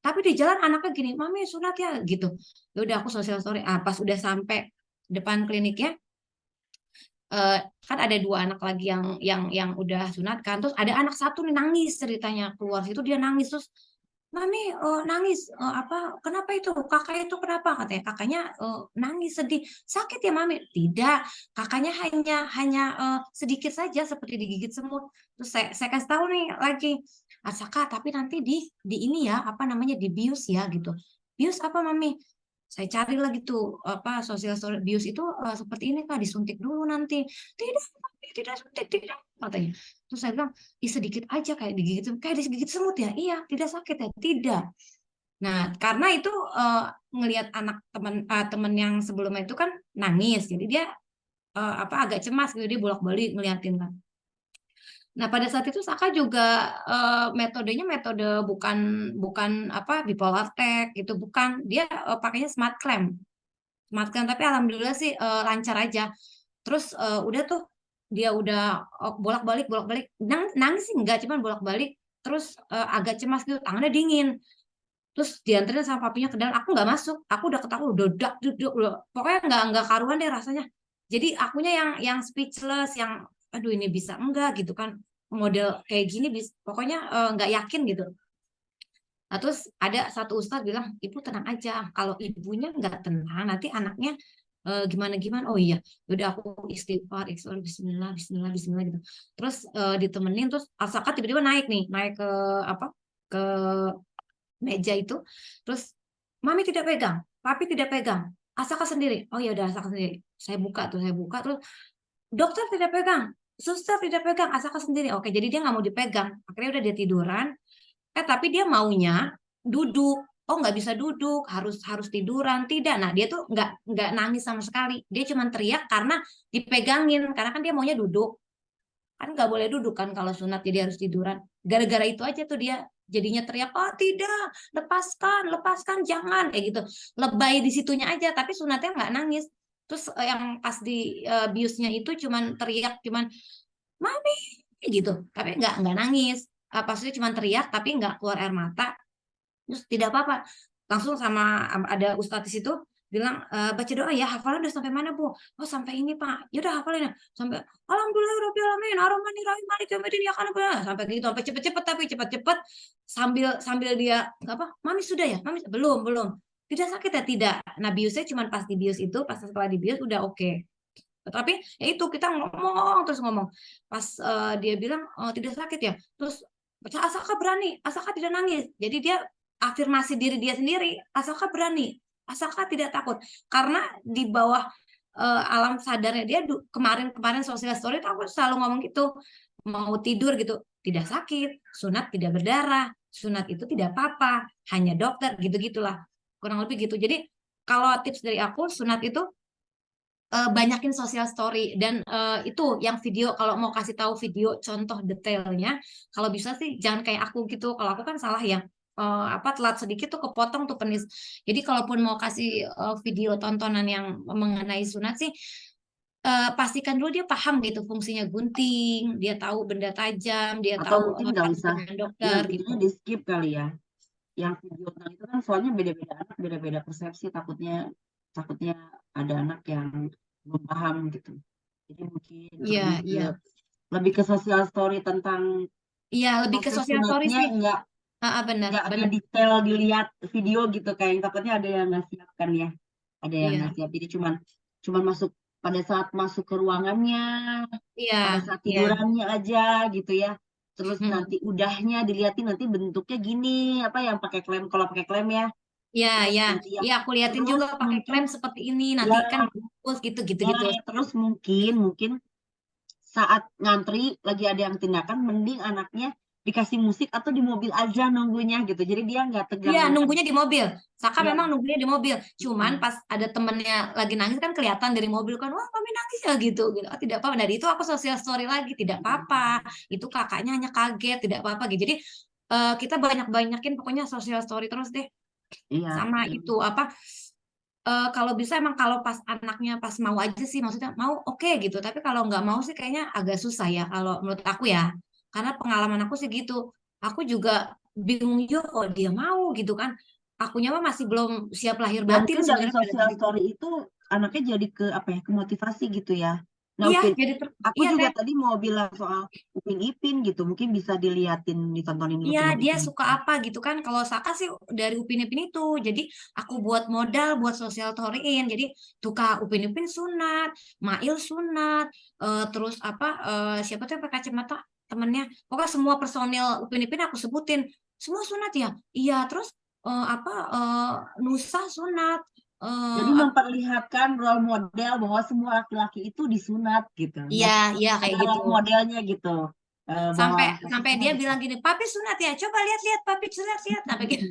Tapi di jalan anaknya gini, Mami sunat ya gitu. Ya udah aku sosial story. Pas udah sampai depan kliniknya, kan ada 2 anak lagi yang udah sunat kan. Terus ada anak satu nih nangis, ceritanya keluar situ dia nangis. Terus Mami nangis, kenapa itu? Kakak itu kenapa? Katanya kakaknya nangis sedih. Sakit ya Mami? Tidak, kakaknya hanya sedikit saja seperti digigit semut. Terus saya kasih tahu nih lagi, Asaka tapi nanti di ini ya, dibius ya gitu. Bius apa Mami? Saya cari lagi tuh sosial story, bius itu seperti ini Kak, disuntik dulu nanti. Tidak suntik, tidak katanya. Terus saya bilang, sedikit aja kayak digigit semut ya? Iya, tidak sakit ya? Tidak. Nah, karena itu ngelihat anak teman yang sebelumnya itu kan nangis, jadi dia agak cemas gitu, dia bolak-balik ngeliatin kan. Nah, pada saat itu Saka juga metodenya bukan bipolar tag gitu, bukan. Dia pakainya smart clamp. Tapi alhamdulillah sih lancar aja. Terus udah tuh dia udah bolak-balik nangis sih enggak, cuman bolak-balik. Terus agak cemas gitu, tangannya dingin. Terus dianterin sama papinya ke dalam, aku nggak masuk, aku udah ketakutan, udah pokoknya nggak karuan deh rasanya. Jadi akunya yang speechless, yang aduh ini bisa enggak gitu kan, model kayak gini pokoknya nggak yakin gitu. Nah, terus ada satu ustadz bilang, ibu tenang aja, kalau ibunya nggak tenang nanti anaknya gimana. Oh iya, udah aku istighfar bismillah gitu. Terus ditemenin, terus Asaka tiba-tiba naik ke meja itu. Terus Mami tidak pegang, Papi tidak pegang, Asaka sendiri. Oh ya udah, Asaka sendiri. Saya buka terus dokter tidak pegang, suster tidak pegang, Asaka sendiri. Oke, jadi dia nggak mau dipegang. Akhirnya udah dia tiduran. Tapi dia maunya duduk. Oh nggak bisa duduk, harus tiduran. Tidak. Nah dia tuh nggak nangis sama sekali. Dia cuma teriak karena dipegangin. Karena kan dia maunya duduk. Kan nggak boleh duduk kan kalau sunat, jadi harus tiduran. Gara-gara itu aja tuh dia jadinya teriak, oh tidak, lepaskan, jangan kayak gitu. Lebay di situnya aja, tapi sunatnya nggak nangis. Terus yang pas di biusnya itu cuman teriak, Mami gitu, tapi nggak nangis. Pasnya cuma teriak tapi nggak keluar air mata. Terus tidak apa-apa, langsung sama ada ustadz di situ bilang, baca doa ya, hafalan udah sampai mana Bu? Oh sampai ini Pak. Ya udah hafalin ya. Sampai alhamdulillah alamin arrahmanirrahim maliki yaumiddin ya kan, sampai gitu, sampai cepet-cepet sambil dia Mami sudah ya? Mami belum. Tidak sakit ya? Tidak. Nah biusnya cuma pas di bius itu, pas setelah di bius udah oke. Tapi ya itu kita ngomong. Pas dia bilang tidak sakit ya. Terus Asaka berani, Asaka tidak nangis. Jadi dia afirmasi diri dia sendiri, Asaka berani, Asaka tidak takut. Karena di bawah alam sadarnya dia kemarin sosial story itu aku selalu ngomong gitu, mau tidur gitu tidak sakit, sunat tidak berdarah, sunat itu tidak apa-apa, hanya dokter gitu-gitulah, kurang lebih gitu. Jadi kalau tips dari aku sunat itu banyakin sosial story dan itu yang video kalau mau kasih tahu video contoh detailnya kalau bisa sih jangan kayak aku gitu. Kalau aku kan salah ya, telat sedikit tuh kepotong tuh penis. Jadi kalaupun mau kasih video tontonan yang mengenai sunat sih pastikan dulu dia paham gitu fungsinya gunting, dia tahu benda tajam, dia Atau tahu mungkin nggak harus usah dengan yang dokter gitu. videonya di skip kali ya. Yang video tentang itu kan soalnya beda-beda anak, beda-beda persepsi, takutnya ada anak yang belum paham gitu. Jadi mungkin Iya, iya. lebih ke sosial story tentang Iya, lebih ke proses sosial story sunatnya, sih. nggak ada Benar. detail dilihat video gitu, kayak takutnya ada yang nggak siap kan ya, ada yang Iya, nggak siap. Jadi cuman masuk pada saat masuk ke ruangannya, iya, pada saat iya. tidurannya aja gitu ya. Terus Hmm. nanti udahnya diliatin nanti bentuknya gini, apa yang pakai klem, kalau pakai klem ya. Iya, Terus iya. nanti yang Iya, aku liatin terus juga pakai mungkin klem seperti ini. Nanti ya, kan dibungkus gitu. terus mungkin saat ngantri lagi ada yang tindakan, mending anaknya dikasih musik atau di mobil aja nunggunya gitu. Jadi dia nggak tegang. Iya, nunggunya di mobil. Saka Iya. memang nunggunya di mobil. Cuman pas ada temennya lagi nangis kan kelihatan dari mobil kan, wah mami nangis ya gitu. Oh, tidak apa-apa. Dari itu aku sosial story lagi, tidak apa-apa. Itu kakaknya hanya kaget, tidak apa-apa gitu. Jadi kita banyak-banyakin pokoknya sosial story terus deh. Iya. Sama itu apa? Kalau bisa emang kalau pas anaknya pas mau aja sih, maksudnya mau oke gitu. Tapi kalau nggak mau sih kayaknya agak susah ya kalau menurut aku ya. Karena pengalaman aku sih gitu. Aku juga bingung juga kalau dia mau gitu kan. Akunya mah masih belum siap lahir Ya batin mungkin dari sebenarnya pada sosial saat itu. story itu anaknya jadi ke apa ya, ke motivasi gitu ya. Nah, Iya, Upin, jadi aku iya juga Teh. tadi mau bilang soal Upin Ipin gitu. Mungkin bisa diliatin, ditontonin Iya, Upin dia Ipin. suka apa gitu kan. Kalau Saka sih dari Upin Ipin itu. Jadi aku buat modal buat sosial storyin. Jadi tuh Kak Upin Ipin sunat, Mail sunat, terus apa siapa tuh yang pakai kacamata temennya. Pokoknya semua personil Upin Ipin aku sebutin. Semua sunat ya? Iya, terus Nusa sunat. Jadi memperlihatkan role model bahwa semua laki-laki itu disunat gitu. Iya, iya kayak Ada gitu. role modelnya gitu. Sampai Bahwa sampai dia bilang gini, papi sunat ya, coba lihat-lihat papi sunat sampai gitu.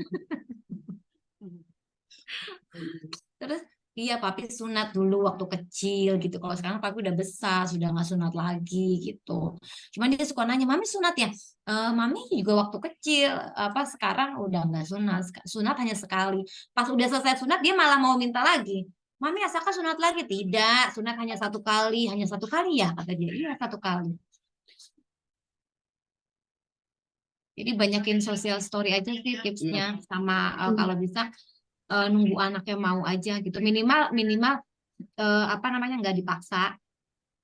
Terus iya papi sunat dulu waktu kecil gitu. Kalau sekarang papi udah besar, sudah nggak sunat lagi gitu. Cuman dia suka nanya, mami sunat ya? Mami juga waktu kecil, apa sekarang udah nggak sunat. Sunat hanya sekali. Pas udah selesai sunat dia malah mau minta lagi. Mami asakah sunat lagi? Tidak, sunat hanya satu kali ya kata dia. Iya satu kali. Jadi banyakin sosial story aja sih tipsnya, sama kalau bisa nunggu anaknya mau aja gitu. Minimal apa namanya nggak dipaksa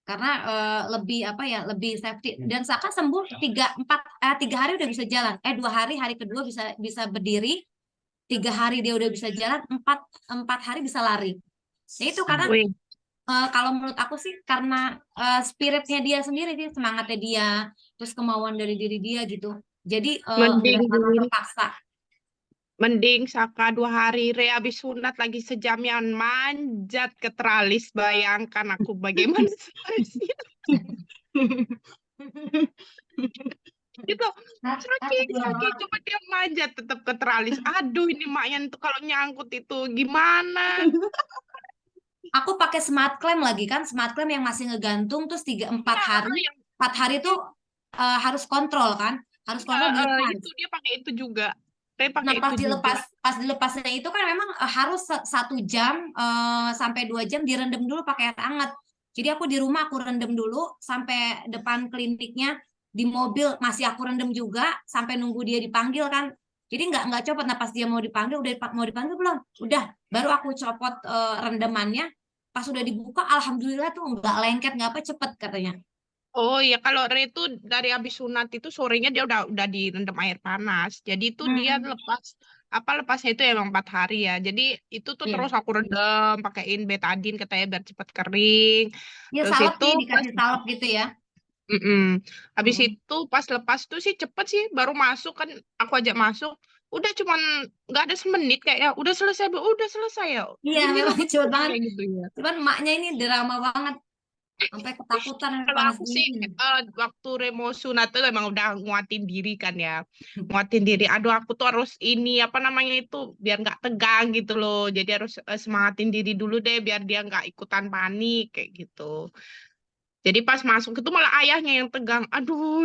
karena lebih apa ya lebih safety. Dan Saka sembuh 3 hari udah bisa jalan. 2 hari, hari kedua bisa berdiri. 3 hari dia udah bisa jalan. 4 hari bisa lari. Ya itu karena kalau menurut aku sih karena spiritnya dia sendiri sih, semangatnya dia, terus kemauan dari diri dia gitu. Jadi Mending nggak karena terpaksa. Mending Saka 2 hari Re habis sunat lagi sejamian manjat ke teralis. Bayangkan aku bagaimana stresnya. Gitu sakit cuma dia manjat tetap ke teralis. Aduh ini maknya tuh kalau nyangkut itu gimana. Aku pakai smart clamp lagi kan, smart clamp yang masih ngegantung terus 3-4 hari. 4 hari itu harus kontrol kan, harus kontrol dilepas. Itu dia pakai itu juga. Nah pas dilepasnya itu kan memang harus 1 jam sampai 2 jam direndam dulu pakai air hangat. Jadi aku di rumah aku rendam dulu sampai depan kliniknya, di mobil masih aku rendam juga sampai nunggu dia dipanggil kan. Jadi nggak copot. Nah pas dia mau dipanggil belum? Udah baru aku copot rendamannya. Pas udah dibuka alhamdulillah tuh nggak lengket nggak apa cepet katanya. Oh ya kalau Re itu dari habis sunat itu sorenya dia udah direndam air panas. Jadi itu dia lepasnya itu emang 4 hari ya. Jadi itu tuh terus aku rendam pakein betadine katanya biar cepet kering. Ya Terus salep itu sih dikasih salep gitu ya. Habis Mm. itu pas lepas tuh sih cepet sih, baru masuk kan aku ajak masuk, udah cuman nggak ada semenit kayak ya udah selesai Bu, udah selesai ya. Iya, Ini memang cepet cepet banget. kayak gitu ya. Cuman emaknya ini drama banget, sampai ketakutan sampai Kalau panas aku sih dingin. waktu Remo sunat tuh emang udah nguatin diri kan ya, nguatin diri. Aduh aku tuh harus ini apa namanya itu biar nggak tegang gitu loh. Jadi harus semangatin diri dulu deh biar dia nggak ikutan panik kayak gitu. Jadi pas masuk itu malah ayahnya yang tegang. Aduh,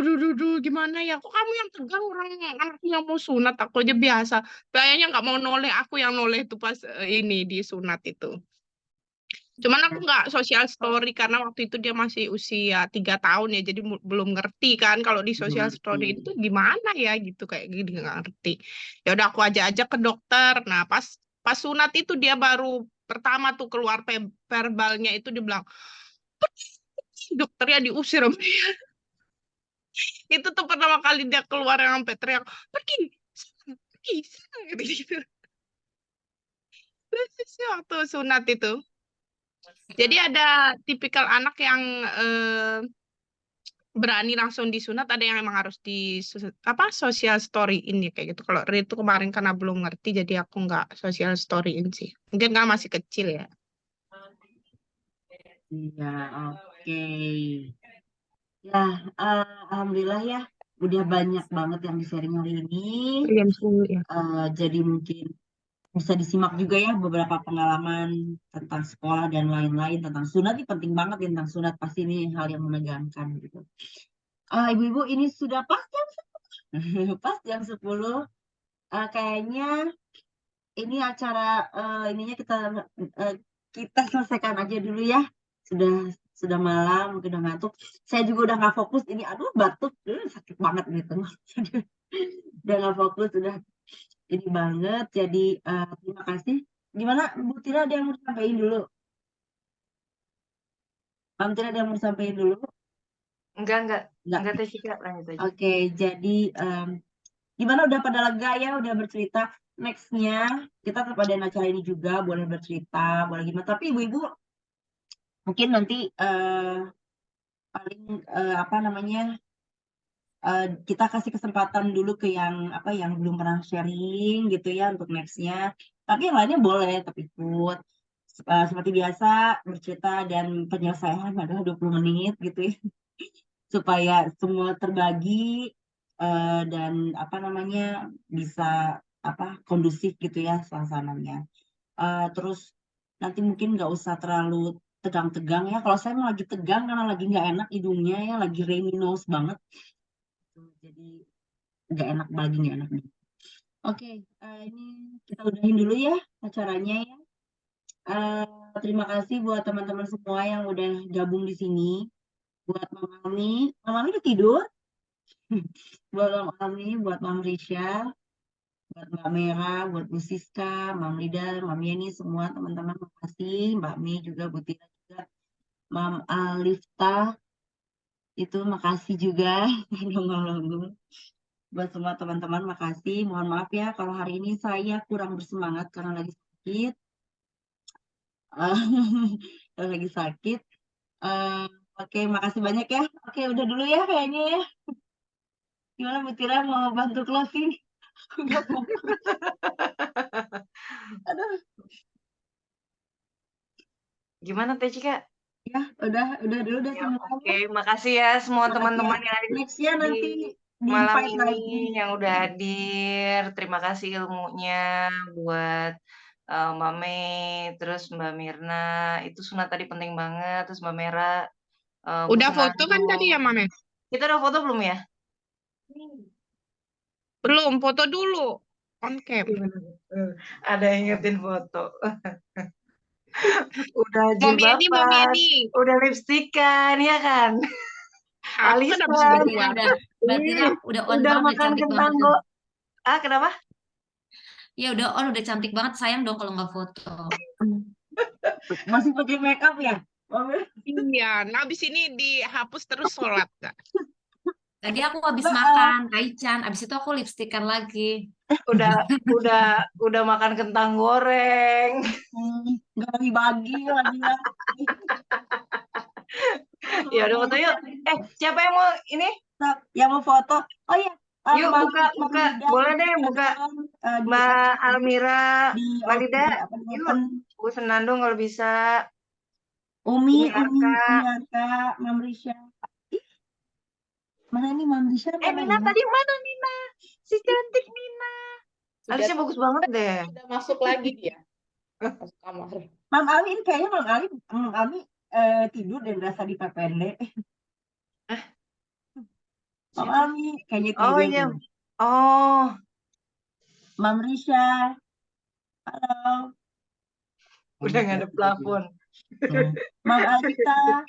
gimana ya? Kok kamu yang tegang orang anaknya yang mau sunat? Aku aja biasa. Tapi ayahnya nggak mau noleh, aku yang noleh itu pas ini di sunat itu. Cuman aku nggak sosial story karena waktu itu dia masih usia 3 tahun ya, jadi belum ngerti kan kalau di sosial story itu gimana ya gitu kayak gini nggak ngerti. Ya udah aku aja ke dokter. Nah pas pas sunat itu dia baru pertama tuh keluar verbalnya itu dia bilang dokternya diusir sama dia. Itu tuh pertama kali dia keluar yang sampai teriak pergi pergi sana," gitu. Terus sih waktu sunat itu. Jadi ada tipikal anak yang berani langsung disunat, ada yang emang harus di apa social story ini kayak gitu. Kalau Ri itu kemarin karena belum ngerti, jadi aku nggak social storyin sih. Mungkin kan masih kecil ya. Iya, oke. Ya, alhamdulillah ya, udah banyak banget yang di-sharing hari ini. Ya. Jadi mungkin bisa disimak juga ya beberapa pengalaman tentang sekolah dan lain-lain tentang sunat. Ini penting banget ya, tentang sunat, pasti ini hal yang menegangkan gitu. Ibu-ibu ini sudah pas jam 10. Pas jam 10. Kayaknya ini acara ininya kita selesaikan aja dulu ya. Sudah malam, mungkin udah ngantuk. Saya juga udah nggak fokus ini. Aduh, batuk, sakit banget gitu. Udah nggak fokus, udah ini banget. Jadi terima kasih. Gimana Bu Tira, ada yang mau disampaikan dulu? Mbak Tira ada yang mau disampaikan dulu? Enggak Enggak. Teh Cika, lanjut aja. Oke, jadi gimana udah pada lega ya, udah bercerita. Nextnya kita tetap ada acara ini juga, boleh bercerita, boleh gimana. Tapi ibu-ibu mungkin nanti paling apa namanya kita kasih kesempatan dulu ke yang apa yang belum pernah sharing gitu ya untuk nextnya. Tapi yang lainnya boleh tapi ikut. Seperti biasa bercerita dan penyelesaian adalah 20 menit gitu ya. Supaya semua terbagi dan apa namanya bisa apa kondusif gitu ya suasananya. Terus nanti mungkin nggak usah terlalu tegang-tegang ya. Kalau saya mau lagi tegang karena lagi nggak enak hidungnya ya, lagi runny nose banget. Jadi nggak enak, lagi nggak enak. Oke, ini kita udahin dulu ya acaranya ya. Terima kasih buat teman-teman semua yang udah gabung di sini. Buat Mama Ami udah tidur. Buat Mama Ami, buat Mam Risha, buat Mbak Mera, buat Bu Siska, Mam Lida, Mam Yeni, semua teman-teman makasih. Mbak Mei juga, Bu Tira juga, Mam Alifta, itu makasih juga. Buat semua teman-teman makasih. Mohon maaf ya kalau hari ini saya kurang bersemangat karena lagi sakit. Lagi sakit. Oke, makasih banyak ya. Oke, udah dulu ya kayaknya ya. Gimana Bu Tira mau bantu closing? Aduh. Gimana Teh Cika? Ya, udah dulu udah Ya, semua. oke, makasih ya semua Makasih teman-teman ya. yang ada Nextnya nanti di malam invite ini lagi. yang udah hadir. Terima kasih ilmunya buat Mbak Mei, terus Mbak Mirna. Itu sunat tadi penting banget. Terus Mbak Mera, Bu Udah foto kan Senandung. tadi ya Mame? Kita udah foto belum ya? Belum, foto dulu. On cam. Ada yang ingetin foto. Udah Mami Eni, jilbaban, udah lipstikan, ya kan? Aku kan Alisa, habis Mbak keluar. Tira udah on udah banget, udah makan cantik kentang banget tuh. kenapa? Ya udah on, udah cantik banget. Sayang dong kalau nggak foto. Masih pakai make up ya? Iya, nah abis ini dihapus terus sholat. Kak. Tadi aku habis makan taichan, habis itu aku lipstikan lagi. Udah makan kentang goreng. Nggak bagi-bagi lagi. Ya udah foto yuk. Siapa yang mau ini? Yang mau foto? Oh iya, Yuk buka. Boleh deh buka. Mbak Almira, Mbak Lida, yuk. Bu Senandung kalau bisa. Umi Arka. Arka, Mam Risha. Mana nih Mam Risha? Nina tadi mana Nina? Si cantik Nina. Alisnya bagus banget deh. Sudah masuk lagi dia. Masuk kamar. Mam Ali ini kayaknya Mam Ali tidur dan berasa di PPND. Mam Ali kayaknya tidur. Oh iya. Oh. Mam Risha. Halo. Udah nggak ada plafon. Mam Alita.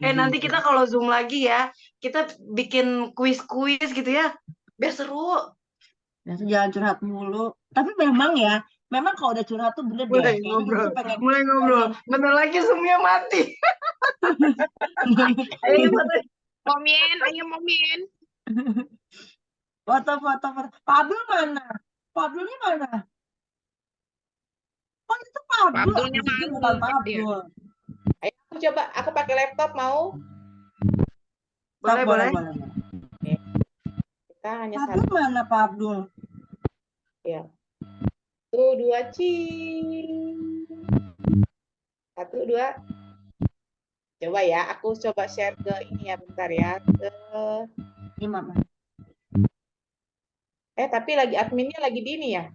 Nanti kita kalau Zoom lagi ya, kita bikin kuis-kuis gitu ya, biar seru. Jangan curhat mulu. Tapi memang ya, memang kalau udah curhat tuh bener Mulai deh. ngobrol. Bentar lagi Zoom-nya mati. Ayo Momien. Foto. Pablo mana? Pablonya mana? Oh itu Pablo. Pablonya bukan Pablo. Ayo aku coba, aku pakai laptop mau. Boleh. Kita hanya Pablo mana Pablo? Ya. 1, 2, cing. 1, 2. Coba ya, aku coba share ke ini ya, bentar ya. Ini Mama. Tapi lagi adminnya lagi di ini ya.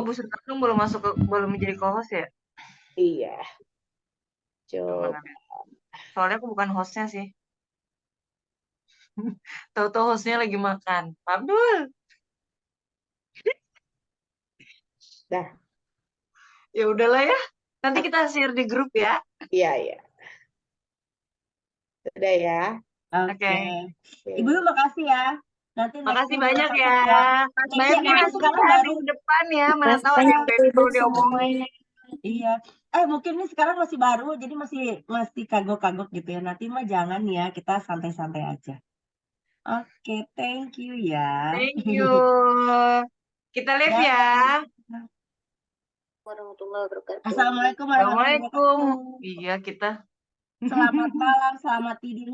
Bu Senandung belum menjadi co-host ya? Iya. Coba. Soalnya aku bukan hostnya sih. Tahu-tahu hostnya lagi makan. Abdul. Dah. Ya udahlah ya. Nanti kita share di grup ya. Iya. Sudah ya. Oke. Ibu makasih ya. Nanti makasih banyak ya. Nanti sekarang baru depan ya. Mana tahu ada yang perlu diomongin. Iya. Mungkin ini sekarang masih baru, jadi masih kagok-kagok gitu ya. Nanti mah jangan ya, kita santai-santai aja. Oke, thank you ya. Thank you. Kita live ya. Warahmatullahi wabarakatuh. Assalamualaikum warahmatullahi wabarakatuh. Iya kita. Selamat malam, selamat tidur.